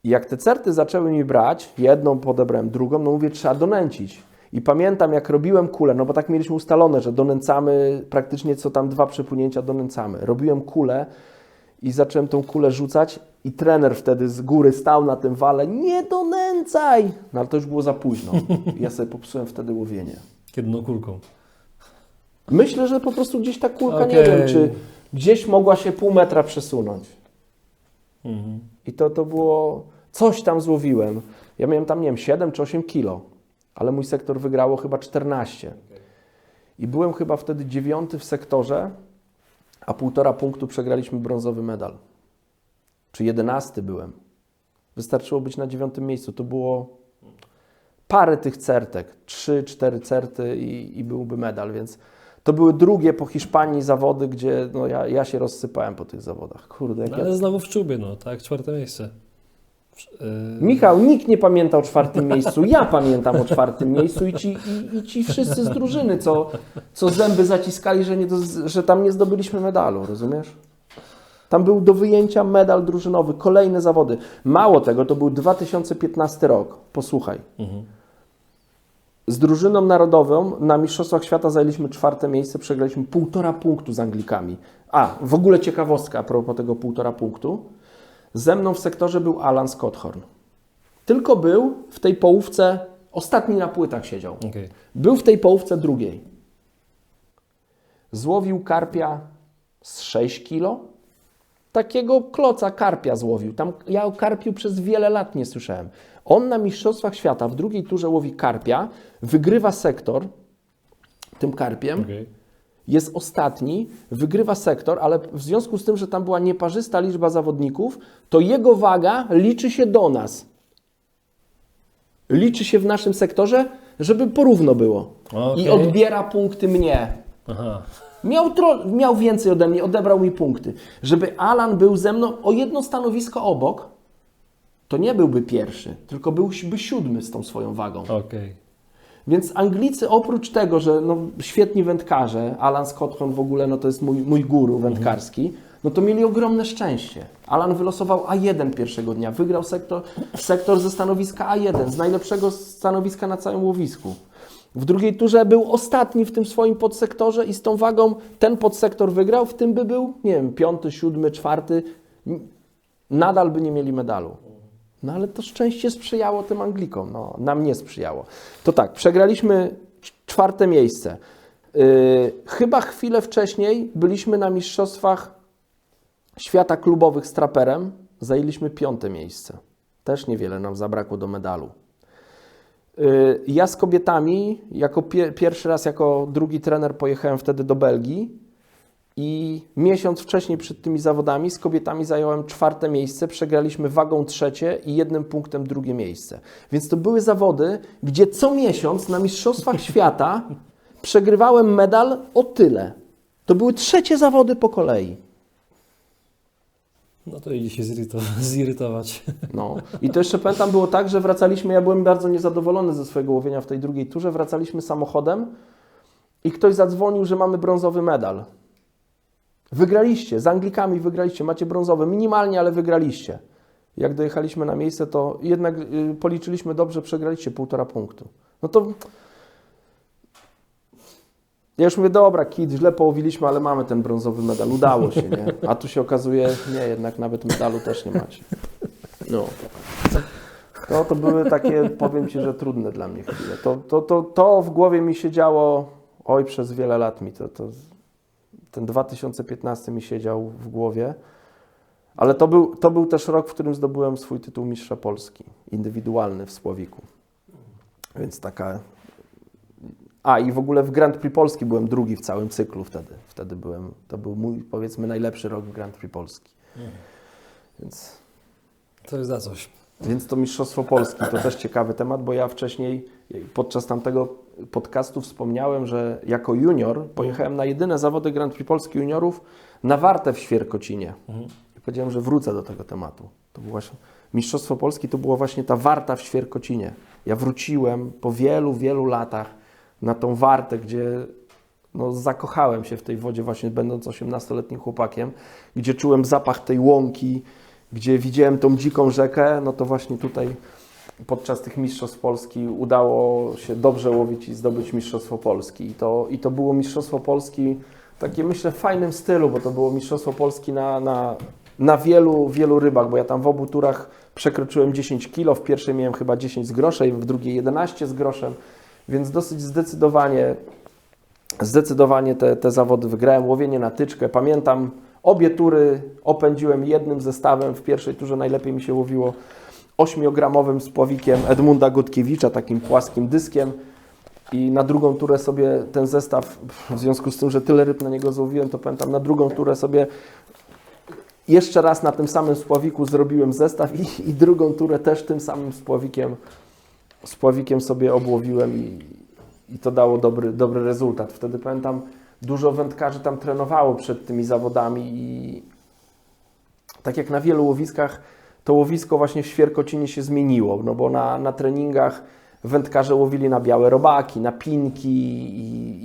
S2: I jak te certy zaczęły mi brać, jedną podebrałem, drugą, no mówię, trzeba donęcić. I pamiętam, jak robiłem kulę, no bo tak mieliśmy ustalone, że donęcamy praktycznie co tam 2 przypłynięcia donęcamy. Robiłem kulę i zacząłem tą kulę rzucać i trener wtedy z góry stał na tym wale, nie donęcaj! No ale to już było za późno. Ja sobie popsułem wtedy łowienie.
S1: Jedną kulką.
S2: Myślę, że po prostu gdzieś ta kulka, nie
S1: Okej.
S2: wiem, czy gdzieś mogła się pół metra przesunąć.
S1: Mhm.
S2: I to było, coś tam złowiłem. Ja miałem tam, nie wiem, 7 czy 8 kilo, ale mój sektor wygrało chyba 14. I byłem chyba wtedy 9 w sektorze, a 1,5 punktu przegraliśmy brązowy medal. Czy 11 byłem. Wystarczyło być na 9 miejscu. To było parę tych certek, 3-4 certy i byłby medal, więc to były drugie po Hiszpanii zawody, gdzie no ja się rozsypałem po tych zawodach. Kurde, jak
S1: No,
S2: ja...
S1: ale znowu w czubie, no tak, 4 miejsce.
S2: Michał, nikt nie pamięta o 4 miejscu. Ja pamiętam o 4 miejscu i ci wszyscy z drużyny, co zęby zaciskali, że tam nie zdobyliśmy medalu, rozumiesz? Tam był do wyjęcia medal drużynowy, kolejne zawody. Mało tego, to był 2015 rok. Posłuchaj. Z drużyną narodową na Mistrzostwach Świata zajęliśmy 4 miejsce, przegraliśmy 1,5 punktu z Anglikami. W ogóle ciekawostka a propos tego 1,5 punktu. Ze mną w sektorze był Alan Scotthorn. Tylko był w tej połówce, ostatni na płytach siedział.
S1: Okay.
S2: Był w tej połówce drugiej. Złowił karpia z 6 kilo. Takiego kloca karpia złowił. Ja o karpiu przez wiele lat nie słyszałem. On na Mistrzostwach Świata w drugiej turze łowi karpia, wygrywa sektor tym karpiem.
S1: Okay.
S2: Jest ostatni, wygrywa sektor, ale w związku z tym, że tam była nieparzysta liczba zawodników, to jego waga liczy się do nas. Liczy się w naszym sektorze, żeby porówno było.
S1: Okay.
S2: I odbiera punkty mnie.
S1: Aha.
S2: Miał więcej ode mnie, odebrał mi punkty. Żeby Alan był ze mną o jedno stanowisko obok, to nie byłby pierwszy, tylko byłby 7 z tą swoją wagą.
S1: Okay.
S2: Więc Anglicy oprócz tego, że no, świetni wędkarze, Alan Scotthorn w ogóle no, to jest mój guru wędkarski, no to mieli ogromne szczęście. Alan wylosował A1 pierwszego dnia, wygrał sektor ze stanowiska A1, z najlepszego stanowiska na całym łowisku. W drugiej turze był ostatni w tym swoim podsektorze i z tą wagą ten podsektor wygrał, w tym by był, nie wiem, 5., 7., 4. Nadal by nie mieli medalu. No ale to szczęście sprzyjało tym Anglikom, no, nam nie sprzyjało. To tak, przegraliśmy 4. miejsce. Chyba chwilę wcześniej byliśmy na Mistrzostwach Świata Klubowych z traperem, zajęliśmy 5. miejsce. Też niewiele nam zabrakło do medalu. Ja z kobietami, jako pierwszy raz jako drugi trener pojechałem wtedy do Belgii i miesiąc wcześniej przed tymi zawodami z kobietami zająłem 4. miejsce, przegraliśmy wagą 3. i 1 punktem 2. miejsce. Więc to były zawody, gdzie co miesiąc na Mistrzostwach Świata przegrywałem medal o tyle. To były 3. zawody po kolei.
S1: No to idzie się zirytować.
S2: No. I to jeszcze pamiętam, było tak, że wracaliśmy, ja byłem bardzo niezadowolony ze swojego łowienia w tej drugiej turze, wracaliśmy samochodem i ktoś zadzwonił, że mamy brązowy medal. Wygraliście, z Anglikami wygraliście, macie brązowy, minimalnie, ale wygraliście. Jak dojechaliśmy na miejsce, to jednak policzyliśmy dobrze, przegraliście 1,5 punktu. No to ja już mówię, dobra, kit, źle połowiliśmy, ale mamy ten brązowy medal, udało się, nie? A tu się okazuje, nie, jednak nawet medalu też nie macie. No. To były takie, powiem Ci, że trudne dla mnie chwile. To w głowie mi się działo, przez wiele lat mi ten 2015 mi siedział w głowie, ale to był też rok, w którym zdobyłem swój tytuł mistrza Polski, indywidualny w Sławiku. Więc taka... i w ogóle w Grand Prix Polski byłem drugi w całym cyklu wtedy byłem, to był mój, powiedzmy, najlepszy rok w Grand Prix Polski. Więc...
S1: To jest za coś.
S2: Więc to Mistrzostwo Polski to też ciekawy temat, bo ja wcześniej podczas tamtego podcastu wspomniałem, że jako junior pojechałem na jedyne zawody Grand Prix Polski juniorów na Wartę w Świerkocinie. I powiedziałem, że wrócę do tego tematu. To było właśnie Mistrzostwo Polski, to była właśnie ta Warta w Świerkocinie. Ja wróciłem po wielu, wielu latach na tą Wartę, gdzie zakochałem się w tej wodzie właśnie będąc 18-letnim chłopakiem, gdzie czułem zapach tej łąki, gdzie widziałem tą dziką rzekę, no to właśnie tutaj podczas tych Mistrzostw Polski udało się dobrze łowić i zdobyć Mistrzostwo Polski. I to było Mistrzostwo Polski takie, myślę, w fajnym stylu, bo to było Mistrzostwo Polski na wielu, wielu rybach, bo ja tam w obu turach przekroczyłem 10 kg, w pierwszej miałem chyba 10 z groszem, w drugiej 11 z groszem, więc dosyć zdecydowanie te zawody wygrałem. Łowienie na tyczkę, pamiętam, obie tury opędziłem jednym zestawem. W pierwszej turze najlepiej mi się łowiło 8-gramowym spławikiem Edmunda Gutkiewicza, takim płaskim dyskiem. I na drugą turę sobie ten zestaw, w związku z tym, że tyle ryb na niego złowiłem, to pamiętam, na drugą turę sobie jeszcze raz na tym samym spławiku zrobiłem zestaw i drugą turę też tym samym spławikiem sobie obłowiłem i to dało dobry rezultat. Wtedy pamiętam, dużo wędkarzy tam trenowało przed tymi zawodami i tak jak na wielu łowiskach, to łowisko właśnie w Świerkocinie się zmieniło, no bo na treningach wędkarze łowili na białe robaki, na pinki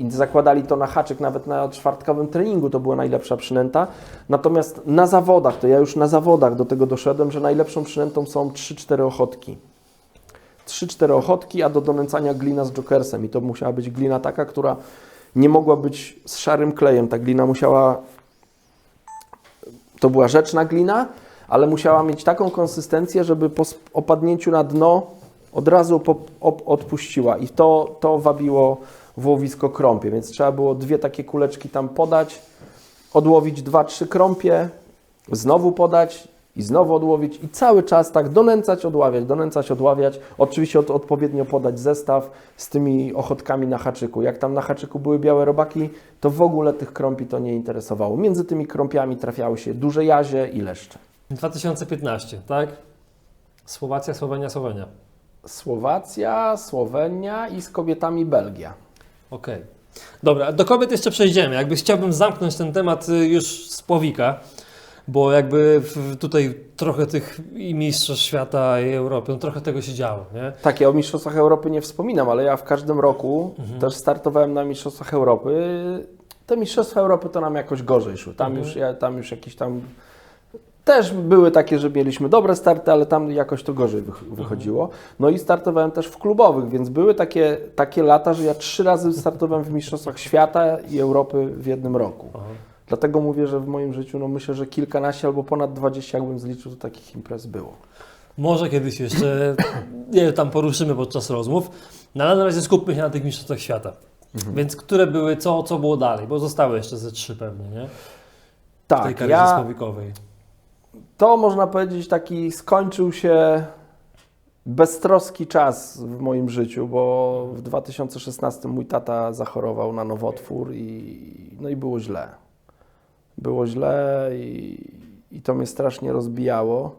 S2: i zakładali to na haczyk, nawet na czwartkowym treningu to była najlepsza przynęta. Natomiast na zawodach, to ja już na zawodach do tego doszedłem, że najlepszą przynętą są 3-4 ochotki. 3-4 ochotki, a do donęcania glina z jokersem. I to musiała być glina taka, która nie mogła być z szarym klejem. Ta glina to była rzeczna glina, ale musiała mieć taką konsystencję, żeby po opadnięciu na dno od razu odpuściła. I to wabiło w łowisko krąpie, więc trzeba było 2 takie kuleczki tam podać, odłowić 2-3 krąpie, znowu podać i znowu odłowić i cały czas tak donęcać, odławiać. Oczywiście odpowiednio podać zestaw z tymi ochotkami na haczyku. Jak tam na haczyku były białe robaki, to w ogóle tych krąpi to nie interesowało. Między tymi krąpiami trafiały się duże jazie i leszcze.
S1: 2015, tak? Słowacja, Słowenia.
S2: Słowacja, Słowenia i z kobietami Belgia.
S1: Okej. Dobra, do kobiet jeszcze przejdziemy. Jakby chciałbym zamknąć ten temat już z Pławika, bo jakby tutaj trochę tych i mistrzostw świata i Europy, no trochę tego się działo, nie?
S2: Tak, ja o mistrzostwach Europy nie wspominam, ale ja w każdym roku też startowałem na mistrzostwach Europy. Te mistrzostwa Europy to nam jakoś gorzej szły. Tam już jakieś tam... Też były takie, że mieliśmy dobre starty, ale tam jakoś to gorzej wychodziło. No i startowałem też w klubowych, więc były takie lata, że ja 3 razy startowałem w mistrzostwach świata i Europy w jednym roku. Dlatego mówię, że w moim życiu, no myślę, że kilkanaście albo ponad 20, jakbym zliczył, to takich imprez było.
S1: Może kiedyś jeszcze je tam poruszymy podczas rozmów, no ale na razie skupmy się na tych mistrzostwach świata. Więc które były, co było dalej? Bo zostały jeszcze ze 3 pewnie, nie? W tej
S2: Tak,
S1: karierze słowikowej.
S2: to można powiedzieć taki skończył się beztroski czas w moim życiu, bo w 2016 mój tata zachorował na nowotwór i było źle. Było źle i to mnie strasznie rozbijało.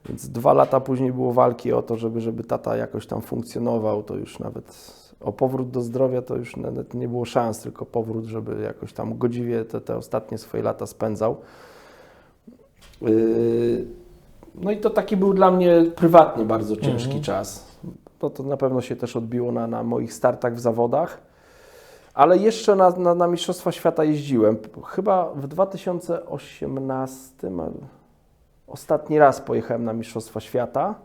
S2: Więc 2 lata później było walki o to, żeby tata jakoś tam funkcjonował, to już nawet o powrót do zdrowia to już nawet nie było szans, tylko powrót, żeby jakoś tam godziwie te ostatnie swoje lata spędzał. No i to taki był dla mnie prywatnie bardzo ciężki czas. To na pewno się też odbiło na moich startach w zawodach. Ale jeszcze na Mistrzostwa Świata jeździłem. Chyba w 2018 ostatni raz pojechałem na Mistrzostwa Świata.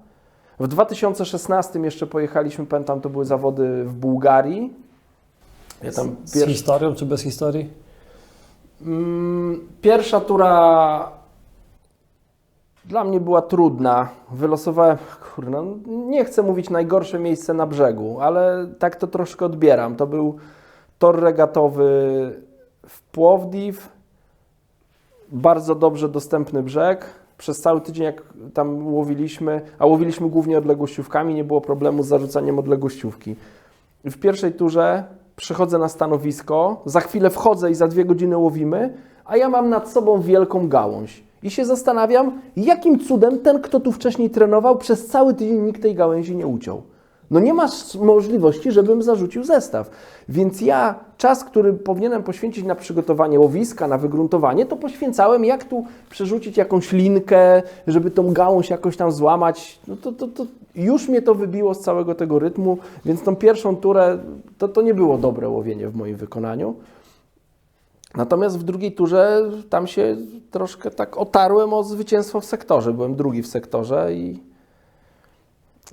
S2: W 2016 jeszcze pojechaliśmy, pamiętam, to były zawody w Bułgarii. Ja tam
S1: Z historią czy bez historii?
S2: Pierwsza tura dla mnie była trudna. Wylosowałem, nie chcę mówić najgorsze miejsce na brzegu, ale tak to troszkę odbieram. To był tor regatowy w Płowdiw, bardzo dobrze dostępny brzeg. Przez cały tydzień jak tam łowiliśmy, a łowiliśmy głównie odległościówkami, nie było problemu z zarzucaniem odległościówki. W pierwszej turze przychodzę na stanowisko, za chwilę wchodzę i za 2 godziny łowimy, a ja mam nad sobą wielką gałąź. I się zastanawiam, jakim cudem ten, kto tu wcześniej trenował, przez cały tydzień nikt tej gałęzi nie uciął. No nie masz możliwości, żebym zarzucił zestaw. Więc ja czas, który powinienem poświęcić na przygotowanie łowiska, na wygruntowanie, to poświęcałem, jak tu przerzucić jakąś linkę, żeby tą gałąź jakoś tam złamać. No to już mnie to wybiło z całego tego rytmu, więc tą pierwszą turę to nie było dobre łowienie w moim wykonaniu. Natomiast w drugiej turze tam się troszkę tak otarłem o zwycięstwo w sektorze. Byłem drugi w sektorze i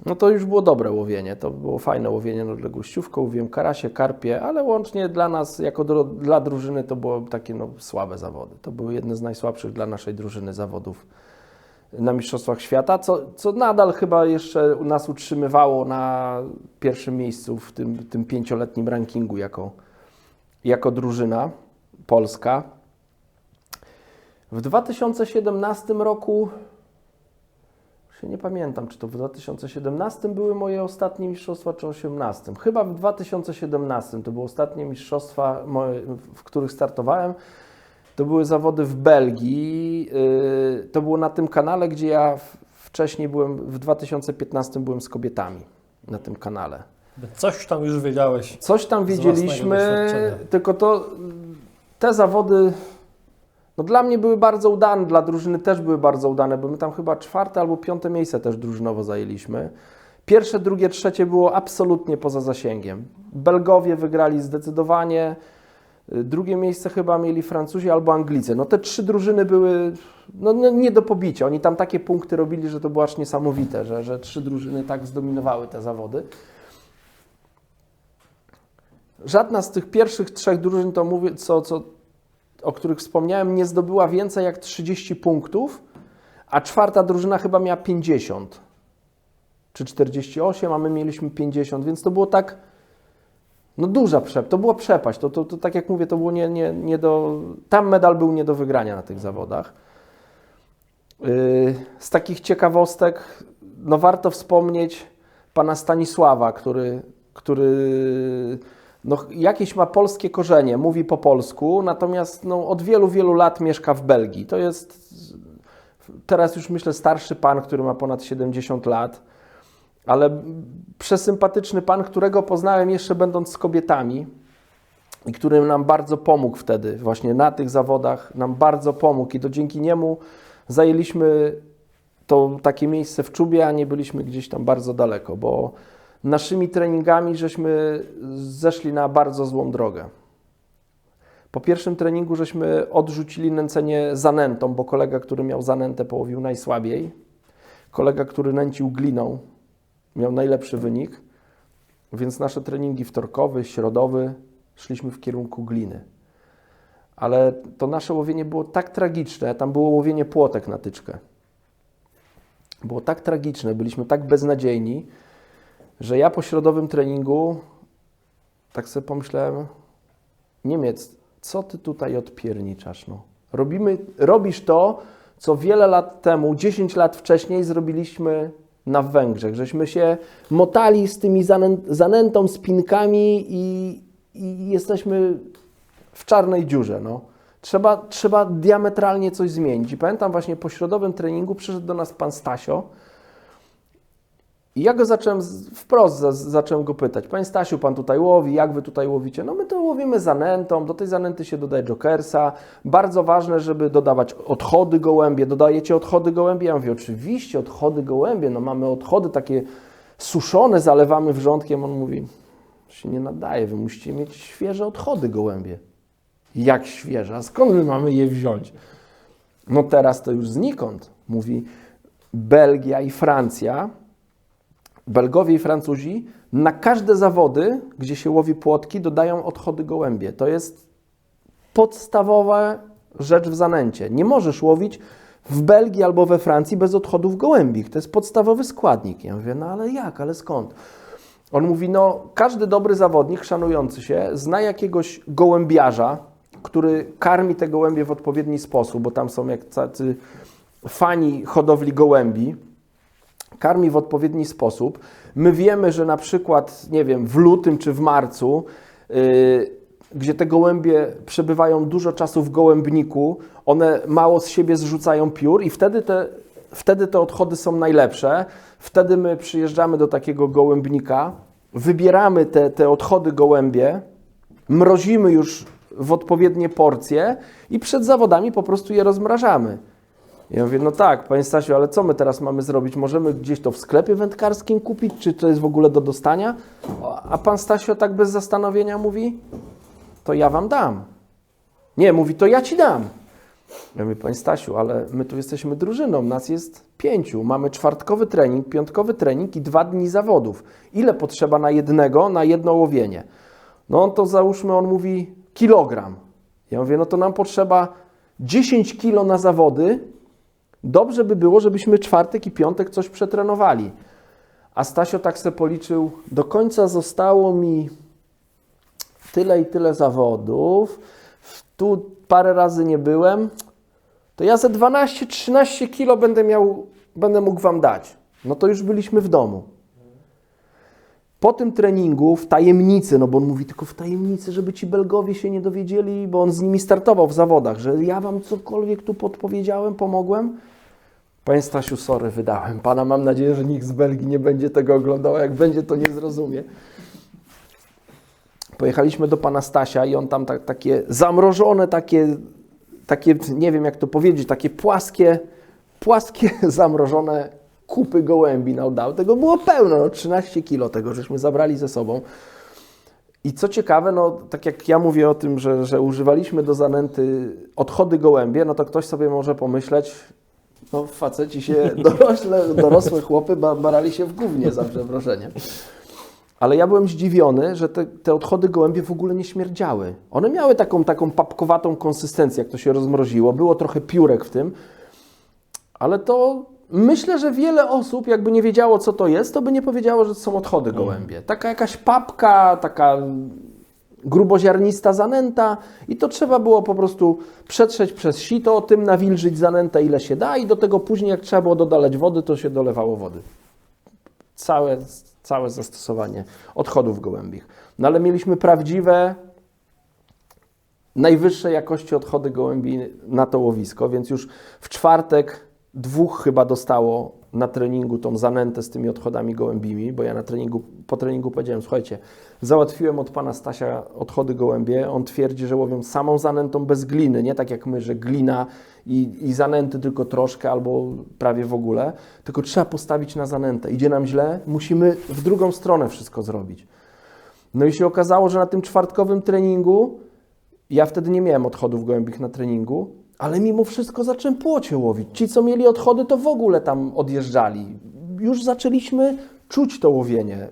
S2: no to już było dobre łowienie. To było fajne łowienie na odległościówkę. Łowiłem karasie, karpie, ale łącznie dla nas, jako dla drużyny, to było takie słabe zawody. To były jedne z najsłabszych dla naszej drużyny zawodów na Mistrzostwach Świata, co nadal chyba jeszcze nas utrzymywało na pierwszym miejscu w tym 5-letnim rankingu jako drużyna polska. W 2017 roku, już nie pamiętam, czy to w 2017 były moje ostatnie mistrzostwa, czy 2018. Chyba w 2017 to były ostatnie mistrzostwa, w których startowałem. To były zawody w Belgii. To było na tym kanale, gdzie ja wcześniej byłem, w 2015 byłem z kobietami na tym kanale.
S1: Coś tam już wiedziałeś.
S2: Coś tam wiedzieliśmy, tylko te zawody no dla mnie były bardzo udane, dla drużyny też były bardzo udane, bo my tam chyba 4. albo 5. miejsce też drużynowo zajęliśmy. Pierwsze, drugie, trzecie było absolutnie poza zasięgiem. Belgowie wygrali zdecydowanie, drugie miejsce chyba mieli Francuzi albo Anglicy. No te 3 drużyny były nie do pobicia. Oni tam takie punkty robili, że to było aż niesamowite, że 3 drużyny tak zdominowały te zawody. Żadna z tych pierwszych 3 drużyn, to mówię, o których wspomniałem, nie zdobyła więcej jak 30 punktów, a 4. drużyna chyba miała 50 czy 48, a my mieliśmy 50, więc to było tak, duża przepaść, to była przepaść, to tak jak mówię, to było nie do, tam medal był nie do wygrania na tych zawodach. Z takich ciekawostek, warto wspomnieć pana Stanisława, który jakieś ma polskie korzenie, mówi po polsku, natomiast od wielu, wielu lat mieszka w Belgii. To jest teraz już myślę starszy pan, który ma ponad 70 lat, ale przesympatyczny pan, którego poznałem jeszcze będąc z kobietami i który nam bardzo pomógł wtedy, właśnie na tych zawodach nam bardzo pomógł i to dzięki niemu zajęliśmy to takie miejsce w Czubie, a nie byliśmy gdzieś tam bardzo daleko, bo naszymi treningami żeśmy zeszli na bardzo złą drogę. Po pierwszym treningu żeśmy odrzucili nęcenie zanętą, bo kolega, który miał zanętę, połowił najsłabiej. Kolega, który nęcił gliną, miał najlepszy wynik, więc nasze treningi wtorkowy, środowy szliśmy w kierunku gliny. Ale to nasze łowienie było tak tragiczne, tam było łowienie płotek na tyczkę. było tak tragiczne, byliśmy tak beznadziejni, że ja po środowym treningu tak sobie pomyślałem, Niemiec, co ty tutaj odpierniczasz? No? Robisz to, co wiele lat temu, 10 lat wcześniej zrobiliśmy na Węgrzech, żeśmy się motali z tymi zanętą, spinkami i jesteśmy w czarnej dziurze. No. Trzeba diametralnie coś zmienić. I pamiętam właśnie po środowym treningu przyszedł do nas pan Stasio i ja go zacząłem go pytać. Panie Stasiu, pan tutaj łowi, jak wy tutaj łowicie? No my to łowimy zanętą, do tej zanęty się dodaje jokersa. Bardzo ważne, żeby dodawać odchody gołębie. Dodajecie odchody gołębie? Ja mówię, oczywiście odchody gołębie, no mamy odchody takie suszone, zalewamy wrzątkiem. On mówi, się nie nadaje, wy musicie mieć świeże odchody gołębie. Jak świeże? A skąd my mamy je wziąć? No teraz to już znikąd. Mówi Belgia i Francja. Belgowie i Francuzi na każde zawody, gdzie się łowi płotki, dodają odchody gołębie. To jest podstawowa rzecz w zanęcie. Nie możesz łowić w Belgii albo we Francji bez odchodów gołębich. To jest podstawowy składnik. Ja mówię, no ale jak, ale skąd? On mówi, no każdy dobry zawodnik, szanujący się, zna jakiegoś gołębiarza, który karmi te gołębie w odpowiedni sposób, bo tam są jak tacy fani hodowli gołębi, karmi w odpowiedni sposób. My wiemy, że na przykład, nie wiem, w lutym czy w marcu, gdzie te gołębie przebywają dużo czasu w gołębniku, one mało z siebie zrzucają piór i wtedy te odchody są najlepsze. Wtedy my przyjeżdżamy do takiego gołębnika, wybieramy te odchody gołębie, mrozimy już w odpowiednie porcje i przed zawodami po prostu je rozmrażamy. Ja mówię, no tak, panie Stasiu, ale co my teraz mamy zrobić? Możemy gdzieś to w sklepie wędkarskim kupić? Czy to jest w ogóle do dostania? A pan Stasiu tak bez zastanowienia mówi, to ja wam dam. Nie, mówi, to ja ci dam. Ja mówię, panie Stasiu, ale my tu jesteśmy drużyną, nas jest 5. Mamy czwartkowy trening, piątkowy trening i 2 dni zawodów. Ile potrzeba na jedno łowienie? No to załóżmy, on mówi, kilogram. Ja mówię, no to nam potrzeba 10 kilo na zawody. Dobrze by było, żebyśmy czwartek i piątek coś przetrenowali. A Stasio tak se policzył, do końca zostało mi tyle i tyle zawodów, tu parę razy nie byłem, to ja ze 12-13 kilo będę mógł wam dać. No to już byliśmy w domu. Po tym treningu w tajemnicy, no bo on mówi tylko w tajemnicy, żeby ci Belgowie się nie dowiedzieli, bo on z nimi startował w zawodach, że ja wam cokolwiek tu podpowiedziałem, pomogłem. Panie Stasiu, sorry, wydałem pana. Mam nadzieję, że nikt z Belgii nie będzie tego oglądał. Jak będzie, to nie zrozumie. Pojechaliśmy do pana Stasia i on tam takie zamrożone, takie, nie wiem jak to powiedzieć, takie płaskie zamrożone kupy gołębi nam dał. Tego było pełno, no 13 kilo tego, żeśmy zabrali ze sobą. I co ciekawe, no tak jak ja mówię o tym, że używaliśmy do zanęty odchody gołębie, no to ktoś sobie może pomyśleć, no faceci się, dorosłe chłopy barali się w gównie, za przeproszeniem. Ale ja byłem zdziwiony, że te odchody gołębie w ogóle nie śmierdziały. One miały taką papkowatą konsystencję, jak to się rozmroziło. Było trochę piórek w tym, ale to myślę, że wiele osób jakby nie wiedziało, co to jest, to by nie powiedziało, że to są odchody gołębie. Taka jakaś papka, taka gruboziarnista zanęta i to trzeba było po prostu przetrzeć przez sito, tym nawilżyć zanętę ile się da i do tego później jak trzeba było dodalać wody, to się dolewało wody. Całe zastosowanie odchodów gołębich. No ale mieliśmy prawdziwe, najwyższej jakości odchody gołębi na to łowisko, więc już w czwartek 2 chyba dostało na treningu tą zanętę z tymi odchodami gołębimi, bo ja po treningu powiedziałem, słuchajcie, załatwiłem od pana Stasia odchody gołębie, on twierdzi, że łowią samą zanętą bez gliny, nie tak jak my, że glina i zanęty tylko troszkę albo prawie w ogóle, tylko trzeba postawić na zanętę. Idzie nam źle, musimy w drugą stronę wszystko zrobić. No i się okazało, że na tym czwartkowym treningu, ja wtedy nie miałem odchodów gołębich na treningu, ale mimo wszystko zacząłem płocie łowić. Ci, co mieli odchody, to w ogóle tam odjeżdżali. Już zaczęliśmy czuć to łowienie.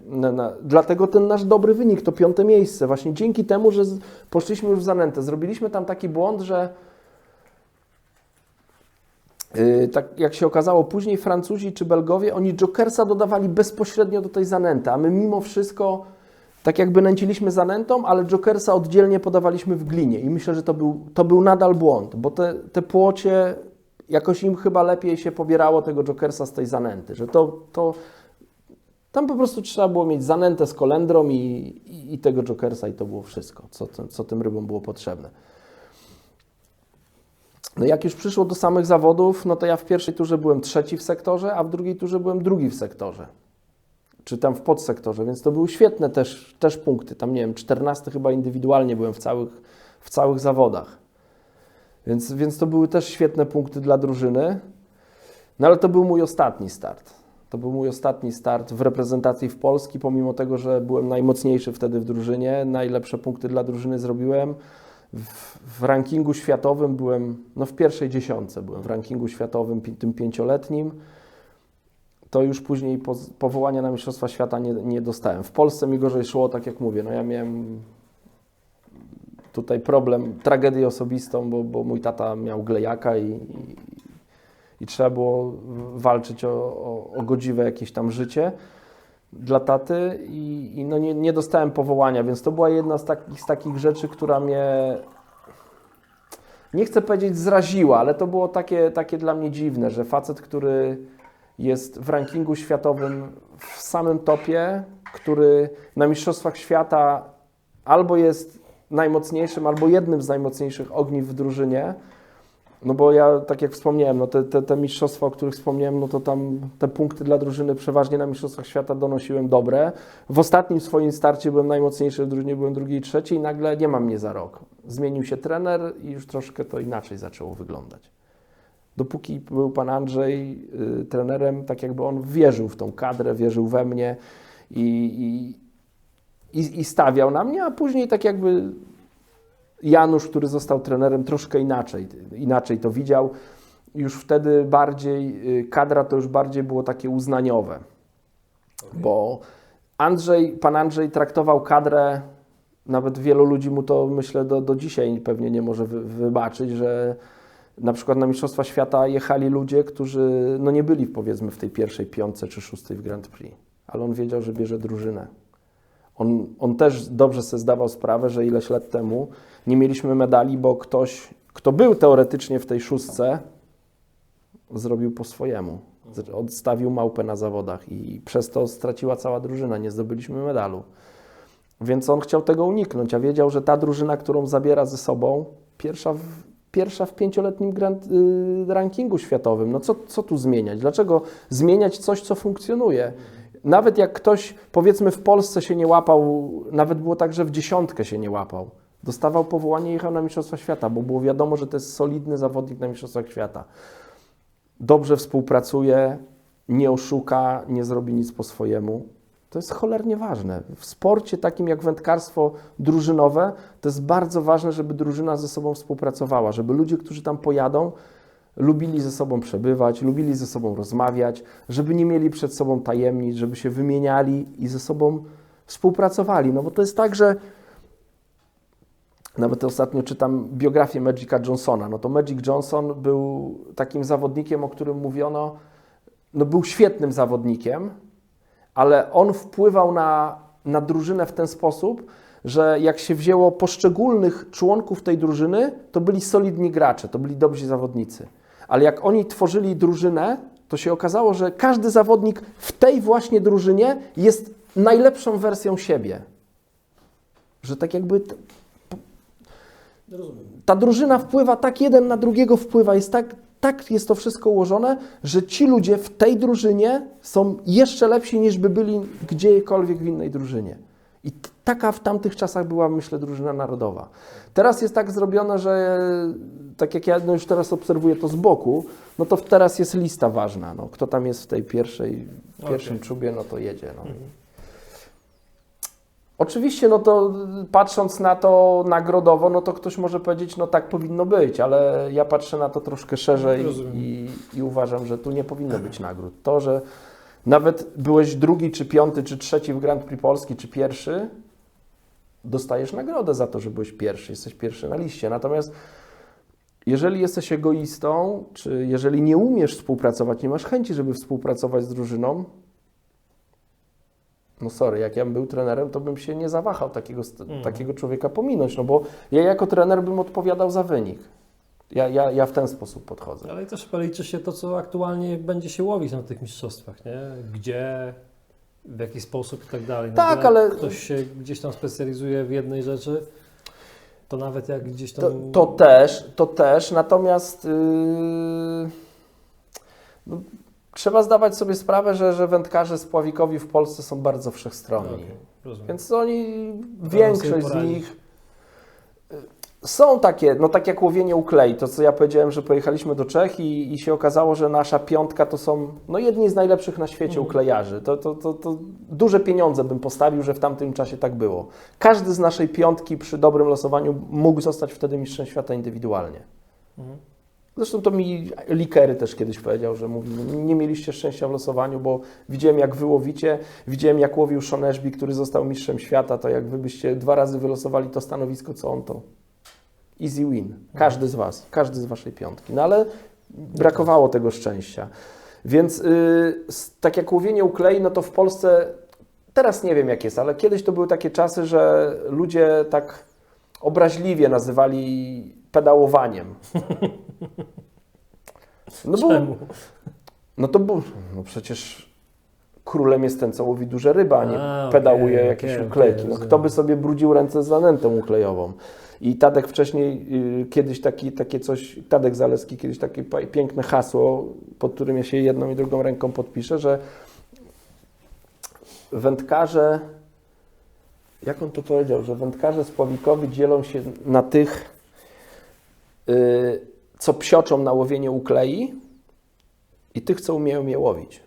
S2: Dlatego ten nasz dobry wynik, to 5. miejsce. Właśnie dzięki temu, że poszliśmy już w zanętę. Zrobiliśmy tam taki błąd, że Tak jak się okazało później, Francuzi czy Belgowie, oni Jokersa dodawali bezpośrednio do tej zanęty, a my mimo wszystko tak jakby nęciliśmy zanętą, ale Jokersa oddzielnie podawaliśmy w glinie i myślę, że to był nadal błąd, bo te płocie jakoś im chyba lepiej się pobierało tego Jokersa z tej zanęty, że tam po prostu trzeba było mieć zanętę z kolendrą i tego Jokersa i to było wszystko, co tym rybom było potrzebne. No jak już przyszło do samych zawodów, no to ja w pierwszej turze byłem 3. w sektorze, a w drugiej turze byłem 2. w sektorze. Czy tam w podsektorze, więc to były świetne też punkty. Tam, nie wiem, 14 chyba indywidualnie byłem w całych zawodach. Więc to były też świetne punkty dla drużyny. No ale to był mój ostatni start. To był mój ostatni start w reprezentacji w Polski, pomimo tego, że byłem najmocniejszy wtedy w drużynie. Najlepsze punkty dla drużyny zrobiłem. W rankingu światowym byłem, no w pierwszej 10 byłem, w rankingu światowym tym 5-letnim. To już później powołania na Mistrzostwa Świata nie dostałem. W Polsce mi gorzej szło, tak jak mówię, no ja miałem tutaj problem, tragedię osobistą, bo mój tata miał glejaka i trzeba było walczyć o godziwe jakieś tam życie dla taty i no nie dostałem powołania, więc to była jedna z takich rzeczy, która mnie, nie chcę powiedzieć zraziła, ale to było takie dla mnie dziwne, że facet, który jest w rankingu światowym w samym topie, który na Mistrzostwach Świata albo jest najmocniejszym, albo jednym z najmocniejszych ogniw w drużynie, no bo ja, tak jak wspomniałem, no te mistrzostwa, o których wspomniałem, no to tam te punkty dla drużyny przeważnie na Mistrzostwach Świata donosiłem dobre. W ostatnim swoim starcie byłem najmocniejszy w drużynie, byłem 2. i 3 i nagle nie ma mnie za rok. Zmienił się trener i już troszkę to inaczej zaczęło wyglądać. Dopóki był pan Andrzej trenerem, tak jakby on wierzył w tą kadrę, wierzył we mnie i stawiał na mnie, a później tak jakby Janusz, który został trenerem, troszkę inaczej to widział. Już wtedy kadra to już bardziej było takie uznaniowe, bo pan Andrzej traktował kadrę, nawet wielu ludzi mu to, myślę, do dzisiaj pewnie nie może wybaczyć, że na przykład na Mistrzostwa Świata jechali ludzie, którzy no nie byli, powiedzmy, w tej pierwszej 5 czy 6 w Grand Prix, ale on wiedział, że bierze drużynę. On też dobrze sobie zdawał sprawę, że ileś lat temu nie mieliśmy medali, bo ktoś, kto był teoretycznie w tej 6, zrobił po swojemu. Odstawił małpę na zawodach i przez to straciła cała drużyna, nie zdobyliśmy medalu. Więc on chciał tego uniknąć, a wiedział, że ta drużyna, którą zabiera ze sobą, pierwsza w 5-letnim rankingu światowym. No co tu zmieniać? Dlaczego zmieniać coś, co funkcjonuje? Nawet jak ktoś, powiedzmy, w Polsce się nie łapał, nawet było tak, że w 10 się nie łapał, dostawał powołanie i jechał na Mistrzostwa Świata, bo było wiadomo, że to jest solidny zawodnik na Mistrzostwach Świata. Dobrze współpracuje, nie oszuka, nie zrobi nic po swojemu. To jest cholernie ważne. W sporcie takim jak wędkarstwo drużynowe to jest bardzo ważne, żeby drużyna ze sobą współpracowała, żeby ludzie, którzy tam pojadą, lubili ze sobą przebywać, lubili ze sobą rozmawiać, żeby nie mieli przed sobą tajemnic, żeby się wymieniali i ze sobą współpracowali. No bo to jest tak, że nawet ostatnio czytam biografię Magica Johnsona. No to Magic Johnson był takim zawodnikiem, o którym mówiono, no był świetnym zawodnikiem, ale on wpływał na drużynę w ten sposób, że jak się wzięło poszczególnych członków tej drużyny, to byli solidni gracze, to byli dobrzy zawodnicy. Ale jak oni tworzyli drużynę, to się okazało, że każdy zawodnik w tej właśnie drużynie jest najlepszą wersją siebie. Że tak jakby ta drużyna wpływa, tak jeden na drugiego wpływa, jest tak jest to wszystko ułożone, że ci ludzie w tej drużynie są jeszcze lepsi niż by byli gdziekolwiek w innej drużynie. I taka w tamtych czasach była, myślę, drużyna narodowa. Teraz jest tak zrobione, że tak jak ja już teraz obserwuję to z boku, no to teraz jest lista ważna. No, kto tam jest w tej pierwszym czubie, no to jedzie. No. Oczywiście, no to patrząc na to nagrodowo, no to ktoś może powiedzieć, no tak powinno być, ale ja patrzę na to troszkę szerzej i uważam, że tu nie powinno być nagród. To, że nawet byłeś 2., czy 5., czy 3. w Grand Prix Polski, czy 1., dostajesz nagrodę za to, że byłeś pierwszy, jesteś pierwszy na liście. Natomiast jeżeli jesteś egoistą, czy jeżeli nie umiesz współpracować, nie masz chęci, żeby współpracować z drużyną, no sorry, jak ja bym był trenerem, to bym się nie zawahał takiego człowieka pominąć, no bo ja jako trener bym odpowiadał za wynik. Ja w ten sposób podchodzę.
S1: Ale też chyba liczy się to, co aktualnie będzie się łowić na tych mistrzostwach, nie? Gdzie, w jaki sposób i tak dalej. No
S2: Tak,
S1: bo jak
S2: ale-
S1: ktoś się gdzieś tam specjalizuje w jednej rzeczy, to nawet jak gdzieś tam...
S2: To też, natomiast no, trzeba zdawać sobie sprawę, że wędkarze spławikowi w Polsce są bardzo wszechstronni.
S1: Okej, rozumiem.
S2: Więc oni,
S1: sobie
S2: większość z
S1: poradzić.
S2: nich są takie, no tak jak łowienie uklei, to co ja powiedziałem, że pojechaliśmy do Czech i się okazało, że nasza piątka to są no jedni z najlepszych na świecie uklejarzy. To duże pieniądze bym postawił, że w tamtym czasie tak było. Każdy z naszej piątki przy dobrym losowaniu mógł zostać wtedy mistrzem świata indywidualnie. Zresztą to mi Likery też kiedyś powiedział, że mówi, nie mieliście szczęścia w losowaniu, bo widziałem jak wy łowicie, widziałem jak łowił Sean Ashby, który został mistrzem świata, to jak wy byście 2 razy wylosowali to stanowisko, co on to. Easy win. Każdy z was, każdy z waszej piątki. No ale brakowało tego szczęścia. Więc tak jak łowienie uklei, no to w Polsce, teraz nie wiem jak jest, ale kiedyś to były takie czasy, że ludzie tak obraźliwie nazywali pedałowaniem. No bo,
S1: Czemu?
S2: no to był, no przecież królem jest ten, co łowi duże ryby, a nie
S1: A,
S2: pedałuje
S1: okej,
S2: jakieś
S1: okej,
S2: uklejki.
S1: okej,
S2: No
S1: rozumiem.
S2: kto by sobie brudził ręce z zanętą uklejową? I Tadek wcześniej, kiedyś takie coś, Tadek Zaleski kiedyś takie piękne hasło, pod którym ja się jedną i drugą ręką podpiszę, że wędkarze, jak on to powiedział, że wędkarze spławikowi dzielą się na tych, co psioczą na łowienie uklei i tych, co umieją je łowić.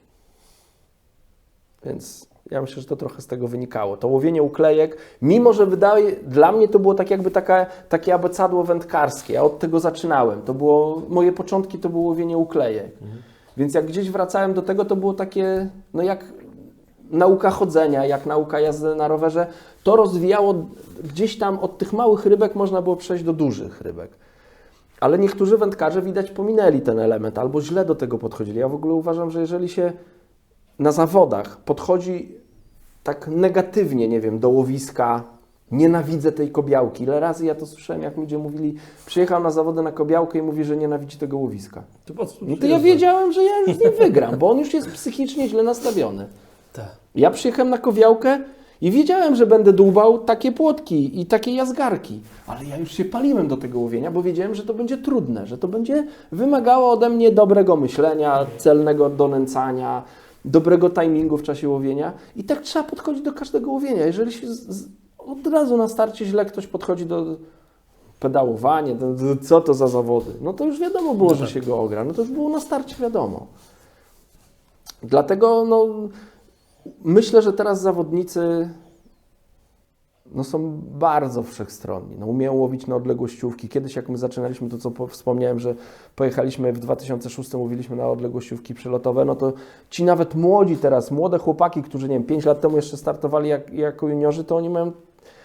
S2: Więc ja myślę, że to trochę z tego wynikało. To łowienie uklejek, mimo że dla mnie to było tak jakby takie abecadło wędkarskie. Ja od tego zaczynałem. Moje początki to było łowienie uklejek. Więc jak gdzieś wracałem do tego, to było takie, no jak nauka chodzenia, jak nauka jazdy na rowerze, to rozwijało gdzieś tam od tych małych rybek można było przejść do dużych rybek. Ale niektórzy wędkarze widać pominęli ten element albo źle do tego podchodzili. Ja w ogóle uważam, że jeżeli się na zawodach podchodzi tak negatywnie, nie wiem, do łowiska, nienawidzę tej kobiałki. Ile razy ja to słyszałem, jak ludzie mówili, przyjechał na zawody na kobiałkę i mówi, że nienawidzi tego łowiska. No to ja wiedziałem, że ja już nie wygram, bo on już jest psychicznie źle nastawiony.
S1: Tak.
S2: Ja przyjechałem na kowiałkę i wiedziałem, że będę dłubał takie płotki i takie jazgarki, ale ja już się paliłem do tego łowienia, bo wiedziałem, że to będzie trudne, że to będzie wymagało ode mnie dobrego myślenia, celnego donęcania, dobrego timingu w czasie łowienia i tak trzeba podchodzić do każdego łowienia. Jeżeli się od razu na starcie źle ktoś podchodzi do pedałowania, co to za zawody, no to już wiadomo było, że się go ogra, no to już było na starcie wiadomo. Dlatego no, myślę, że teraz zawodnicy no, są bardzo wszechstronni. No, umieją łowić na odległościówki. Kiedyś jak my zaczynaliśmy, to co wspomniałem, że pojechaliśmy w 2006, łowiliśmy na odległościówki przelotowe, no to ci nawet młodzi teraz, młode chłopaki, którzy nie wiem, 5 lat temu jeszcze startowali jako juniorzy, to oni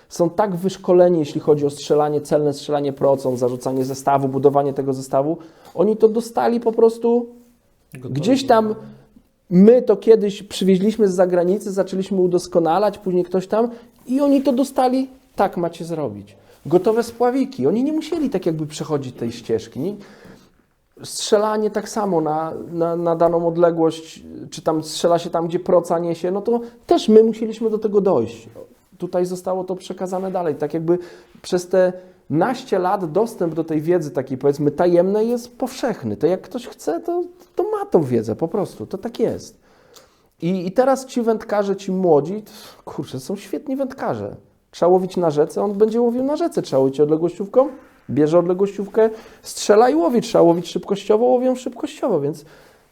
S2: są tak wyszkoleni, jeśli chodzi o strzelanie, celne strzelanie procą, zarzucanie zestawu, budowanie tego zestawu. Oni to dostali po prostu gdzieś tam. My to kiedyś przywieźliśmy z zagranicy, zaczęliśmy udoskonalać, później ktoś tam i oni to dostali, tak macie zrobić. Gotowe spławiki. Oni nie musieli tak jakby przechodzić tej ścieżki. Strzelanie tak samo na daną odległość, czy tam strzela się tam, gdzie proca niesie, no to też my musieliśmy do tego dojść. Tutaj zostało to przekazane dalej. Tak jakby przez te naście lat dostęp do tej wiedzy takiej powiedzmy tajemnej jest powszechny. To jak ktoś chce, to ma tą wiedzę po prostu. To tak jest. I teraz ci wędkarze, ci młodzi, kurczę, są świetni wędkarze. Trzeba łowić na rzece, on będzie łowił na rzece. Trzeba łowić odległościówką, bierze odległościówkę, strzela i łowi. Trzeba łowić szybkościowo, łowią szybkościowo, więc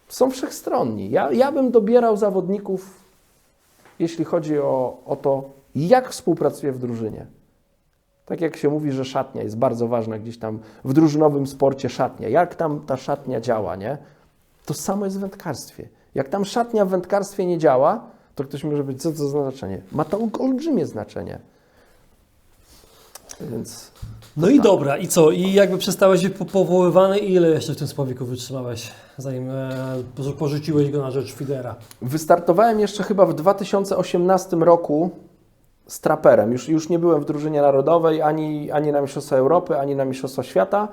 S2: są wszechstronni. Ja bym dobierał zawodników, jeśli chodzi o to, jak współpracuje w drużynie. Tak jak się mówi, że szatnia jest bardzo ważna gdzieś tam w drużynowym sporcie szatnia. Jak tam ta szatnia działa, nie? To samo jest w wędkarstwie. Jak tam szatnia w wędkarstwie nie działa, to ktoś może powiedzieć, co to za znaczenie? Ma to olbrzymie znaczenie. Więc
S1: No i dobra, i co? I jakby przestałeś być powoływany i ile jeszcze w tym spławiku wytrzymałeś, zanim porzuciłeś go na rzecz Fidera?
S2: wystartowałem jeszcze chyba w 2018 roku z traperem. Już nie byłem w drużynie narodowej, ani na Mistrzostwa Europy, ani na Mistrzostwa Świata.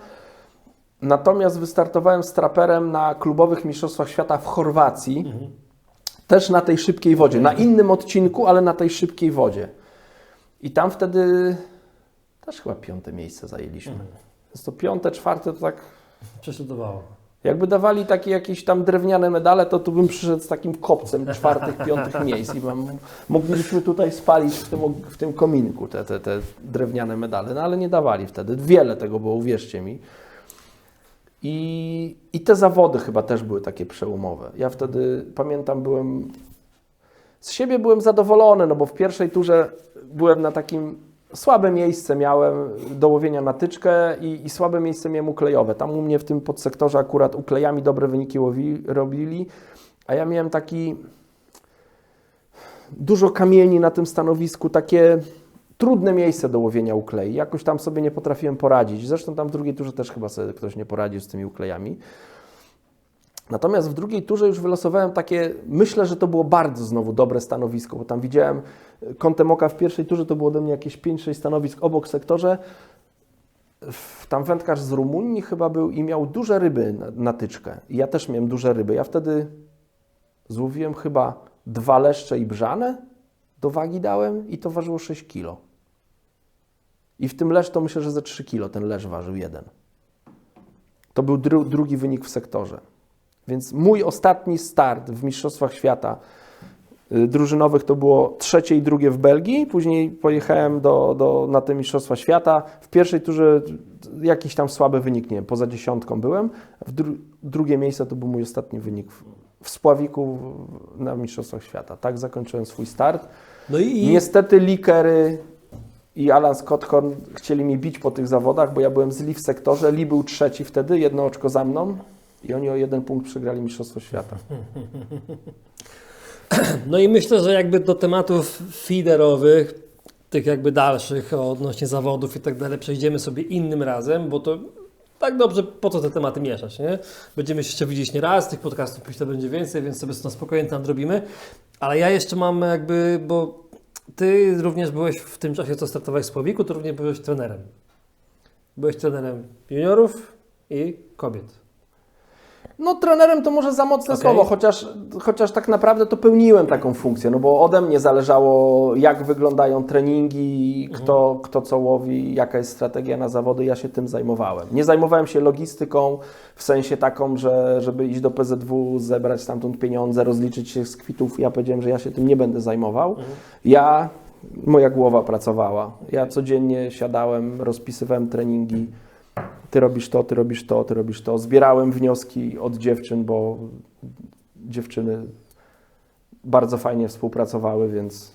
S2: Natomiast wystartowałem z traperem na klubowych Mistrzostwach Świata w Chorwacji. Też na tej szybkiej wodzie. Na innym odcinku, ale na tej szybkiej wodzie. I tam wtedy też chyba 5. miejsce zajęliśmy. Jest to 5., 4. to tak...
S1: Prześladowało.
S2: Jakby dawali takie jakieś tam drewniane medale, to tu bym przyszedł z takim kopcem 4., 5. miejsc i mogliśmy tutaj spalić w tym kominku te drewniane medale, no ale nie dawali wtedy. Wiele tego było, uwierzcie mi. I te zawody chyba też były takie przełomowe. Ja wtedy, pamiętam, z siebie byłem zadowolony, no bo w pierwszej turze byłem na takim słabe miejsce miałem do łowienia na tyczkę i słabe miejsce miałem uklejowe. Tam u mnie w tym podsektorze akurat uklejami dobre wyniki robili, a ja miałem dużo kamieni na tym stanowisku, takie trudne miejsce do łowienia uklei. Jakoś tam sobie nie potrafiłem poradzić. Zresztą tam w drugiej turze też chyba sobie ktoś nie poradził z tymi uklejami. Natomiast w drugiej turze już wylosowałem takie, myślę, że to było bardzo znowu dobre stanowisko, bo tam widziałem kątem oka w pierwszej turze to było ode mnie jakieś 5-6 stanowisk obok w sektorze. Tam wędkarz z Rumunii chyba był i miał duże ryby na tyczkę. I ja też miałem duże ryby. Ja wtedy złowiłem chyba 2 leszcze i brzane, do wagi dałem i to ważyło 6 kg. I w tym leszcz to myślę, że ze 3 kg ten leszcz ważył jeden. To był drugi wynik w sektorze. Więc mój ostatni start w Mistrzostwach Świata drużynowych to było 3. i 2. w Belgii. Później pojechałem na te Mistrzostwa Świata. W pierwszej turze jakiś tam słaby wynik, nie wiem, poza 10 byłem. Drugie miejsce to był mój ostatni wynik w spławiku na Mistrzostwach Świata. Tak zakończyłem swój start.
S1: No i
S2: Niestety Likery i Alan Scotthorn chcieli mi bić po tych zawodach, bo ja byłem z Lee w sektorze. Lee był 3. wtedy, 1 oczko za mną i oni o 1 punkt przegrali Mistrzostwo Świata.
S1: No i myślę, że jakby do tematów feederowych, tych jakby dalszych odnośnie zawodów i tak dalej, przejdziemy sobie innym razem, bo to tak dobrze, po co te tematy mieszać, nie? Będziemy się jeszcze widzieć nie raz, tych podcastów myślę będzie więcej, więc sobie na spokojnie tam zrobimy. Ale ja jeszcze mam jakby, bo Ty również byłeś w tym czasie, co startowałeś w Spławiku, to również byłeś trenerem. Byłeś trenerem juniorów i kobiet.
S2: No trenerem to może za mocne
S1: Okay.
S2: słowo, chociaż tak naprawdę to pełniłem taką funkcję, no bo ode mnie zależało, jak wyglądają treningi, kto co łowi, jaka jest strategia na zawody, ja się tym zajmowałem. Nie zajmowałem się logistyką w sensie taką, żeby iść do PZW, zebrać stamtąd pieniądze, rozliczyć się z kwitów. Ja powiedziałem, że ja się tym nie będę zajmował. Moja głowa pracowała. Ja codziennie siadałem, rozpisywałem treningi. Ty robisz to, ty robisz to, ty robisz to. Zbierałem wnioski od dziewczyn, bo dziewczyny bardzo fajnie współpracowały, więc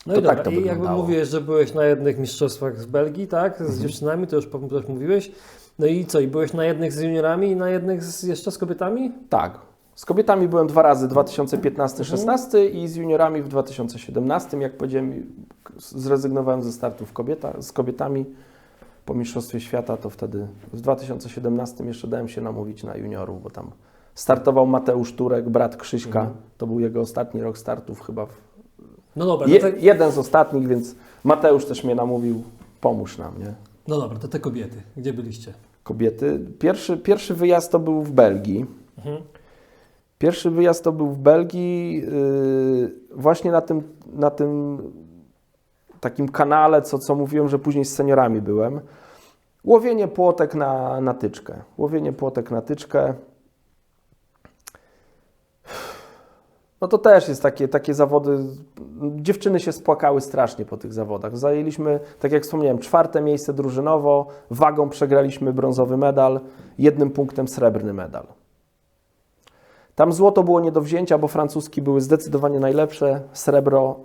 S1: No
S2: to
S1: i
S2: tak
S1: dobra,
S2: to
S1: i jakby
S2: wyglądało.
S1: mówiłeś, że byłeś na jednych mistrzostwach z Belgii, tak? Z dziewczynami, to już mówiłeś. No i co? I byłeś na jednych z juniorami i na jednych jeszcze z kobietami?
S2: Tak. Z kobietami byłem 2 razy, 2015-16 i z juniorami w 2017. Jak powiedziałem, zrezygnowałem ze startów z kobietami. Po Mistrzostwie Świata to wtedy w 2017 jeszcze dałem się namówić na juniorów, bo tam startował Mateusz Turek, brat Krzyśka. To był jego ostatni rok startów chyba.
S1: No dobra.
S2: Jeden z ostatnich, więc Mateusz też mnie namówił, pomóż nam, nie?
S1: No dobra, to te kobiety. Gdzie byliście?
S2: Kobiety. Pierwszy wyjazd to był w Belgii. Pierwszy wyjazd to był w Belgii właśnie na tym takim kanale, co mówiłem, że później z seniorami byłem. Łowienie płotek na tyczkę. Łowienie płotek na tyczkę. No to też jest takie zawody. Dziewczyny się spłakały strasznie po tych zawodach. Zajęliśmy, tak jak wspomniałem, 4. miejsce drużynowo. Wagą przegraliśmy brązowy medal, 1 punktem srebrny medal. Tam złoto było nie do wzięcia, bo francuski były zdecydowanie najlepsze. Srebro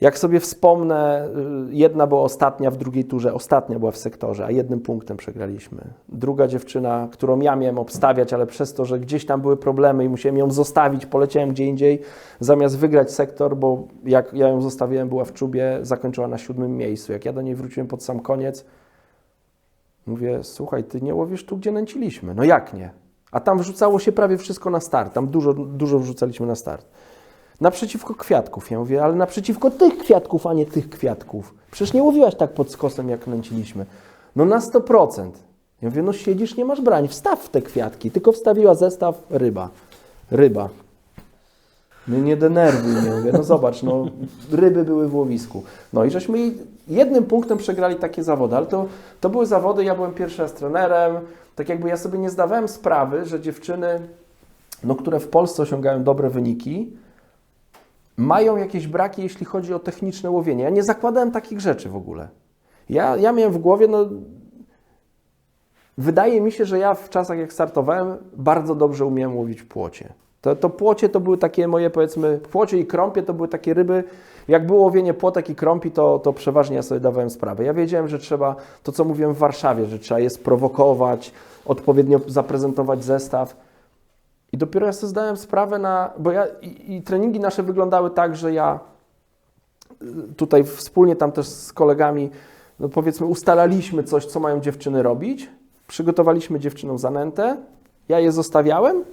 S2: Jak sobie wspomnę, jedna była ostatnia w drugiej turze, ostatnia była w sektorze, a 1 punktem przegraliśmy. Druga dziewczyna, którą ja miałem obstawiać, ale przez to, że gdzieś tam były problemy i musiałem ją zostawić, poleciałem gdzie indziej, zamiast wygrać sektor, bo jak ja ją zostawiłem, była w czubie, zakończyła na 7. miejscu. Jak ja do niej wróciłem pod sam koniec, mówię, słuchaj, ty nie łowisz tu, gdzie nęciliśmy. No jak nie? A tam wrzucało się prawie wszystko na start, tam dużo wrzucaliśmy na start. Naprzeciwko kwiatków. Ja mówię, ale naprzeciwko tych kwiatków, a nie tych kwiatków. Przecież nie łowiłaś tak pod skosem, jak nęciliśmy. No na 100%. Ja mówię, no siedzisz, nie masz brań, wstaw w te kwiatki. Tylko wstawiła zestaw, ryba. No nie denerwuj mnie, mówię, no zobacz, no ryby były w łowisku. No i żeśmy 1 punktem przegrali takie zawody, ale to były zawody, ja byłem pierwszy raz trenerem, tak jakby ja sobie nie zdawałem sprawy, że dziewczyny, no, które w Polsce osiągają dobre wyniki, mają jakieś braki, jeśli chodzi o techniczne łowienie. Ja nie zakładałem takich rzeczy w ogóle. Ja miałem w głowie, no wydaje mi się, że ja w czasach, jak startowałem, bardzo dobrze umiałem łowić w płocie. To płocie to były takie moje, powiedzmy, płocie i krąpie to były takie ryby, jak było łowienie płotek i krąpi, to przeważnie ja sobie dawałem sprawę. Ja wiedziałem, że trzeba, to co mówiłem w Warszawie, że trzeba je sprowokować, odpowiednio zaprezentować zestaw. I dopiero ja sobie zdałem sprawę bo i treningi nasze wyglądały tak, że ja tutaj wspólnie tam też z kolegami, no powiedzmy, ustalaliśmy coś, co mają dziewczyny robić, przygotowaliśmy dziewczynom zanętę, ja je zostawiałem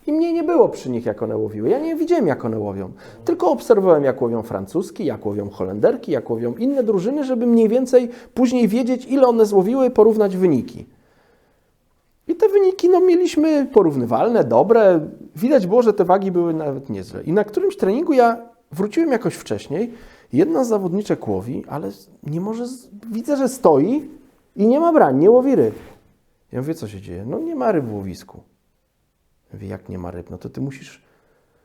S2: i mnie nie było przy nich, jak one łowiły. Ja nie widziałem, jak one łowią, tylko obserwowałem, jak łowią francuski, jak łowią Holenderki, jak łowią inne drużyny, żeby mniej więcej później wiedzieć, ile one złowiły, porównać wyniki. I te wyniki no, mieliśmy porównywalne, dobre. Widać było, że te wagi były nawet niezłe. I na którymś treningu ja wróciłem jakoś wcześniej. Jedna z zawodniczek łowi, ale nie może... Widzę, że stoi i nie ma brań, nie łowi ryb. Ja mówię, co się dzieje? No nie ma ryb w łowisku. Ja mówię, jak nie ma ryb? No to ty musisz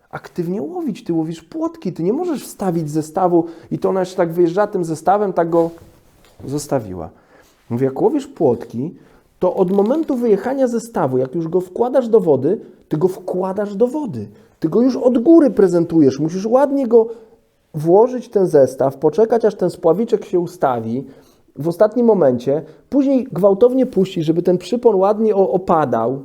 S2: aktywnie łowić. Ty łowisz płotki, ty nie możesz wstawić zestawu i to ona jeszcze tak wyjeżdża tym zestawem, tak go zostawiła. Mówię, jak łowisz płotki, to od momentu wyjechania zestawu, jak już go wkładasz do wody, ty go wkładasz do wody. Ty go już od góry prezentujesz. Musisz ładnie go włożyć ten zestaw, poczekać, aż ten spławiczek się ustawi w ostatnim momencie, później gwałtownie puścić, żeby ten przypon ładnie opadał.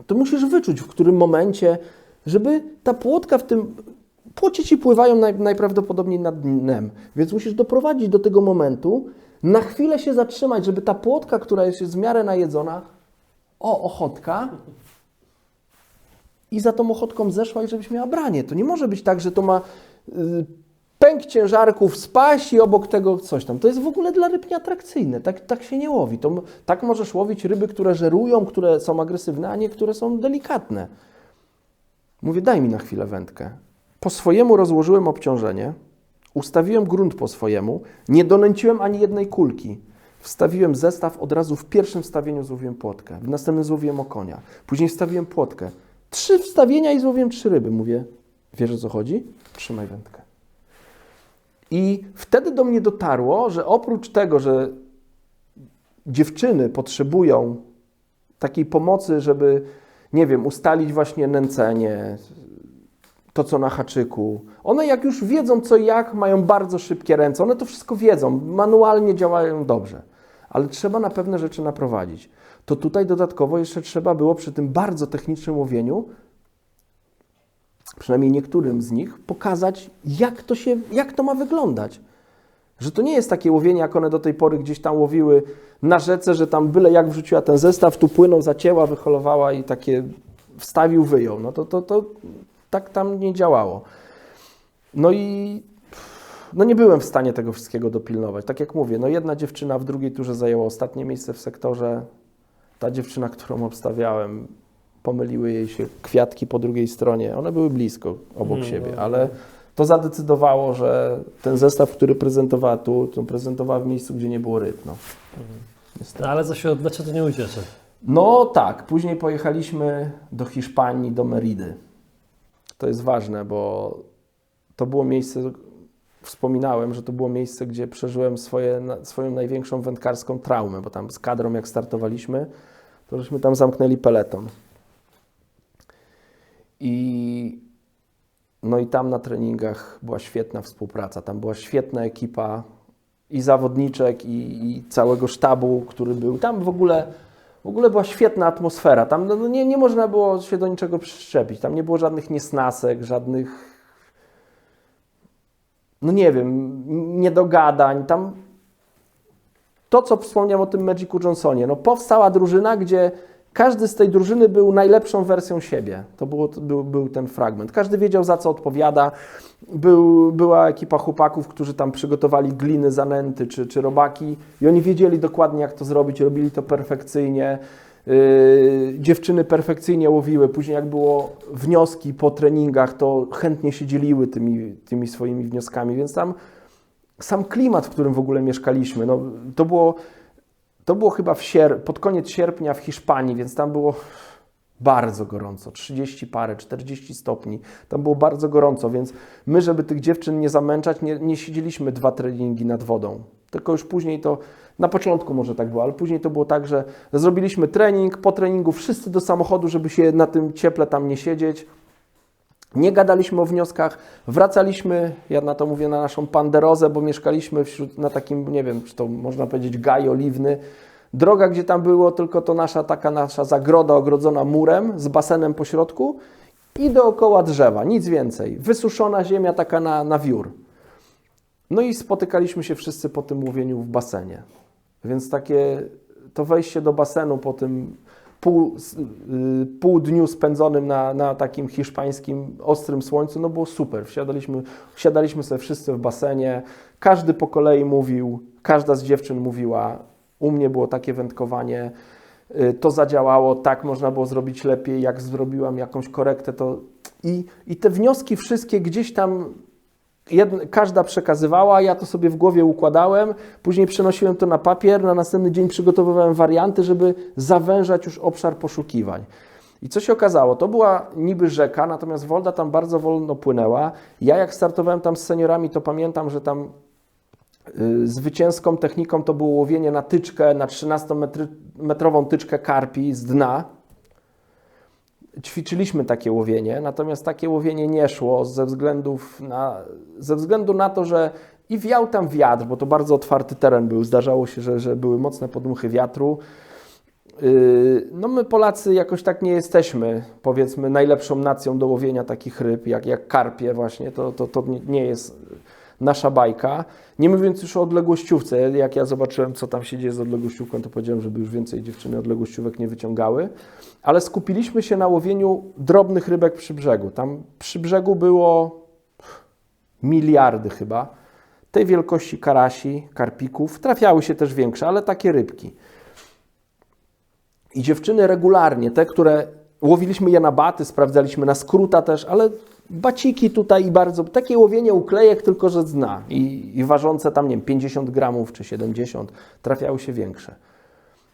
S2: To musisz wyczuć, w którym momencie, żeby ta płotka w tym... Płocie ci pływają najprawdopodobniej nad dnem, więc musisz doprowadzić do tego momentu, na chwilę się zatrzymać, żeby ta płotka, która jest w miarę najedzona, ochotka, i za tą ochotką zeszła i żebyś miała branie. To nie może być tak, że to ma pęk ciężarków spaść i obok tego coś tam. To jest w ogóle dla ryb nieatrakcyjne. Tak się nie łowi. Tak możesz łowić ryby, które żerują, które są agresywne, a nie które są delikatne. Mówię, daj mi na chwilę wędkę. Po swojemu rozłożyłem obciążenie, ustawiłem grunt po swojemu, nie donęciłem ani jednej kulki. Wstawiłem zestaw, od razu w pierwszym wstawieniu złowiłem płotkę, w następnym złowiłem okonia, później wstawiłem płotkę. 3 wstawienia i złowiłem 3 ryby. Mówię, wiesz, o co chodzi? Trzymaj wędkę. I wtedy do mnie dotarło, że oprócz tego, że dziewczyny potrzebują takiej pomocy, żeby, nie wiem, ustalić właśnie nęcenie, to co na haczyku. One jak już wiedzą co i jak, mają bardzo szybkie ręce, one to wszystko wiedzą, manualnie działają dobrze, ale trzeba na pewne rzeczy naprowadzić. To tutaj dodatkowo jeszcze trzeba było przy tym bardzo technicznym łowieniu, przynajmniej niektórym z nich, pokazać jak to ma wyglądać. Że to nie jest takie łowienie, jak one do tej pory gdzieś tam łowiły na rzece, że tam byle jak wrzuciła ten zestaw, tu płynął, zacięła, wyholowała i takie wstawił, wyjął. No to tak tam nie działało. No i nie byłem w stanie tego wszystkiego dopilnować. Tak jak mówię, jedna dziewczyna w drugiej turze zajęła ostatnie miejsce w sektorze. Ta dziewczyna, którą obstawiałem, pomyliły jej się kwiatki po drugiej stronie. One były blisko obok siebie, ale to zadecydowało, że ten zestaw, który prezentowała to prezentowała w miejscu, gdzie nie było ryb. No
S1: ale za śródlecie to nie ucieszy.
S2: No tak, później pojechaliśmy do Hiszpanii, do Meridy. To jest ważne, bo to było miejsce, wspominałem, że to było miejsce, gdzie przeżyłem swoją największą wędkarską traumę, bo tam z kadrą jak startowaliśmy, to żeśmy tam zamknęli peleton. I No i tam na treningach była świetna współpraca, tam była świetna ekipa i zawodniczek, i całego sztabu, który był. Tam w ogóle była świetna atmosfera. Tam nie można było się do niczego przyczepić. Tam nie było żadnych niesnasek, żadnych, no nie wiem, niedogadań. Tam to, co wspomniałem o tym Magicu Johnsonie, no powstała drużyna, gdzie każdy z tej drużyny był najlepszą wersją siebie. Był ten fragment. Każdy wiedział, za co odpowiada. Była ekipa chłopaków, którzy tam przygotowali gliny, zanęty czy robaki i oni wiedzieli dokładnie, jak to zrobić. Robili to perfekcyjnie. Dziewczyny perfekcyjnie łowiły. Później jak było wnioski po treningach, to chętnie się dzieliły tymi swoimi wnioskami. Więc tam sam klimat, w którym w ogóle mieszkaliśmy, no, to było chyba pod koniec sierpnia w Hiszpanii, więc tam było bardzo gorąco, 30 parę, 40 stopni. Tam było bardzo gorąco, więc my, żeby tych dziewczyn nie zamęczać, nie siedzieliśmy 2 treningi nad wodą. Tylko już później to, na początku może tak było, ale później to było tak, że zrobiliśmy trening, po treningu wszyscy do samochodu, żeby się na tym cieple tam nie siedzieć. Nie gadaliśmy o wnioskach, wracaliśmy, ja na to mówię, na naszą Panderozę, bo mieszkaliśmy na takim, nie wiem, czy to można powiedzieć gaj oliwny. Droga, gdzie tam było tylko to nasza zagroda ogrodzona murem z basenem po środku i dookoła drzewa, nic więcej. Wysuszona ziemia taka na wiór. No i spotykaliśmy się wszyscy po tym łowieniu w basenie. Więc takie to wejście do basenu po tym pół dniu spędzonym na takim hiszpańskim ostrym słońcu, no było super. Wsiadaliśmy sobie wszyscy w basenie, każdy po kolei mówił, każda z dziewczyn mówiła, u mnie było takie wędkowanie, to zadziałało, tak można było zrobić lepiej, jak zrobiłam jakąś korektę, to i te wnioski wszystkie gdzieś tam każda przekazywała, ja to sobie w głowie układałem, później przenosiłem to na papier, na następny dzień przygotowywałem warianty, żeby zawężać już obszar poszukiwań. I co się okazało? To była niby rzeka, natomiast woda tam bardzo wolno płynęła. Ja jak startowałem tam z seniorami, to pamiętam, że tam zwycięską techniką to było łowienie na tyczkę, na 13-metrową tyczkę karpi z dna. Ćwiczyliśmy takie łowienie, natomiast takie łowienie nie szło ze względu na to, że i wiał tam wiatr, bo to bardzo otwarty teren był. Zdarzało się, że były mocne podmuchy wiatru. No my Polacy jakoś tak nie jesteśmy, powiedzmy, najlepszą nacją do łowienia takich ryb, jak karpie właśnie. To nie jest nasza bajka. Nie mówiąc już o odległościówce. Jak ja zobaczyłem, co tam się dzieje z odległościówką, to powiedziałem, żeby już więcej dziewczyny odległościówek nie wyciągały. Ale skupiliśmy się na łowieniu drobnych rybek przy brzegu. Tam przy brzegu było miliardy chyba tej wielkości karasi, karpików. Trafiały się też większe, ale takie rybki. I dziewczyny regularnie, te, które łowiliśmy je na baty, sprawdzaliśmy na skróta też, ale baciki tutaj i bardzo, takie łowienie uklejek, tylko że z dna i ważące tam, nie wiem, 50 gramów czy 70, trafiały się większe.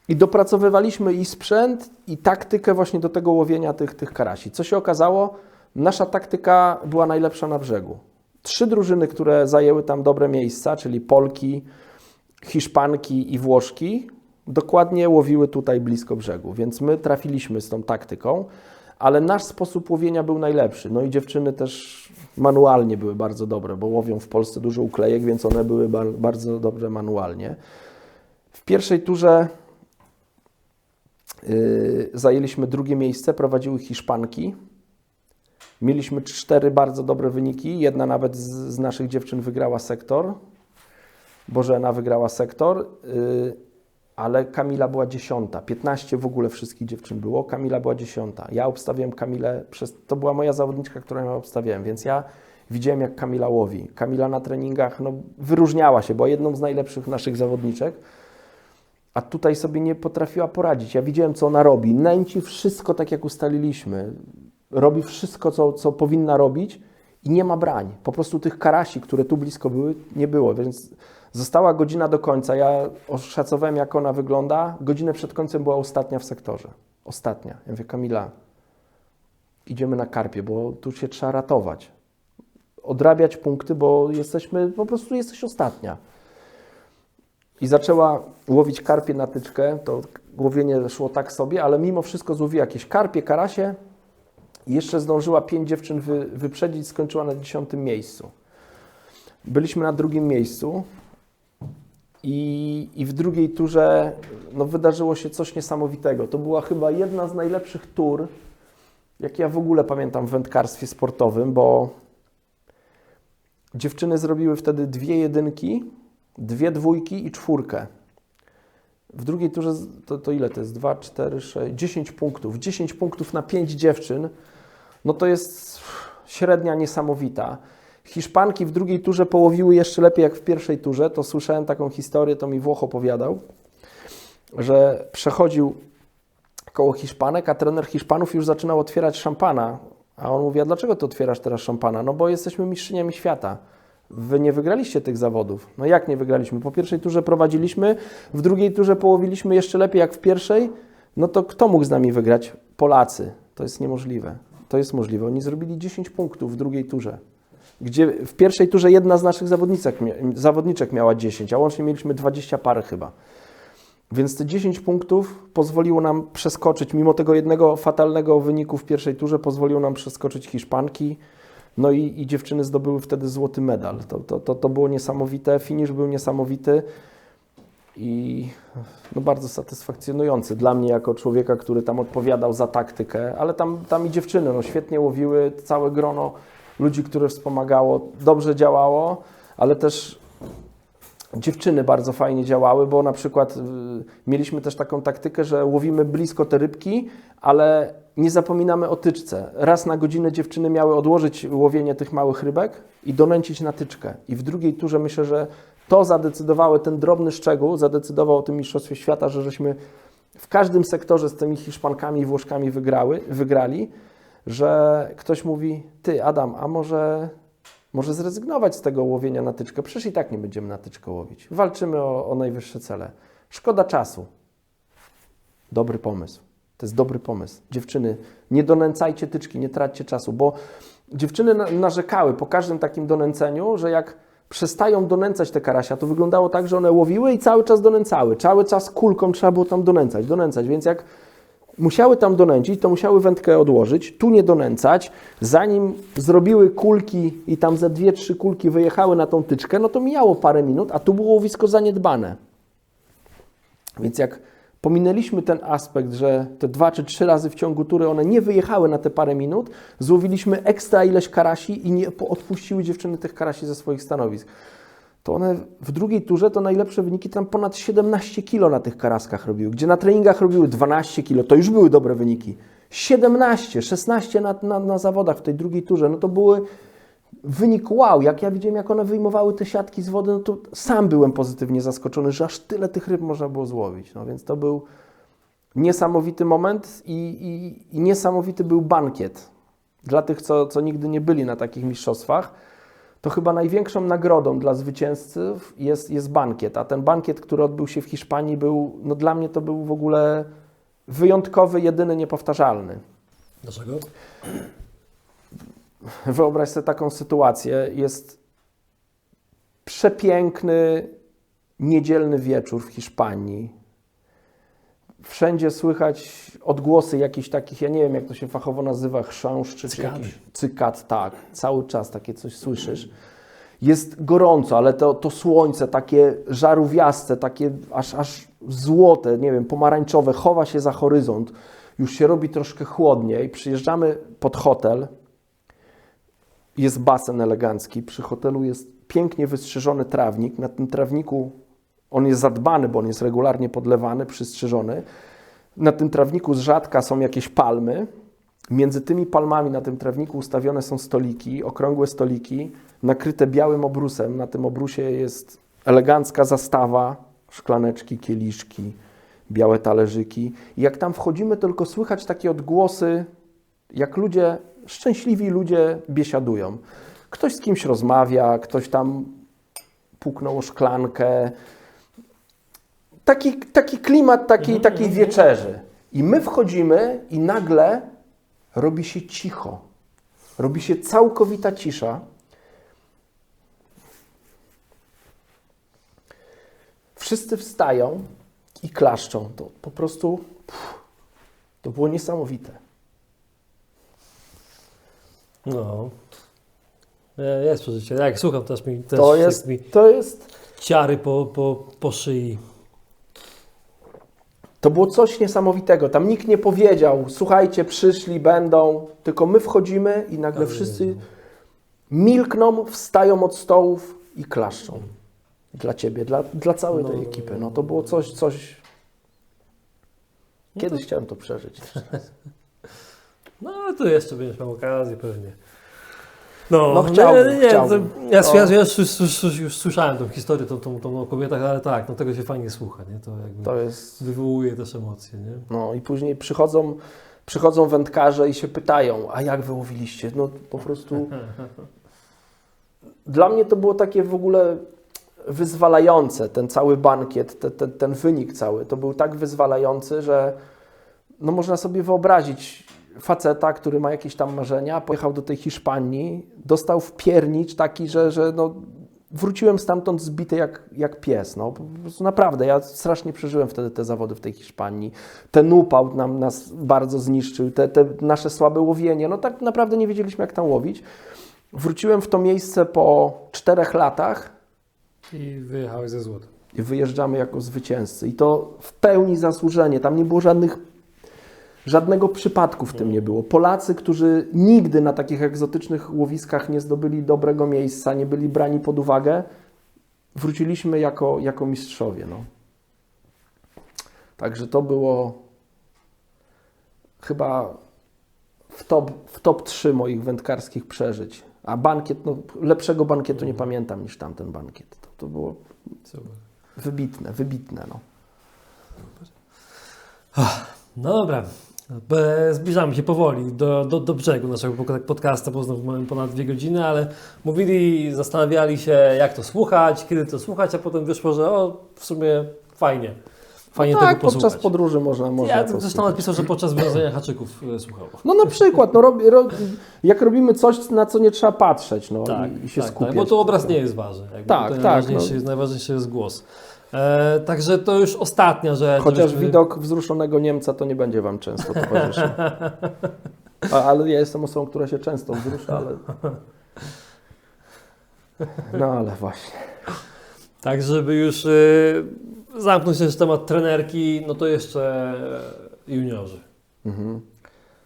S2: I dopracowywaliśmy i sprzęt, i taktykę właśnie do tego łowienia tych karasi. Co się okazało? Nasza taktyka była najlepsza na brzegu. 3 drużyny, które zajęły tam dobre miejsca, czyli Polki, Hiszpanki i Włoszki, dokładnie łowiły tutaj blisko brzegu, więc my trafiliśmy z tą taktyką, ale nasz sposób łowienia był najlepszy. No i dziewczyny też manualnie były bardzo dobre, bo łowią w Polsce dużo uklejek, więc one były bardzo dobre manualnie. W pierwszej turze zajęliśmy 2. miejsce, prowadziły Hiszpanki. Mieliśmy 4 bardzo dobre wyniki, jedna nawet z naszych dziewczyn wygrała sektor. Bożena wygrała sektor, ale Kamila była 10. 15 w ogóle wszystkich dziewczyn było, Kamila była 10. Ja obstawiałem Kamilę, to była moja zawodniczka, którą ja obstawiałem, więc ja widziałem, jak Kamila łowi. Kamila na treningach wyróżniała się, była jedną z najlepszych naszych zawodniczek, a tutaj sobie nie potrafiła poradzić. Ja widziałem, co ona robi. Nęci wszystko tak, jak ustaliliśmy. Robi wszystko, co powinna robić i nie ma brań. Po prostu tych karasi, które tu blisko były, nie było, więc została godzina do końca. Ja oszacowałem, jak ona wygląda. Godzinę przed końcem była ostatnia w sektorze. Ostatnia. Ja mówię, Kamila, idziemy na karpie, bo tu się trzeba ratować. Odrabiać punkty, bo jesteś ostatnia. I zaczęła łowić karpie na tyczkę. To łowienie szło tak sobie, ale mimo wszystko złowiła jakieś karpie, karasie Jeszcze zdążyła 5 dziewczyn wyprzedzić, skończyła na 10. miejscu. Byliśmy na 2. miejscu i w drugiej turze no, wydarzyło się coś niesamowitego. To była chyba jedna z najlepszych tur, jakie ja w ogóle pamiętam w wędkarstwie sportowym, bo dziewczyny zrobiły wtedy 2 jedynki, 2 dwójki i 4. W drugiej turze to ile to jest? 2, 4, 6, 10 punktów. 10 punktów na 5 dziewczyn, no to jest średnia niesamowita. Hiszpanki w drugiej turze połowiły jeszcze lepiej jak w pierwszej turze. To słyszałem taką historię, to mi Włoch opowiadał, że przechodził koło Hiszpanek, a trener Hiszpanów już zaczynał otwierać szampana. A on mówi, a dlaczego ty otwierasz teraz szampana? No bo jesteśmy mistrzyniami świata. Wy nie wygraliście tych zawodów. No jak nie wygraliśmy? Po pierwszej turze prowadziliśmy, w drugiej turze połowiliśmy jeszcze lepiej jak w pierwszej. No to kto mógł z nami wygrać? Polacy. To jest niemożliwe. To jest możliwe. Oni zrobili 10 punktów w drugiej turze, gdzie w pierwszej turze jedna z naszych zawodniczek miała 10, a łącznie mieliśmy 20 par chyba. Więc te 10 punktów pozwoliło nam przeskoczyć, mimo tego jednego fatalnego wyniku w pierwszej turze, pozwoliło nam przeskoczyć Hiszpanki. No i dziewczyny zdobyły wtedy złoty medal. To było niesamowite, finisz był niesamowity i no bardzo satysfakcjonujący dla mnie jako człowieka, który tam odpowiadał za taktykę, ale tam i dziewczyny no świetnie łowiły, całe grono ludzi, które wspomagało, dobrze działało, ale też dziewczyny bardzo fajnie działały, bo na przykład mieliśmy też taką taktykę, że łowimy blisko te rybki, ale nie zapominamy o tyczce. Raz na godzinę dziewczyny miały odłożyć łowienie tych małych rybek i donęcić na tyczkę. I w drugiej turze myślę, że to zadecydowało, ten drobny szczegół zadecydował o tym Mistrzostwie Świata, że żeśmy w każdym sektorze z tymi Hiszpankami i Włoszkami wygrali, że ktoś mówi, ty Adam, a może zrezygnować z tego łowienia na tyczkę? Przecież i tak nie będziemy na tyczkę łowić. Walczymy o najwyższe cele. Szkoda czasu. Dobry pomysł. To jest dobry pomysł. Dziewczyny, nie donęcajcie tyczki, nie traćcie czasu, bo dziewczyny narzekały po każdym takim donęceniu, że jak przestają donęcać te karasia, to wyglądało tak, że one łowiły i cały czas donęcały. Cały czas kulką trzeba było tam donęcać. Więc jak musiały tam donęcić, to musiały wędkę odłożyć, tu nie donęcać. Zanim zrobiły kulki i tam ze 2-3 kulki wyjechały na tą tyczkę, no to mijało parę minut, a tu było łowisko zaniedbane. Więc jak pominęliśmy ten aspekt, że te 2 czy 3 razy w ciągu tury one nie wyjechały na te parę minut, złowiliśmy ekstra ileś karasi i nie odpuściły dziewczyny tych karasi ze swoich stanowisk. To one w drugiej turze to najlepsze wyniki tam ponad 17 kg na tych karaskach robiły, gdzie na treningach robiły 12 kg, to już były dobre wyniki. 17, 16 na zawodach w tej drugiej turze, no to były wynik wow. Jak ja widziałem, jak one wyjmowały te siatki z wody, no to sam byłem pozytywnie zaskoczony, że aż tyle tych ryb można było złowić. No więc to był niesamowity moment i niesamowity był bankiet. Dla tych, co nigdy nie byli na takich mistrzostwach, to chyba największą nagrodą dla zwycięzców jest bankiet. A ten bankiet, który odbył się w Hiszpanii, był, no dla mnie to był w ogóle wyjątkowy, jedyny, niepowtarzalny.
S1: Dlaczego?
S2: Wyobraź sobie taką sytuację. Jest przepiękny, niedzielny wieczór w Hiszpanii. Wszędzie słychać odgłosy jakichś takich, ja nie wiem jak to się fachowo nazywa, chrząszczy czy jakiś cykad, tak. Cały czas takie coś słyszysz. Jest gorąco, ale to słońce takie żarówiaste, takie aż złote, nie wiem, pomarańczowe, chowa się za horyzont. Już się robi troszkę chłodniej. Przyjeżdżamy pod hotel. Jest basen elegancki. Przy hotelu jest pięknie wystrzyżony trawnik. Na tym trawniku on jest zadbany, bo on jest regularnie podlewany, przystrzyżony. Na tym trawniku z rzadka są jakieś palmy. Między tymi palmami na tym trawniku ustawione są stoliki, okrągłe stoliki, nakryte białym obrusem. Na tym obrusie jest elegancka zastawa, szklaneczki, kieliszki, białe talerzyki. I jak tam wchodzimy, tylko słychać takie odgłosy, jak ludzie, szczęśliwi ludzie biesiadują. Ktoś z kimś rozmawia, ktoś tam puknął o szklankę. Taki klimat takiej wieczerzy. I my wchodzimy i nagle robi się cicho. Robi się całkowita cisza. Wszyscy wstają i klaszczą. To po prostu to było niesamowite.
S1: No. Jest przeżycie. Jak słucham, też mi
S2: To jest
S1: ciary po szyi.
S2: To było coś niesamowitego. Tam nikt nie powiedział, słuchajcie, przyszli, będą, tylko my wchodzimy i nagle wszyscy milkną, wstają od stołów i klaszczą. Dla Ciebie, dla całej tej ekipy. No to było coś... Kiedyś chciałem to przeżyć.
S1: No, to jeszcze będziesz miał okazję pewnie. No
S2: chciałbym.
S1: Ja już słyszałem tą historię, tą o kobietach, ale tak, no tego się fajnie słucha, nie? To jakby
S2: To jest...
S1: wywołuje też emocje, nie?
S2: No i później przychodzą wędkarze i się pytają, a jak wy łowiliście? No po prostu... Dla mnie to było takie w ogóle wyzwalające, ten cały bankiet, ten wynik cały. To był tak wyzwalający, że no można sobie wyobrazić faceta, który ma jakieś tam marzenia, pojechał do tej Hiszpanii, dostał wpiernicz taki, że no, wróciłem stamtąd zbity jak pies. No. Po prostu naprawdę, ja strasznie przeżyłem wtedy te zawody w tej Hiszpanii. Ten upał nas bardzo zniszczył, te nasze słabe łowienie. No tak naprawdę nie wiedzieliśmy, jak tam łowić. Wróciłem w to miejsce po 4 latach.
S1: I wyjechałeś ze złotem.
S2: I wyjeżdżamy jako zwycięzcy. I to w pełni zasłużenie. Tam nie było żadnego przypadku w tym nie było. Polacy, którzy nigdy na takich egzotycznych łowiskach nie zdobyli dobrego miejsca, nie byli brani pod uwagę, wróciliśmy jako mistrzowie. No. Także to było chyba w top 3 moich wędkarskich przeżyć. A bankiet, no, lepszego bankietu nie pamiętam niż tamten bankiet. To było wybitne. No.
S1: No dobra, zbliżamy się powoli do brzegu naszego podcastu, bo znowu mamy ponad 2 godziny, ale zastanawiali się, jak to słuchać, kiedy to słuchać, a potem wyszło, że w sumie fajnie
S2: no
S1: tego posłuchać.
S2: Podczas podróży można
S1: Ja zresztą napisał, że podczas wiązania haczyków słuchał.
S2: No na przykład, jak robimy coś, na co nie trzeba patrzeć, no i się skupiać.
S1: Tak, bo tu obraz nie jest ważny. Najważniejszy jest głos. Także to już ostatnia rzecz.
S2: Chociaż widok wzruszonego Niemca to nie będzie Wam często towarzyszył. Ale ja jestem osobą, która się często wzrusza, ale... No ale właśnie.
S1: Tak, żeby już zamknąć też temat trenerki, no to jeszcze juniorzy.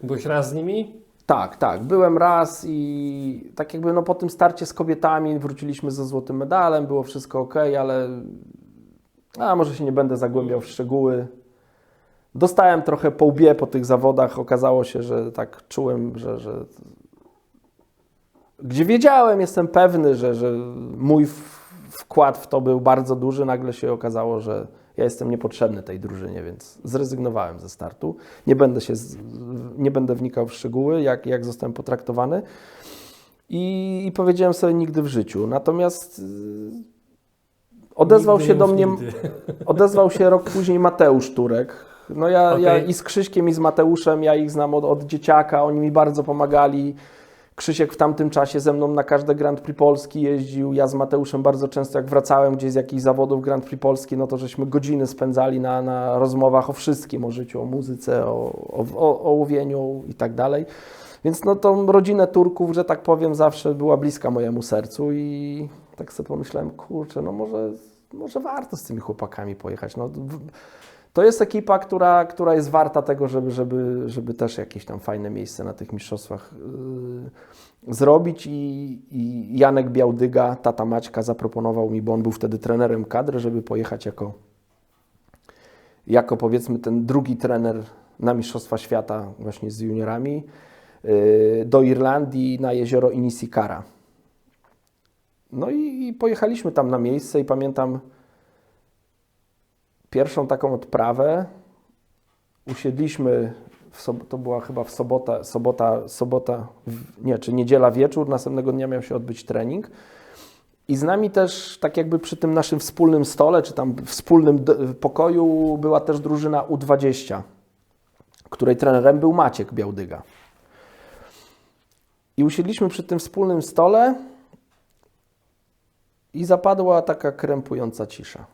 S1: Byłeś raz z nimi?
S2: Tak. Byłem raz i tak jakby no po tym starcie z kobietami wróciliśmy ze złotym medalem, było wszystko ok, ale może się nie będę zagłębiał w szczegóły. Dostałem trochę po łbie po tych zawodach, okazało się, że tak czułem, że gdzie wiedziałem, jestem pewny, że mój wkład w to był bardzo duży, nagle się okazało, że ja jestem niepotrzebny tej drużynie, więc zrezygnowałem ze startu. Nie będę wnikał w szczegóły, jak zostałem potraktowany i powiedziałem sobie nigdy w życiu. Natomiast odezwał się rok później Mateusz Turek. No ja i z Krzyśkiem, i z Mateuszem, ja ich znam od dzieciaka, oni mi bardzo pomagali. Krzysiek w tamtym czasie ze mną na każde Grand Prix Polski jeździł. Ja z Mateuszem bardzo często, jak wracałem gdzieś z jakichś zawodów Grand Prix Polski, no to żeśmy godziny spędzali na rozmowach o wszystkim, o życiu, o muzyce, o łowieniu i tak dalej. Więc no tą rodzinę Turków, że tak powiem, zawsze była bliska mojemu sercu i tak sobie pomyślałem, kurczę, no może warto z tymi chłopakami pojechać. No, to jest ekipa, która jest warta tego, żeby też jakieś tam fajne miejsce na tych mistrzostwach zrobić i Janek Białdyga, tata Maćka, zaproponował mi, bo on był wtedy trenerem kadry, żeby pojechać jako powiedzmy ten drugi trener na Mistrzostwa Świata właśnie z juniorami do Irlandii na jezioro Inniscarra. No i pojechaliśmy tam na miejsce i pamiętam pierwszą taką odprawę. Usiedliśmy, to była chyba w sobota, czy niedziela wieczór, następnego dnia miał się odbyć trening. I z nami też, tak jakby przy tym naszym wspólnym stole, czy tam wspólnym pokoju była też drużyna U20, której trenerem był Maciek Białdyga. I usiedliśmy przy tym wspólnym stole i zapadła taka krępująca cisza.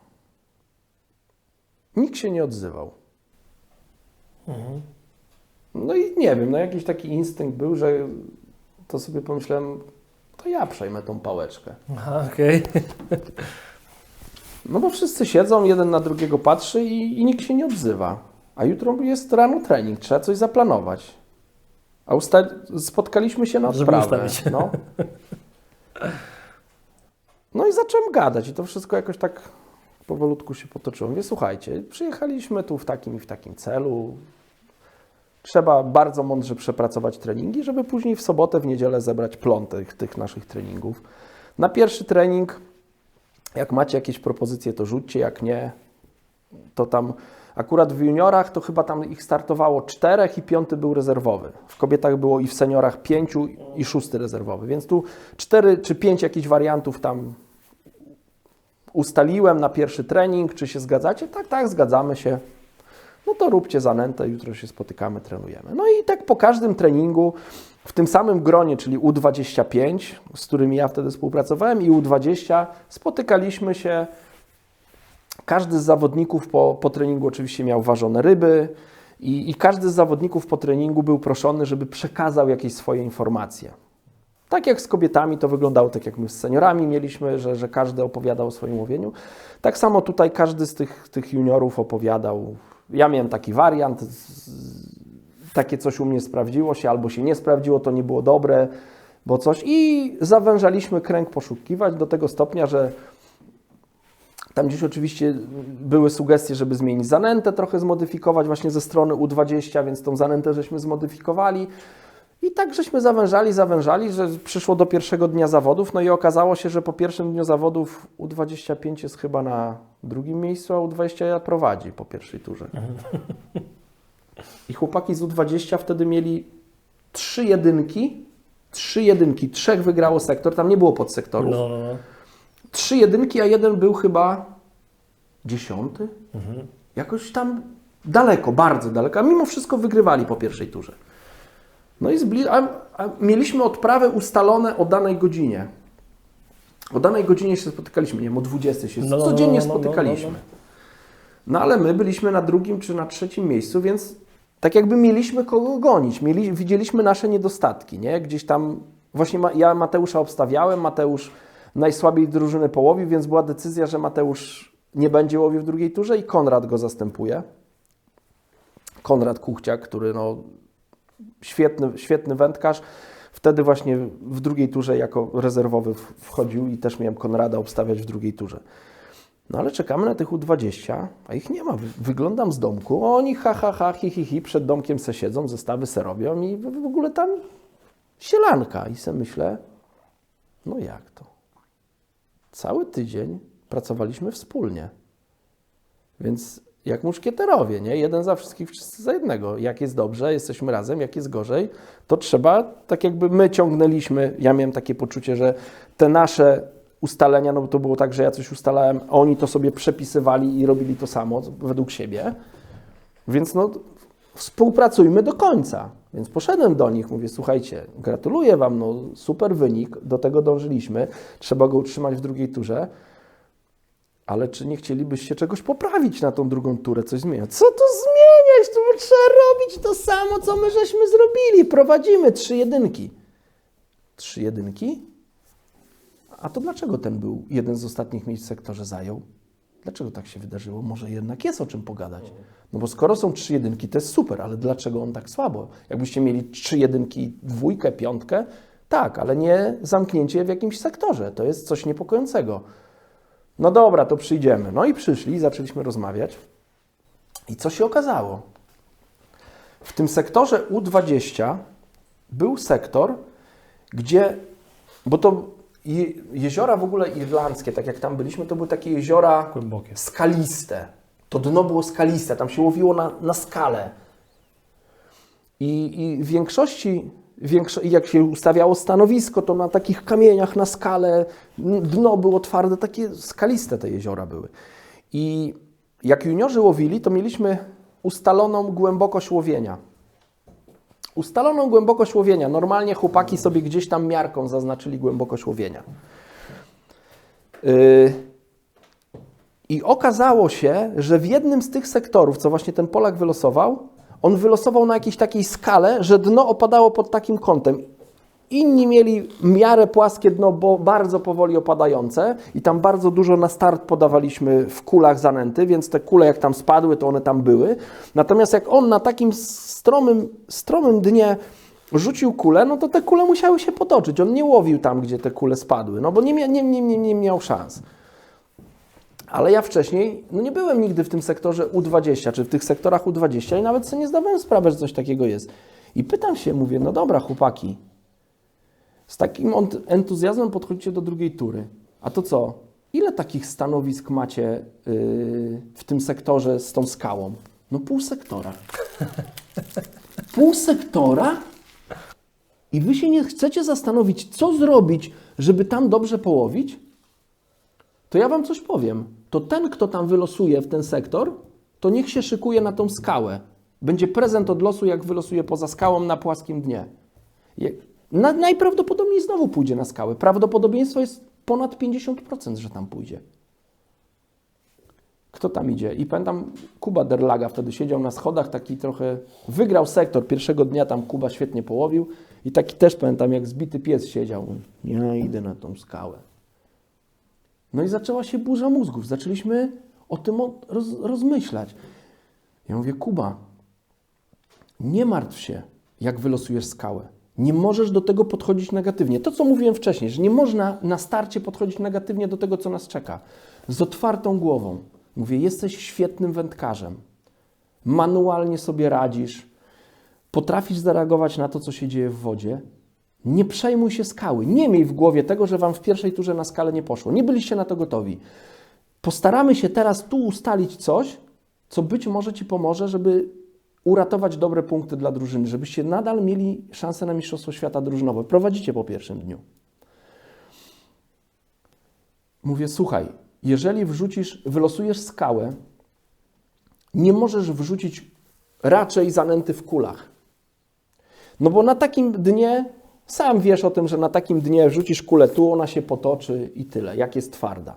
S2: Nikt się nie odzywał. No i nie wiem, no jakiś taki instynkt był, że to sobie pomyślałem, to ja przejmę tą pałeczkę.
S1: Aha, okej.
S2: No bo wszyscy siedzą, jeden na drugiego patrzy i nikt się nie odzywa. A jutro jest rano trening, trzeba coś zaplanować. A spotkaliśmy się na
S1: Żeby
S2: odprawę.
S1: ustalić.
S2: No. No i zacząłem gadać i to wszystko jakoś tak powolutku się potoczyło. Mówię, słuchajcie, przyjechaliśmy tu w takim i w takim celu. Trzeba bardzo mądrze przepracować treningi, żeby później w sobotę, w niedzielę zebrać plon tych naszych treningów. Na pierwszy trening, jak macie jakieś propozycje, to rzućcie, jak nie, to tam akurat w juniorach to chyba tam ich startowało 4 i 5 był rezerwowy. W kobietach było i w seniorach 5 i 6 rezerwowy, więc tu 4 czy 5 jakichś wariantów tam ustaliłem na pierwszy trening. Czy się zgadzacie? Tak, tak, zgadzamy się. No to róbcie zanętę, jutro się spotykamy, trenujemy. No i tak po każdym treningu w tym samym gronie, czyli U25, z którymi ja wtedy współpracowałem, i U20 spotykaliśmy się. Każdy z zawodników po treningu oczywiście miał ważone ryby i każdy z zawodników po treningu był proszony, żeby przekazał jakieś swoje informacje. Tak jak z kobietami to wyglądało, tak jak my z seniorami mieliśmy, że każdy opowiadał o swoim łowieniu. Tak samo tutaj każdy z tych juniorów opowiadał. Ja miałem taki wariant, takie coś u mnie sprawdziło się, albo się nie sprawdziło, to nie było dobre, bo coś. I zawężaliśmy kręg poszukiwać do tego stopnia, że tam gdzieś oczywiście były sugestie, żeby zmienić zanętę, trochę zmodyfikować właśnie ze strony U20, więc tą zanętę żeśmy zmodyfikowali. I tak żeśmy zawężali, że przyszło do pierwszego dnia zawodów, no i okazało się, że po pierwszym dniu zawodów U25 jest chyba na drugim miejscu, a U20 prowadzi po pierwszej turze. I chłopaki z U20 wtedy mieli 3 jedynki, 3 wygrało sektor, tam nie było podsektorów.
S1: No.
S2: 3 jedynki, a jeden był chyba 10. Jakoś tam daleko, bardzo daleko, a mimo wszystko wygrywali po pierwszej turze. No i a mieliśmy odprawę ustalone o danej godzinie. O danej godzinie się spotykaliśmy, nie wiem, o 20 się codziennie spotykaliśmy. No ale my byliśmy na drugim czy na trzecim miejscu, więc tak jakby mieliśmy kogo gonić, widzieliśmy nasze niedostatki, nie? Gdzieś tam, właśnie ja Mateusza obstawiałem, Mateusz najsłabiej drużyny połowił, więc była decyzja, że Mateusz nie będzie łowił w drugiej turze i Konrad go zastępuje. Konrad Kuchciak, który no świetny wędkarz. Wtedy właśnie w drugiej turze jako rezerwowy wchodził i też miałem Konrada obstawiać w drugiej turze. No ale czekamy na tych U20, a ich nie ma. Wyglądam z domku, oni hi, przed domkiem se siedzą, zestawy se robią i w ogóle tam sielanka. I se myślę, no jak to? Cały tydzień pracowaliśmy wspólnie. Więc jak muszkieterowie, nie? Jeden za wszystkich, wszyscy za jednego. Jak jest dobrze, jesteśmy razem, jak jest gorzej, to trzeba, tak jakby my ciągnęliśmy, ja miałem takie poczucie, że te nasze ustalenia, no bo to było tak, że ja coś ustalałem, a oni to sobie przepisywali i robili to samo według siebie. Więc no, współpracujmy do końca. Więc poszedłem do nich, mówię, słuchajcie, gratuluję Wam, no super wynik, do tego dążyliśmy, trzeba go utrzymać w drugiej turze, ale czy nie chcielibyście czegoś poprawić na tą drugą turę, coś zmieniać? Co to zmieniać? To trzeba robić to samo, co my żeśmy zrobili. Prowadzimy 3 jedynki. 3 jedynki? A to dlaczego ten był jeden z ostatnich miejsc w sektorze zajął? Dlaczego tak się wydarzyło? Może jednak jest o czym pogadać. No bo skoro są 3 jedynki, to jest super, ale dlaczego on tak słabo? Jakbyście mieli 3 jedynki, 2, 5, tak, ale nie zamknięcie w jakimś sektorze. To jest coś niepokojącego. No dobra, to przyjdziemy. No i przyszli, zaczęliśmy rozmawiać. I co się okazało? W tym sektorze U20 był sektor, gdzie, bo to jeziora w ogóle irlandzkie, tak jak tam byliśmy, to były takie jeziora
S1: głębokie,
S2: skaliste. To dno było skaliste, tam się łowiło na skalę. I w większości, jak się ustawiało stanowisko, to na takich kamieniach na skalę, dno było twarde, takie skaliste te jeziora były. I jak juniorzy łowili, to mieliśmy ustaloną głębokość łowienia. Ustaloną głębokość łowienia. Normalnie chłopaki sobie gdzieś tam miarką zaznaczyli głębokość łowienia. I okazało się, że w jednym z tych sektorów, co właśnie ten Polak wylosował, on wylosował na jakiejś takiej skale, że dno opadało pod takim kątem. Inni mieli w miarę płaskie dno, bo bardzo powoli opadające i tam bardzo dużo na start podawaliśmy w kulach zanęty, więc te kule jak tam spadły, to one tam były. Natomiast jak on na takim stromym dnie rzucił kulę, no to te kule musiały się potoczyć. On nie łowił tam, gdzie te kule spadły, no bo nie miał szans. Ale ja wcześniej nie byłem nigdy w tym sektorze U20, czy w tych sektorach U20 i nawet sobie nie zdawałem sprawy, że coś takiego jest. I pytam się, mówię, no dobra chłopaki, z takim entuzjazmem podchodzicie do drugiej tury. A to co? Ile takich stanowisk macie w tym sektorze z tą skałą? No pół sektora. Pół sektora? I wy się nie chcecie zastanowić, co zrobić, żeby tam dobrze połowić? To ja wam coś powiem. To ten, kto tam wylosuje w ten sektor, to niech się szykuje na tą skałę. Będzie prezent od losu, jak wylosuje poza skałą na płaskim dnie. Najprawdopodobniej znowu pójdzie na skałę. Prawdopodobieństwo jest ponad 50%, że tam pójdzie. Kto tam idzie? I pamiętam, Kuba Derlaga wtedy siedział na schodach, taki trochę wygrał sektor. Pierwszego dnia tam Kuba świetnie połowił i taki też pamiętam, jak zbity pies siedział. Ja idę na tą skałę. No i zaczęła się burza mózgów. Zaczęliśmy o tym rozmyślać. Ja mówię, Kuba, nie martw się, jak wylosujesz skałę. Nie możesz do tego podchodzić negatywnie. To, co mówiłem wcześniej, że nie można na starcie podchodzić negatywnie do tego, co nas czeka. Z otwartą głową. Mówię, jesteś świetnym wędkarzem. Manualnie sobie radzisz. Potrafisz zareagować na to, co się dzieje w wodzie. Nie przejmuj się skały. Nie miej w głowie tego, że wam w pierwszej turze na skalę nie poszło. Nie byliście na to gotowi. Postaramy się teraz tu ustalić coś, co być może ci pomoże, żeby uratować dobre punkty dla drużyny, żebyście nadal mieli szansę na Mistrzostwo Świata drużynowe. Prowadzicie po pierwszym dniu. Mówię, słuchaj, jeżeli wylosujesz skałę, nie możesz wrzucić raczej zanęty w kulach. No bo na takim dnie, sam wiesz o tym, że na takim dnie wrzucisz kulę tu, ona się potoczy i tyle, jak jest twarda.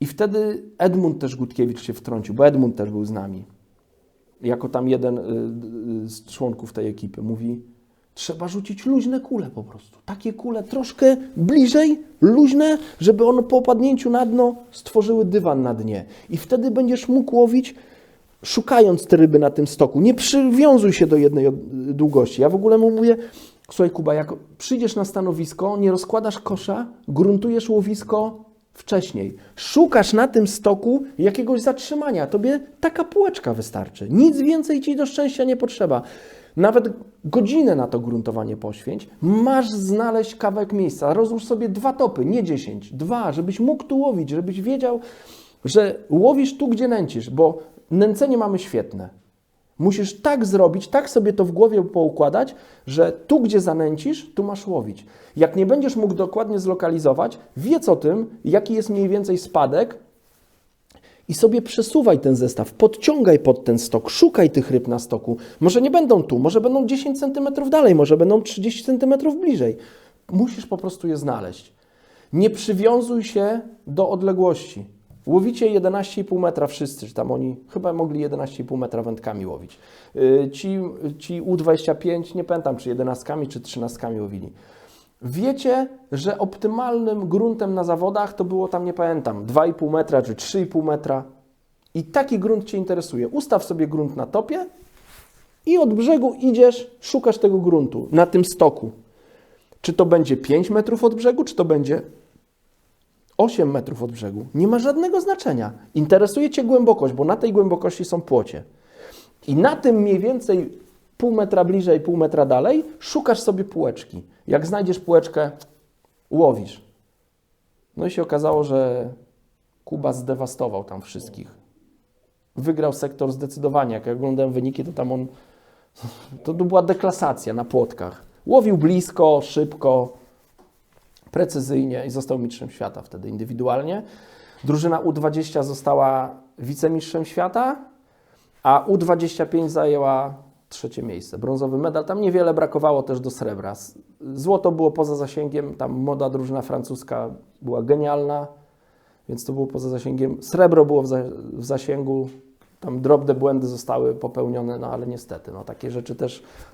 S2: I wtedy Edmund też Gutkiewicz się wtrącił, bo Edmund też był z nami. Jako tam jeden z członków tej ekipy mówi, trzeba rzucić luźne kule po prostu. Takie kule troszkę bliżej, luźne, żeby one po opadnięciu na dno stworzyły dywan na dnie. I wtedy będziesz mógł łowić, szukając te ryby na tym stoku. Nie przywiązuj się do jednej długości. Ja w ogóle mu mówię, słuchaj Kuba, jak przyjdziesz na stanowisko, nie rozkładasz kosza, gruntujesz łowisko wcześniej. Szukasz na tym stoku jakiegoś zatrzymania. Tobie taka półeczka wystarczy. Nic więcej ci do szczęścia nie potrzeba. Nawet godzinę na to gruntowanie poświęć. Masz znaleźć kawałek miejsca. Rozłóż sobie 2 topy, nie 10. 2, żebyś mógł tu łowić, żebyś wiedział, że łowisz tu, gdzie nęcisz, bo nęcenie mamy świetne. Musisz tak zrobić, tak sobie to w głowie poukładać, że tu, gdzie zanęcisz, tu masz łowić. Jak nie będziesz mógł dokładnie zlokalizować, wiedz o tym, jaki jest mniej więcej spadek i sobie przesuwaj ten zestaw, podciągaj pod ten stok, szukaj tych ryb na stoku. Może nie będą tu, może będą 10 cm dalej, może będą 30 cm bliżej. Musisz po prostu je znaleźć. Nie przywiązuj się do odległości. Łowicie 11,5 metra wszyscy, czy tam oni chyba mogli 11,5 metra wędkami łowić. Ci U25, nie pamiętam czy 11 czy 13 łowili. Wiecie, że optymalnym gruntem na zawodach to było tam, nie pamiętam, 2,5 metra czy 3,5 metra. I taki grunt Cię interesuje. Ustaw sobie grunt na topie i od brzegu idziesz, szukasz tego gruntu na tym stoku. Czy to będzie 5 metrów od brzegu, czy to będzie 8 metrów od brzegu. Nie ma żadnego znaczenia. Interesuje Cię głębokość, bo na tej głębokości są płocie. I na tym mniej więcej pół metra bliżej, pół metra dalej szukasz sobie półeczki. Jak znajdziesz półeczkę, łowisz. No i się okazało, że Kuba zdewastował tam wszystkich. Wygrał sektor zdecydowanie. Jak ja oglądałem wyniki, to tam to była deklasacja na płotkach. Łowił blisko, szybko, precyzyjnie i został mistrzem świata wtedy indywidualnie. Drużyna U20 została wicemistrzem świata, a U25 zajęła 3. miejsce. Brązowy medal. Tam niewiele brakowało też do srebra. Złoto było poza zasięgiem, tam młoda drużyna francuska była genialna, więc to było poza zasięgiem. Srebro było w zasięgu, tam drobne błędy zostały popełnione, no ale niestety, no takie rzeczy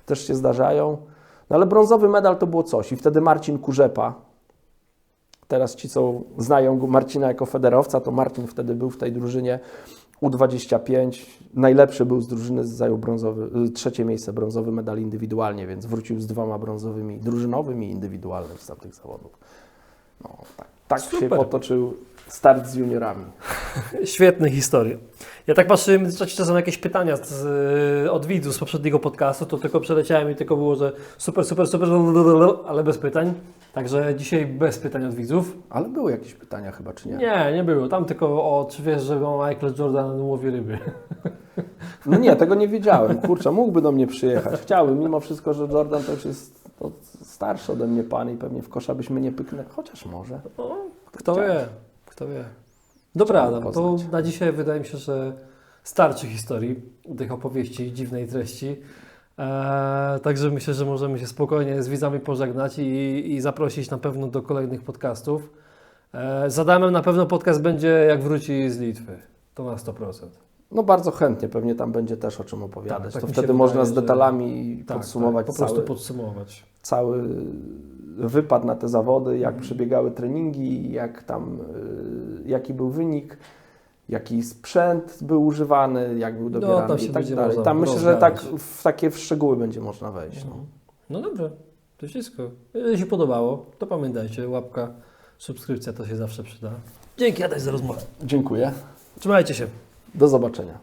S2: też się zdarzają. No ale brązowy medal to było coś i wtedy Marcin Kurzepa, teraz ci, co znają Marcina jako federowca, to Marcin wtedy był w tej drużynie U25, najlepszy był z drużyny, zajął trzecie miejsce, brązowy medal indywidualnie, więc wrócił z 2 brązowymi drużynowymi i indywidualnym z tamtych zawodów. No, tak się
S1: Super.
S2: potoczył start z juniorami.
S1: Świetne historie. Ja tak patrzyłem w międzyczasie czasem na jakieś pytania od widzów z poprzedniego podcastu, to tylko przeleciałem i tylko było, że super, ale bez pytań. Także dzisiaj bez pytań od widzów.
S2: Ale były jakieś pytania chyba, czy nie?
S1: Nie było. Tam tylko czy wiesz, że Michael Jordan łowi ryby.
S2: No nie, tego nie wiedziałem. Kurczę, mógłby do mnie przyjechać. Chciałbym, mimo wszystko, że Jordan to już jest starszy ode mnie pan i pewnie w kosza byśmy nie pyknęli. Chociaż może.
S1: No, kto wie. Dobra,
S2: Chciałbym
S1: Adam, to
S2: poznać.
S1: na dzisiaj wydaje mi się, że starczy historii, tych opowieści dziwnej treści. Także myślę, że możemy się spokojnie z widzami pożegnać i zaprosić na pewno do kolejnych podcastów. Z Adamem na pewno podcast będzie, jak wróci z Litwy. To na 100%.
S2: No bardzo chętnie, pewnie tam będzie też o czym opowiadać.
S1: Tak
S2: to
S1: mi się
S2: wtedy można
S1: wydaje,
S2: z
S1: że-
S2: detalami podsumować
S1: po prostu
S2: cały,
S1: podsumować.
S2: cały wypad na te zawody, jak przebiegały treningi, jak tam, jaki był wynik, jaki sprzęt był używany, jak był dobierany
S1: tam się
S2: i tak
S1: będzie
S2: dalej.
S1: można
S2: Tam myślę, że tak
S1: rozgadać.
S2: w takie szczegóły będzie można wejść. No.
S1: No dobrze, to wszystko. Jeżeli się podobało, to pamiętajcie, łapka, subskrypcja to się zawsze przyda. Dzięki Adaś za rozmowę.
S2: Dziękuję.
S1: Trzymajcie się.
S2: Do zobaczenia.